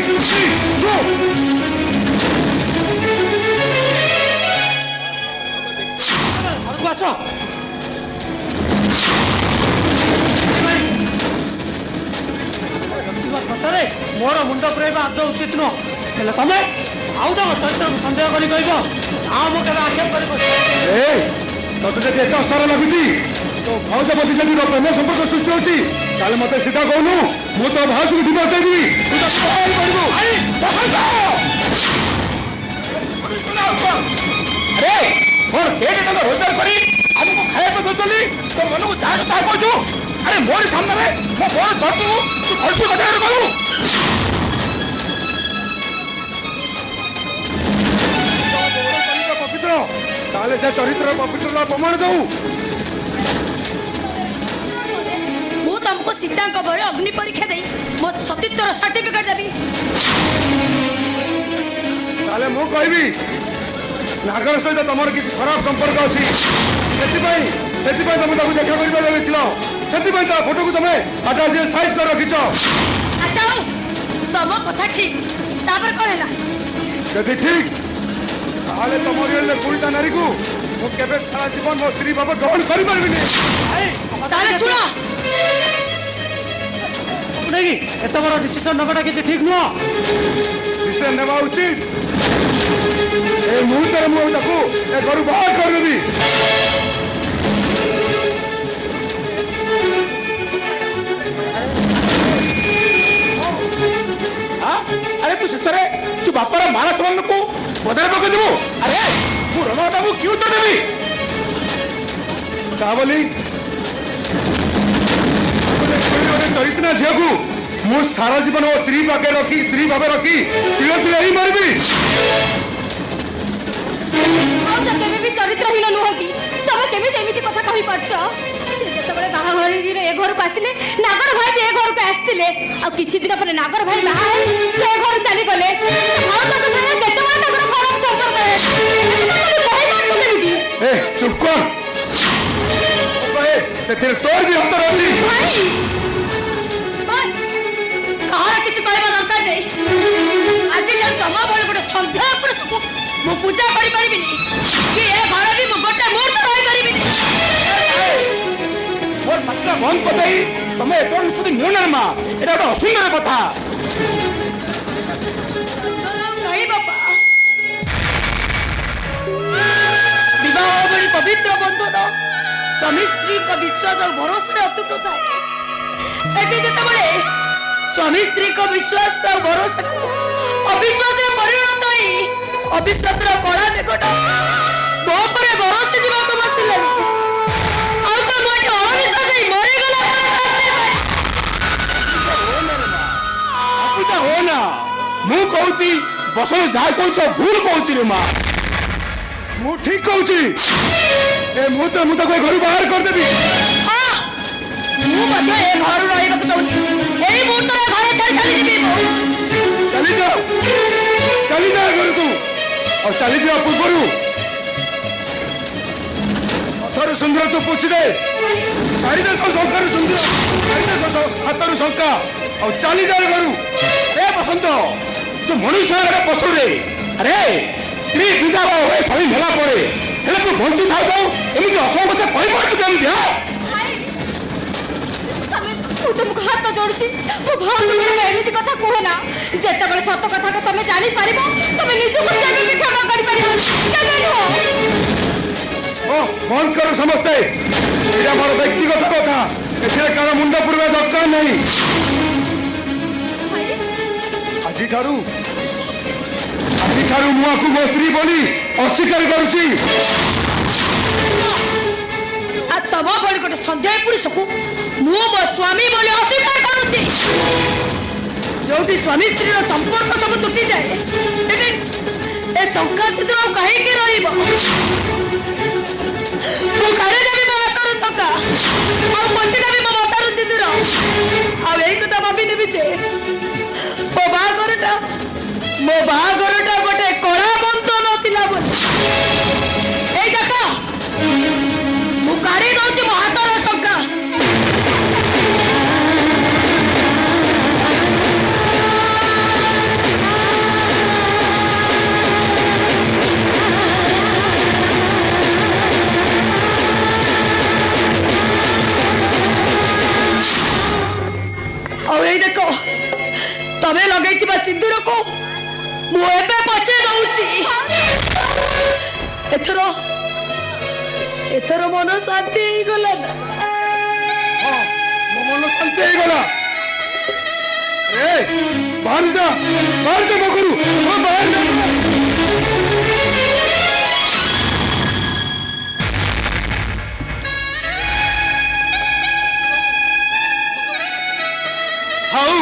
ଘରକୁ ଆସ। କଥାରେ ମୋର ମୁଣ୍ଡ ପୁରାଇବା ଆଦୌ ଉଚିତ ନୁହଁ। ହେଲେ ତମେ ଆଉ ତମ ଚରିତ୍ରକୁ ସନ୍ଦେହ କରି କହିବ ଆଉ ମୁଁ କେବେ ଆକ୍ଷେପ କରି ତତେ ଯଦି ଏତେ ଅସାର ଲାଗୁଛି, ତ ଭାଉଜ ପ୍ରତି ଯଦି ପ୍ରେମ ସମ୍ପର୍କ ସୃଷ୍ଟି ହଉଛି, ତାହେଲେ ମତେ ସିଧା କହୁନୁ, ମୁଁ ତ ଭାଉଜକୁ ଡିଭୋର୍ସ ଦେଇଦେବି। ତୁ ତାକୁ ବାହା କରିବୁ। ଆରେ ମୋର କେତେ ଟଙ୍କା ରୋଜଗାର କରି ଆମକୁ ଖାଇବାକୁ ଦଉଛନ୍ତି, ତୋ ମନକୁ ଯାହା ତାହା କହୁଛୁ। ଆରେ ମୋରି ସାମ୍ନାରେ ମୋ ବଡ଼ ଧରତୁ ତୁ ଭଲସେ କଥା କହିବୁ। ପବିତ୍ର, ତାହେଲେ ସେ ଚରିତ୍ରର ପବିତ୍ରତା ପ୍ରମାଣ ଦଉ। ମୁଁ ତମକୁ ସୀତାଙ୍କ ପରେ ଅଗ୍ନି ପରୀକ୍ଷା ଦେଇ ମୋ ସତୀତ୍ୱର ସାର୍ଟିଫିକେଟ ଦେବି। ତାହେଲେ ମୁଁ କହିବି ନାଗର ସହିତ ତମର କିଛି ଖରାପ ସମ୍ପର୍କ ଅଛି, ସେଥିପାଇଁ ତମେ ତାକୁ ଦେଖା କରିବାକୁ ଯାଇଥିଲ, ସେଥିପାଇଁ ତା ଫଟୋକୁ ତମେ ଆଟାଚରେ ସାଇଜ କରି ରଖିଛ। ଆଚ୍ଛା ହଉ, ତମ କଥା ଠିକ। ତାପରେ କଣ ହେଲା? ଯଦି ଠିକ ତାହେଲେ ତମ ରିଏଲରେ ପୁଣିତା ନାରୀକୁ ମୁଁ କେବେ ସାରା ଜୀବନ ମୋ ସ୍ତ୍ରୀ ଭାବେ ଗ୍ରହଣ କରିପାରିବିନି। ତାହେଲେ ଶୁଣ, ନାଇଁ ଏତେ ବଡ଼ ଡିସିସନ ନେବାଟା କିଛି ଠିକ ନୁହଁ। ବିଷୟ ନେବା ଉଚିତ। ଏ ମୁହୂର୍ତ୍ତରେ ମୁଁ ତାକୁ ଏ ଘରୁ ବାହାର କରିଦେବି। ଆରେ ତୁ ଶେଷରେ ତୁ ବାପାର ମାନ ସମ୍ମାନକୁ ବଦଳ ପକେଇଦେବୁ। ଆରେ ମୁଁ ରଣଟାକୁ କି ଉତ୍ତର ଦେବି? ତା ବୋଲି ଗୋଟେ ଚରିତ୍ରା ଝିଅକୁ ମୁଁ ସାରା ଜୀବନ ମୋ ସ୍ତ୍ରୀ ପାଖରେ ରଖି, ସ୍ତ୍ରୀ ଭାବେ ରଖି ତିଳ ତିଳ ହିଁ ମାରିବି। ଆଉ ତ କେବେ ବି ଚରିତ୍ରହୀନ ନୁହଁ କି? ତମେ କେମିତି ଏମିତି କଥା କହିପାରୁଛ? ଯେତେବେଳେ ବାହାଘରରେ ଏ ଘରକୁ ଆସିଲେ, ନାଗର ଭାଇ ବି ଏ ଘରକୁ ଆସିଥିଲେ, ଆଉ କିଛି ଦିନ ପରେ ନାଗର ଭାଇ ବାହା ହେଇ ସେ ଘରୁ ଚାଲିଗଲେ। ଭାଉଜଙ୍କ ସାଙ୍ଗେ କେତେବେଳେ ତାଙ୍କର ଖରାପ ସମ୍ପର୍କ କହିପାରୁଛ କେମିତି? ଏ ଚୁପ୍ କର। ସେଥିରେ ତୋର ବି ଅନ୍ତର ଅଛି। କାହାର କିଛି କହିବା ଦରକାର ନାହିଁ। ଆଜି ଯାଏ ତମ ଭଳି ଗୋଟେ ସନ୍ଦେହ ପୁରୁଷକୁ ମୁଁ ପୂଜା କରିପାରିବିନି, କି ଏ ଘରେ ମୁଁ ଗୋଟେ ମୁହୂର୍ତ୍ତ ରହିପାରିବିନି। ମୋର ମାତ୍ରା ବନ୍ଦ କରିଦେଇ ତମେ ଏପଟ ନିଷ୍ପତ୍ତି ନିଅ ନା ମା, ଏଇଟା ଗୋଟେ ଅସୁନ୍ଦର କଥା। ନାହିଁ ବାପା, ବିବାହ ଭଳି ପବିତ୍ର ବନ୍ଧନ ସ୍ୱାମୀ ସ୍ତ୍ରୀଙ୍କ ବିଶ୍ୱାସ ଆଉ ଭରସାରେ ଅତୁଟ ଥାଏ। ଏଠି ଯେତେବେଳେ ସ୍ୱାମୀ ସ୍ତ୍ରୀଙ୍କ ବିଶ୍ୱାସ ଆଉ ଭରସାକୁ ଅବିଶ୍ୱାସରେ ପରିଣତ ହୋଇ ଅବିଶ୍ୱାସର କଳା ମେଘଟା ମୋ ଉପରେ ବରସି ଯିବାକୁ ବସିଲାଣି, ଆଉ କଣ ମୁଁ ଏଠି ଅଣବିଶ୍ୱାସ ହେଇ ମରିଗଲା ହୋ ନା, ମୁଁ କହୁଛି ବସନ ଯାହା କହୁଛ ଭୁଲ କହୁଛି ରେ ମା। ମୁଁ ଠିକ କହୁଛି। ଏ ମୁହୂର୍ତ୍ତରେ ମୁଁ ତାକୁ ଏ ଘରୁ ବାହାର କରିଦେବି। ମୁଁ ମଧ୍ୟ ଏ ଘରୁ ରହିବାକୁ ଚାହୁଁଛି। ଏଇ ମୁହୂର୍ତ୍ତରେ ଘରେ ଛାଡ଼ି ଚାଲିଯିବି। ଚାଲିଯା ଘରକୁ। ଆଉ ଚାଲିଯିବା ପୂର୍ବରୁ ହାତରୁ ସୁନ୍ଦର ତୁ ପୋଛି ଦେ। କାଢିଦେ ଶଙ୍କାରୁ ସୁନ୍ଦର, କାଢିଦେ ହାତରୁ ଶଙ୍କା, ଆଉ ଚାଲିଯା ଘରୁ। ଏ ବସନ୍ତ, ତୁ ମଣିଷ ପଶୁରେ। ଆରେ ସ୍ତ୍ରୀ ବିଧବା ହୁଏ ସ୍ୱାମୀ ହେଲା ପରେ, ହେଲେ ତୁ ବଞ୍ଚି ଥାଉ ଏମିତି ଅସଙ୍ଗତ କହିପାରୁଛୁ କେମିତି? ମୁଁ ତୁମକୁ ହାତ ଯୋଡୁଛି, ମୋ ଭାଉଜଙ୍କୁ ଏମିତି କଥା କୁହ ନା। ଯେତେବେଳେ ସତ କଥାକୁ ତମେ ଜାଣିପାରିବ, ତମେ ନିଜକୁ କେବେ ବି କ୍ଷମା କରିପାରିବ କେବେ ନୁହଁ। ବନ୍ଦ କର ସମସ୍ତେ। ଏଇଟା ମୋର ବ୍ୟକ୍ତିଗତ କଥା, ଏଥିରେ କାହାର ମୁଣ୍ଡ ପୁରିବା ଦରକାର ନାହିଁ। ଆଜିଠାରୁ ମୁଁ ଆକୁ ମୋ ସ୍ତ୍ରୀ ବୋଲି ଅସ୍ୱୀକାର କରୁଛି। ଭଳି ଗୋଟେ ସନ୍ଦେହ ପୁରୁଷକୁ ମୁଁ ମୋ ସ୍ୱାମୀ ବୋଲି ଅସ୍ୱୀକାର କରୁଛି। ଯୋଉଠି ସ୍ୱାମୀ ସ୍ତ୍ରୀର ସମ୍ପର୍କ ସବୁ ତୁଟିଯାଏ ସେଠି ଏ ଶଙ୍କା ସିନ୍ଦୁର ଆଉ କାହିଁକି ରହିବ? ମୁଁ କାଢି ଦେବି ମୋ ହାତର ଶଙ୍କା ଆଉ ପୋଛି ଦେବି ମୋ ମତାର ସିନ୍ଦୁର। ଆଉ ଏଇ କଥା ଭାବି ନେବି ଯେ ମୋ ବାହାଘରଟା ଗୋଟେ କଳା ବନ୍ଧନ ଥିଲା ବୋଲି। ଏଇ ଦେଖ ମୁଁ କାଢି ଦଉଛି ମୋ ହାତର ଶଙ୍କା। ଆଉ ଏଇ ଦେଖ ତମେ ଲଗେଇଥିବା ସିନ୍ଦୁରକୁ ମୁଁ ଏବେ ପଚେଇ ଦଉଛି। ଏଥର ମନ ଶାନ୍ତି ହେଇଗଲା ନା? ହଁ, ମୋ ମନ ଶାନ୍ତି ହେଇଗଲା। ବାହାରି ଯା ମୋ ଘରୁ, ବାହାରି ଯା। ହଉ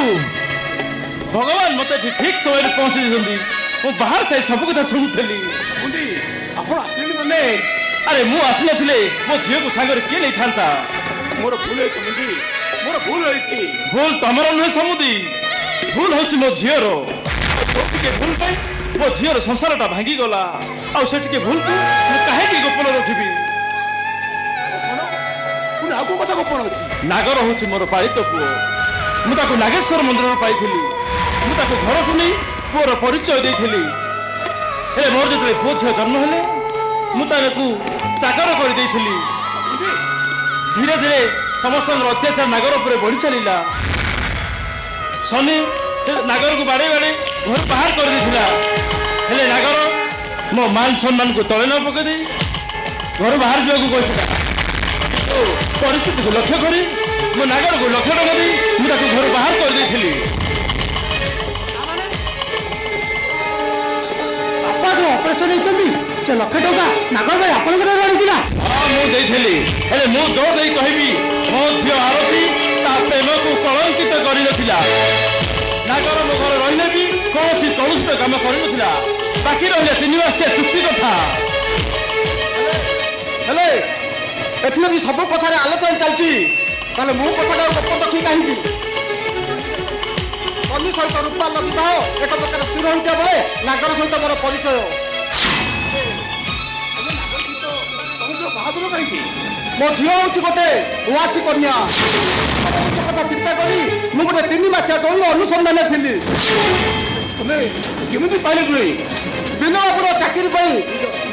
ଭଗବାନ ମତେ ଠିକ ସମୟରେ ପହଞ୍ଚି ଦେଇଛନ୍ତି। ମୁଁ ବାହାର ଥାଇ ସବୁ କଥା ଶୁଣୁଥିଲି। ଆପଣ ଆସିଲେଣି ମାନେ? ଆରେ ମୁଁ ଆସିନଥିଲେ ମୋ ଝିଅକୁ ସାଙ୍ଗରେ କିଏ ନେଇଥାନ୍ତା? ମୋର ଭୁଲ ହେଇଛି ମୁଣ୍ଡି, ମୋର ଭୁଲ ହେଇଛି। ଭୁଲ ତମର ନୁହେଁ ସମୁଦି, ଭୁଲ ହଉଛି ମୋ ଝିଅର। ଟିକେ ଭୁଲ ପାଇଁ ମୋ ଝିଅର ସଂସାରଟା ଭାଙ୍ଗିଗଲା। ଆଉ ସେ ଟିକେ ଭୁଲକୁ ମୁଁ କାହିଁକି ଗୋପନ ରଖିବି? ଆଉ କୋଉ କଥା ଗୋପନ ଅଛି? ନାଗର ହଉଛି ମୋର ପାଳିତ ପୁଅ। ମୁଁ ତାକୁ ନାଗେଶ୍ୱର ମନ୍ଦିରରୁ ପାଇଥିଲି। ମୁଁ ତାକୁ ଘରକୁ ନେଇ ପୁଅର ପରିଚୟ ଦେଇଥିଲି। ହେଲେ ମୋର ଯେତେବେଳେ ପୁଅ ଝିଅ ଜନ୍ମ ହେଲେ ମୁଁ ତାକୁ ଚାକର କରିଦେଇଥିଲି। ଧୀରେ ଧୀରେ ସମସ୍ତଙ୍କର ଅତ୍ୟାଚାର ନାଗର ଉପରେ ବଢି ଚାଲିଲା। ଶନି ସେ ନାଗରକୁ ବାଡ଼େଇ ବାଡ଼େଇ ଘରୁ ବାହାର କରିଦେଇଥିଲା। ହେଲେ ନାଗର ମୋ ମାନ ସମ୍ମାନକୁ ତଳେ ନ ପକେଇ ଦେଇ ଘରୁ ବାହାର ଯିବାକୁ କହିଥିଲା। ପରିସ୍ଥିତିକୁ ଲକ୍ଷ୍ୟ କରି ମୁଁ ନାଗରକୁ ଲକ୍ଷ ଟଙ୍କା ଦେଇ ମୁଁ ତାକୁ ଘରୁ ବାହାର କରିଦେଇଥିଲି। ବାପା ଯୋଉ ଅପରେସନ ହେଇଛନ୍ତି ସେ ଲକ୍ଷ ଟଙ୍କା ନାଗର ଭାଇ ଆପଣଙ୍କର ଆଣିଥିଲା? ହଁ ମୁଁ ଦେଇଥିଲି। ହେଲେ ମୁଁ ଜୋର ଦେଇ କହିବି ମୋ ଝିଅ ଆରତୀ ତା ପ୍ରେମକୁ କଳଙ୍କିତ କରିନଥିଲା। ନାଗର ମୋ ଘରେ ରହିଲେ ବି କୌଣସି କଳୁଷିତ କାମ କରିନଥିଲା। ବାକି ରହିଲେ 3 ମାସିଆ ଚୁକ୍ତି କଥା। ହେଲେ ଏଠି ଯଦି ସବୁ କଥାରେ ଆଲୋଚନା ଚାଲିଛି ତାହେଲେ ମୁଁ କଥାଟା ଗୋପନ ରଖି କାହିଁକି? କଲି ସହିତ ରୂପାର ବିବାହ ଏକ ପ୍ରକାର ସ୍ଥିର ହୋଇଥିବା ବେଳେ ନାଗର ସହିତ ମୋର ପରିଚୟ। ବାହାଦୁର କାହିଁକି? ମୋ ଝିଅ ହଉଛି ଗୋଟେ ଉଆସି କନ୍ୟା। କଥା ଚିନ୍ତା କରି ମୁଁ ଗୋଟେ 3 ମାସିଆ ଯୌନ ଅନୁସନ୍ଧାନରେ ଥିଲି। ତମେ କେମିତି ପାଇଲେ ଜୁଏଇ? ବିନୟପୁର ଚାକିରି ପାଇଁ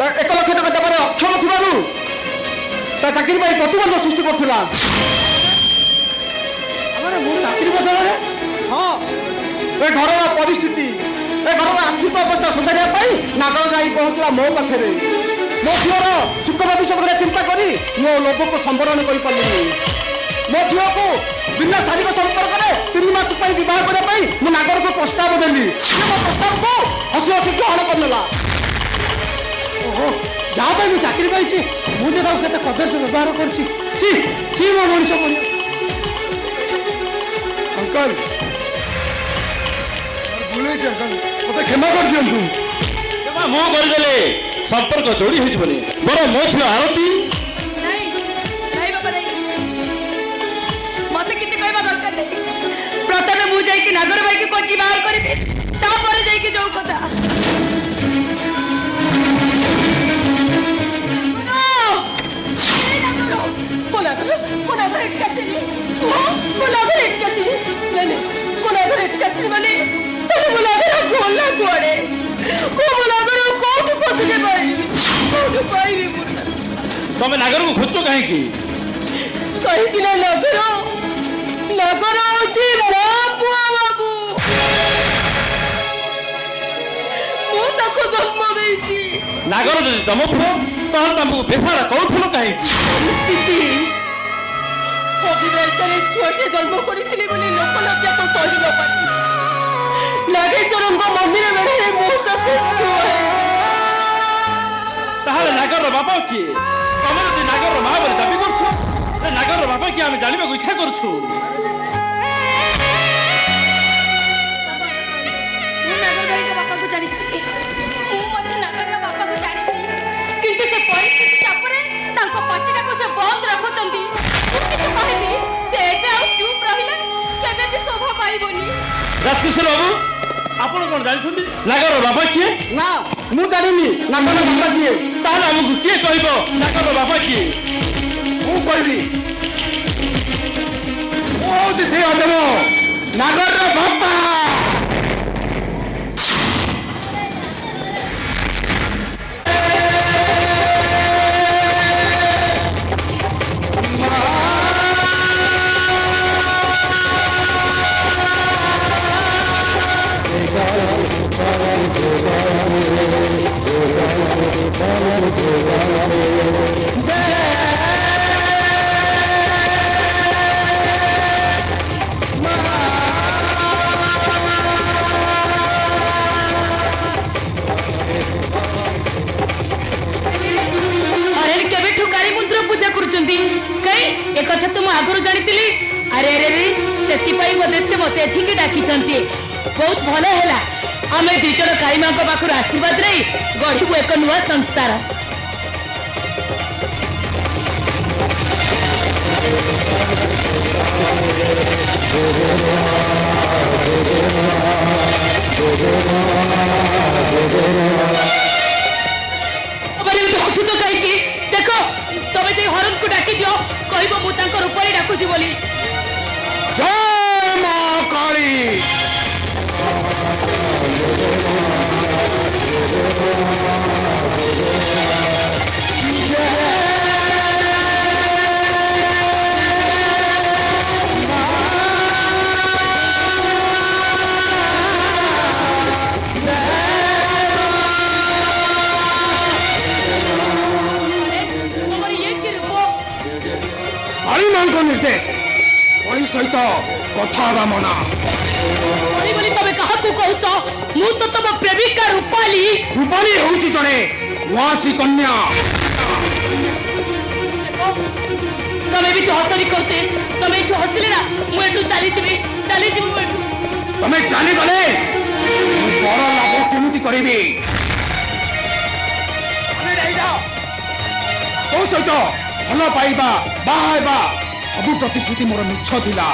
1 ଲକ୍ଷ ଟଙ୍କା ଦେବାରେ ଅକ୍ଷମ ଥିବାରୁ ତା ଚାକିରି ପାଇଁ ପ୍ରତିବନ୍ଧ ସୃଷ୍ଟି କରୁଥିଲା। ମୁଁ ଚାକିରି ବଦଳରେ ହଁ ଏ ଘରର ପରିସ୍ଥିତି, ଏ ଘରର ଆର୍ଥିକ ଅବସ୍ଥା ସୁଧାରିବା ପାଇଁ ନାଗର ଯାଇ ପହଞ୍ଚିଲା ମୋ ପାଖରେ। ମୋ ଝିଅର ସୁଖ ଭବିଷ୍ୟତ କଥା ଚିନ୍ତା କରି ମୋ ଲୋଭକୁ ସମ୍ବରଣ କରିପାରିଲିନି। ମୋ ଝିଅକୁ ବିନା ଶାରୀରିକ ସମ୍ପର୍କରେ 3 ମାସ ପାଇଁ ବିବାହ କରିବା ପାଇଁ ମୁଁ ନାଗରକୁ ପ୍ରସ୍ତାବ ଦେଲି। ମୋ ପ୍ରସ୍ତାବକୁ ହସି ହସି ଗ୍ରହଣ କରିନେଲା। ଓହୋ, ଯାହା ପାଇଁ ମୁଁ ଚାକିରି ପାଇଛି ମୁଁ ଯେ ତାକୁ କେତେ କଦର୍ଯ୍ୟ ବ୍ୟବହାର କରୁଛି। ଛି ମୋ ମଣିଷ ପରି। ଅଙ୍କଲ ଭୁଲ ହେଇଛି ଅଙ୍କଲ, ମତେ କ୍ଷମା କରିଦିଅନ୍ତୁ। ମୁଁ କରିଦେଲେ ସମ୍ପର୍କ ଯୋଡି ହେଇଯିବନି। ବର ମୋ ଝିଅ ଆରତୀ ନାଇଁ ବାବା ନାଇଁ, ମତେ କିଛି କହିବା ଦରକାର ନାହିଁ। ପ୍ରଥମେ ମୁଁ ଯାଇକି ନାଗର ଭାଇକି ଖୋଜି ବାହାର କରିବି, ତାପରେ ଯାଇକି ଯୋଉ କଥା। ତମେ ନାଗରକୁ ଖୋଜୁଛ କାହିଁକି? କାହିଁକି ନା ନାଗର ହଉଛି ମୋ ପୁଅ ବାବୁ। ମୁଁ ତାକୁ ଜନ୍ମ ଦେଇଛି। ନାଗର ଯଦି ତମ ପୁଅ ତାହେଲେ ତମକୁ ବେସାରା କହୁଥିଲ କାହିଁକି? ଅବିବାହିତାରେ ଛୁଆଟେ ଜନ୍ମ କରିଥିଲି ବୋଲି ଲୋକ ଲଜ୍ଜାକୁ ସହି ନ ପାରି ନାଗେଶ୍ୱରଙ୍କ ମନ୍ଦିର ବେଳରେ ମୁଁ ତାକୁ ଶୁଆଏ। ତାହେଲେ ନାଗରର ବାପା କିଏ? ତମେ ଯଦି ନାଗରର ମା ବୋଲି ଦାବି କରୁଛ ନାଗର ବାପା କି ଆମେ ଜାଣିବାକୁ ଇଚ୍ଛା କରୁଛୁ। ମୁଁ ନାଗରବାଳିଙ୍କ ବାପାକୁ ଜାଣିଛି, ମୁଁ ମଧ୍ୟ ନାଗରର ବାପାକୁ ଜାଣିଛି, କିନ୍ତୁ ସେ ପରିସ୍ଥିତି ଚାପରେ ତାଙ୍କ ପାଟିଟାକୁ ସେ ବନ୍ଦ ରଖୁଛନ୍ତି। ମୁଁ କିନ୍ତୁ କହିବି ସେ ଏବେ ଆଉ ଚୁପ୍ ରହିଲେ କେବେ ବି ଶୋଭା ପାଇବନି। ରାଜକିଶୋର ବାବୁ ଆପଣ କଣ ଜାଣିଛନ୍ତି ନାଗର ବାପା କିଏ? ନା ମୁଁ ଜାଣିନି ନାଗର ବାପା କିଏ। ତାହେଲେ ଆମକୁ କିଏ କହିବ ନାଗର ବାପା କିଏ? ମୁଁ କହିବି ମୁଁ ହଉଛି ସେ ଅଧମ ନାଗରର ବାପା। अरे केबेठू काली मंत्र पूजा करूचंती कई एक कथा तुम आगुरु जानितिली। अरे अरे रे सेति पई मते से मते एठिके डाकिचंती बहुत भलो हैला। आमे दी जण काली मां को पाखुर आशीर्वाद रे गढिबु एक नुवा संस्कार। हसुच कहीं देख तमें जे हरण को डाकी दियो कहबो मु तांकर ऊपर डाकुची बोली। जय मां काली। काली मां को निर्देश कली सहित कथा मना बोली तमे कहा को कहउछ मु तो तम प्रेमिका रूपाली। रूपाली होउची जणे वासी कन्या। तमे भी तो हसरी करते तमे तो हसले ना मु एटू चली जीवी मु एटू। तमे जानी गले बड़ लाभ केमिति करिबी। अरे नहीं जाओ तो सहित भल पाइबा बाहाइबा सबु प्रतिश्रुति मोर मिछ थिला।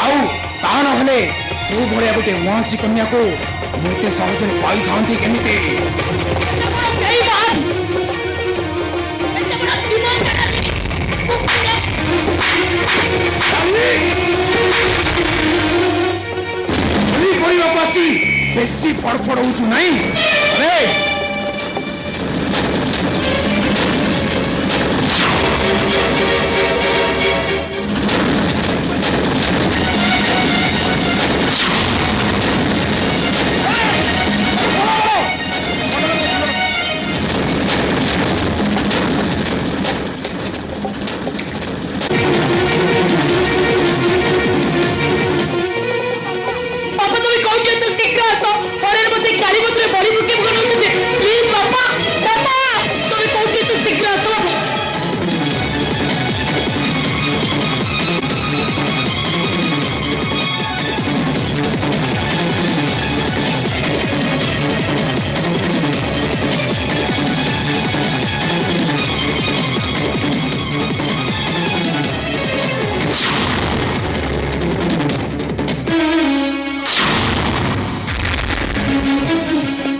आउ ता नहले तू भलिया गोटे उहाँसी कन्या को मुते सहजरे पाई थांती केमिति। कई बात ऐसे बड़ा दिमाग बलि पड़िबा पासी बेसी फड़फड़ होचु नहीं। अरे पापा तुम्हें कौन किया तो टिक्का तो और इन मते काली मंत्र बलि बुके बनौते थे प्लीज पापा पापा तुम्हें कौन किया तो टिक्का तो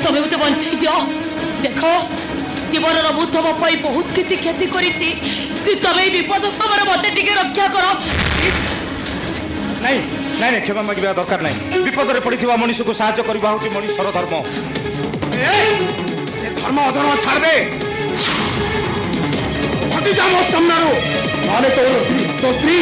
तमे मते बंचाई दियो। देख जीवन मु तुम बहुत किसी क्षति करी तमे विपद समय मते टिके रक्षा कर। नहीं नहीं नहीं क्षमा मागिबा दरकार नहीं। विपद रे पड़िथिबा मनुष्य को सहाय्य करबा होची मनुष्यर धर्म। से धर्म अधर्म छाड़बे हटि जा मो सामनारो माने तो स्त्री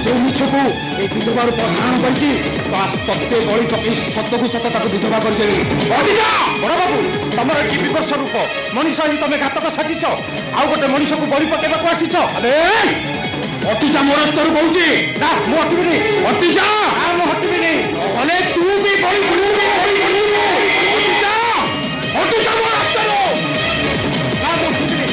जो मिछ को ए विधवा रूप धारण करछि पास तत्ते गଳି पकई सत को सत ताको विधवा कर देबी। हटि जा बड़ बाबू तमर की विवर्ष रूप मनुष्य ही तमे घातक साजिछ आउ गोटे मनुष्य को बलि पकेबा को आसीछ। अरे हटि जा मोर तोर कहूची ना मु हटिबिनी। हटि जा आ मु हटिबिनी भले तू भी बलि बनिबे हटि जा मोर रास्तारो ना मु हटिबिनी।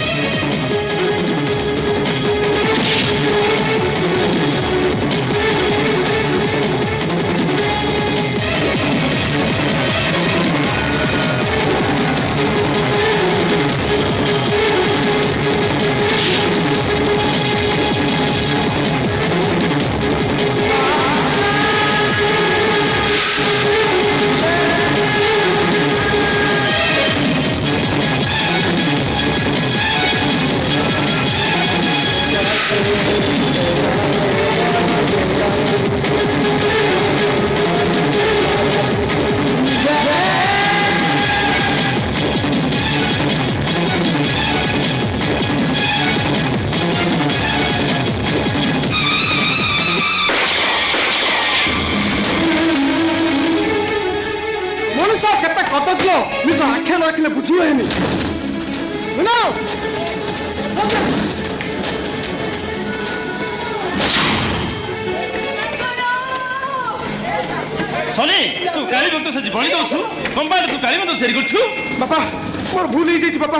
ରଖିଲେ ବୁଝି ହୁଏନି। ମିନା ସନି ତୁ କାଳି ଭକ୍ତ ସେ ବଳି ଦଉଛୁ କମ୍ପାଉଣ୍ଡ ତୁ କାଳି ମନ୍ଦିର ତିଆରି କରୁଛୁ। ବାପା ମୋର ଭୁଲ ହେଇଯାଇଛି ବାପା,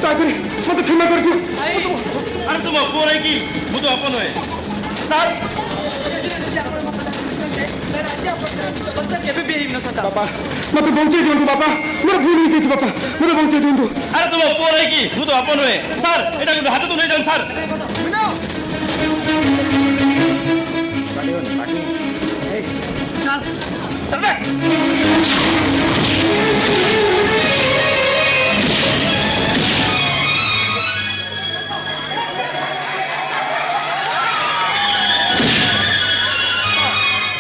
ତାପରେ ମତେ କ୍ଷମା କରିଦିଅ। ଆରେ ତୁ ମୋ ପୁଅ କି ମୁଁ ତ ଅପ ନୁହେଁ ସାର୍। କେବେ ବି ହେଇନଥାନ୍ତା। ବାପା ମତେ ବଞ୍ଚେଇ ଦିଅନ୍ତୁ ବାପା, ମୋର ଭୁଲ ହେଇଯାଇଛି ବାପା, ମତେ ବଞ୍ଚେଇ ଦିଅନ୍ତୁ। ଆରେ ତୁ ମୋ ପୁଅ କି ମୁଁ ତ ଅପ ନୁହେଁ ସାର୍। ଏଇଟା କିନ୍ତୁ ହାତ ତୁ ନେଇଯାଉନ୍ ସାର୍।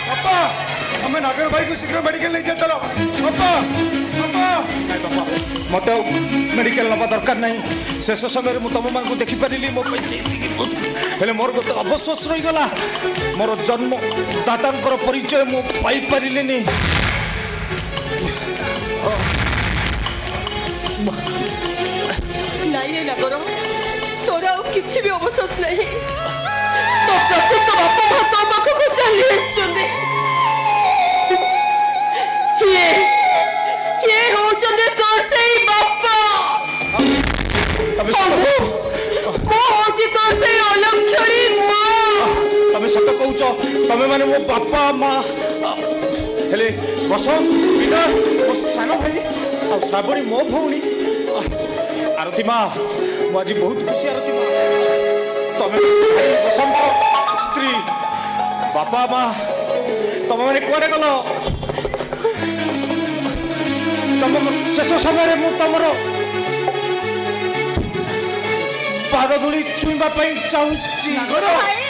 ବାପା ଆମେ ନାଗର ଭାଇକୁ ଶୀଘ୍ର ମେଡିକାଲ ନେଇ ଚାଲ। ବାପା ବାପା ନାଇଁ ବାପା, ମତେ ଆଉ ମେଡିକାଲ ନେବା ଦରକାର ନାହିଁ। ଶେଷ ସମୟରେ ମୁଁ ତମମାନଙ୍କୁ ଦେଖିପାରିଲି, ମୋ ପାଇଁ ସେତିକି ବହୁତ। ହେଲେ ମୋର ଗୋଟେ ଅବଶୋଷ ରହିଗଲା, ମୋର ଜନ୍ମ ଦାଦାଙ୍କର ପରିଚୟ ମୁଁ ପାଇପାରିଲିନି। ନାଇଁ ନାଇଁ ନାଗର, ତୋର ଆଉ କିଛି ବି ଅବଶୋଷ ନାହିଁ। ତୋ ପ୍ରକୃତ ବାପା ମା ତୋ ପାଖକୁ ଚାଲି ଆସିଛନ୍ତି। ଇଏ ହଉଛନ୍ତି ତୋର ସେଇ ବାପା। ମୁଁ ହଉଛି ତୋର ସେଇ ଅଲକ୍ଷଣୀ ମା। ତମେ ସତ କହୁଛ, ତମେ ମାନେ ମୋ ବାପା ମା। ହେଲେ ବସନ୍ତ ବିନା ମୋ ସାନ ଭାଇ ଆଉ ଶ୍ରାବଣୀ ମୋ ଭଉଣୀ। ଆରତୀ ମା, ମୁଁ ଆଜି ବହୁତ ଖୁସି ଆରତୀ ମା। ତମେ ଭାଇ ବସନ୍ତ ସ୍ତ୍ରୀ, ବାପା ମା, ତମେ ମାନେ କୁଆଡେ ଗଲ? ତମ ଶେଷ ସମୟରେ ମୁଁ ତମର ପାଦ ଧୂଳି ଛୁଇଁବା ପାଇଁ ଚାହୁଁଛି। ଭାଇ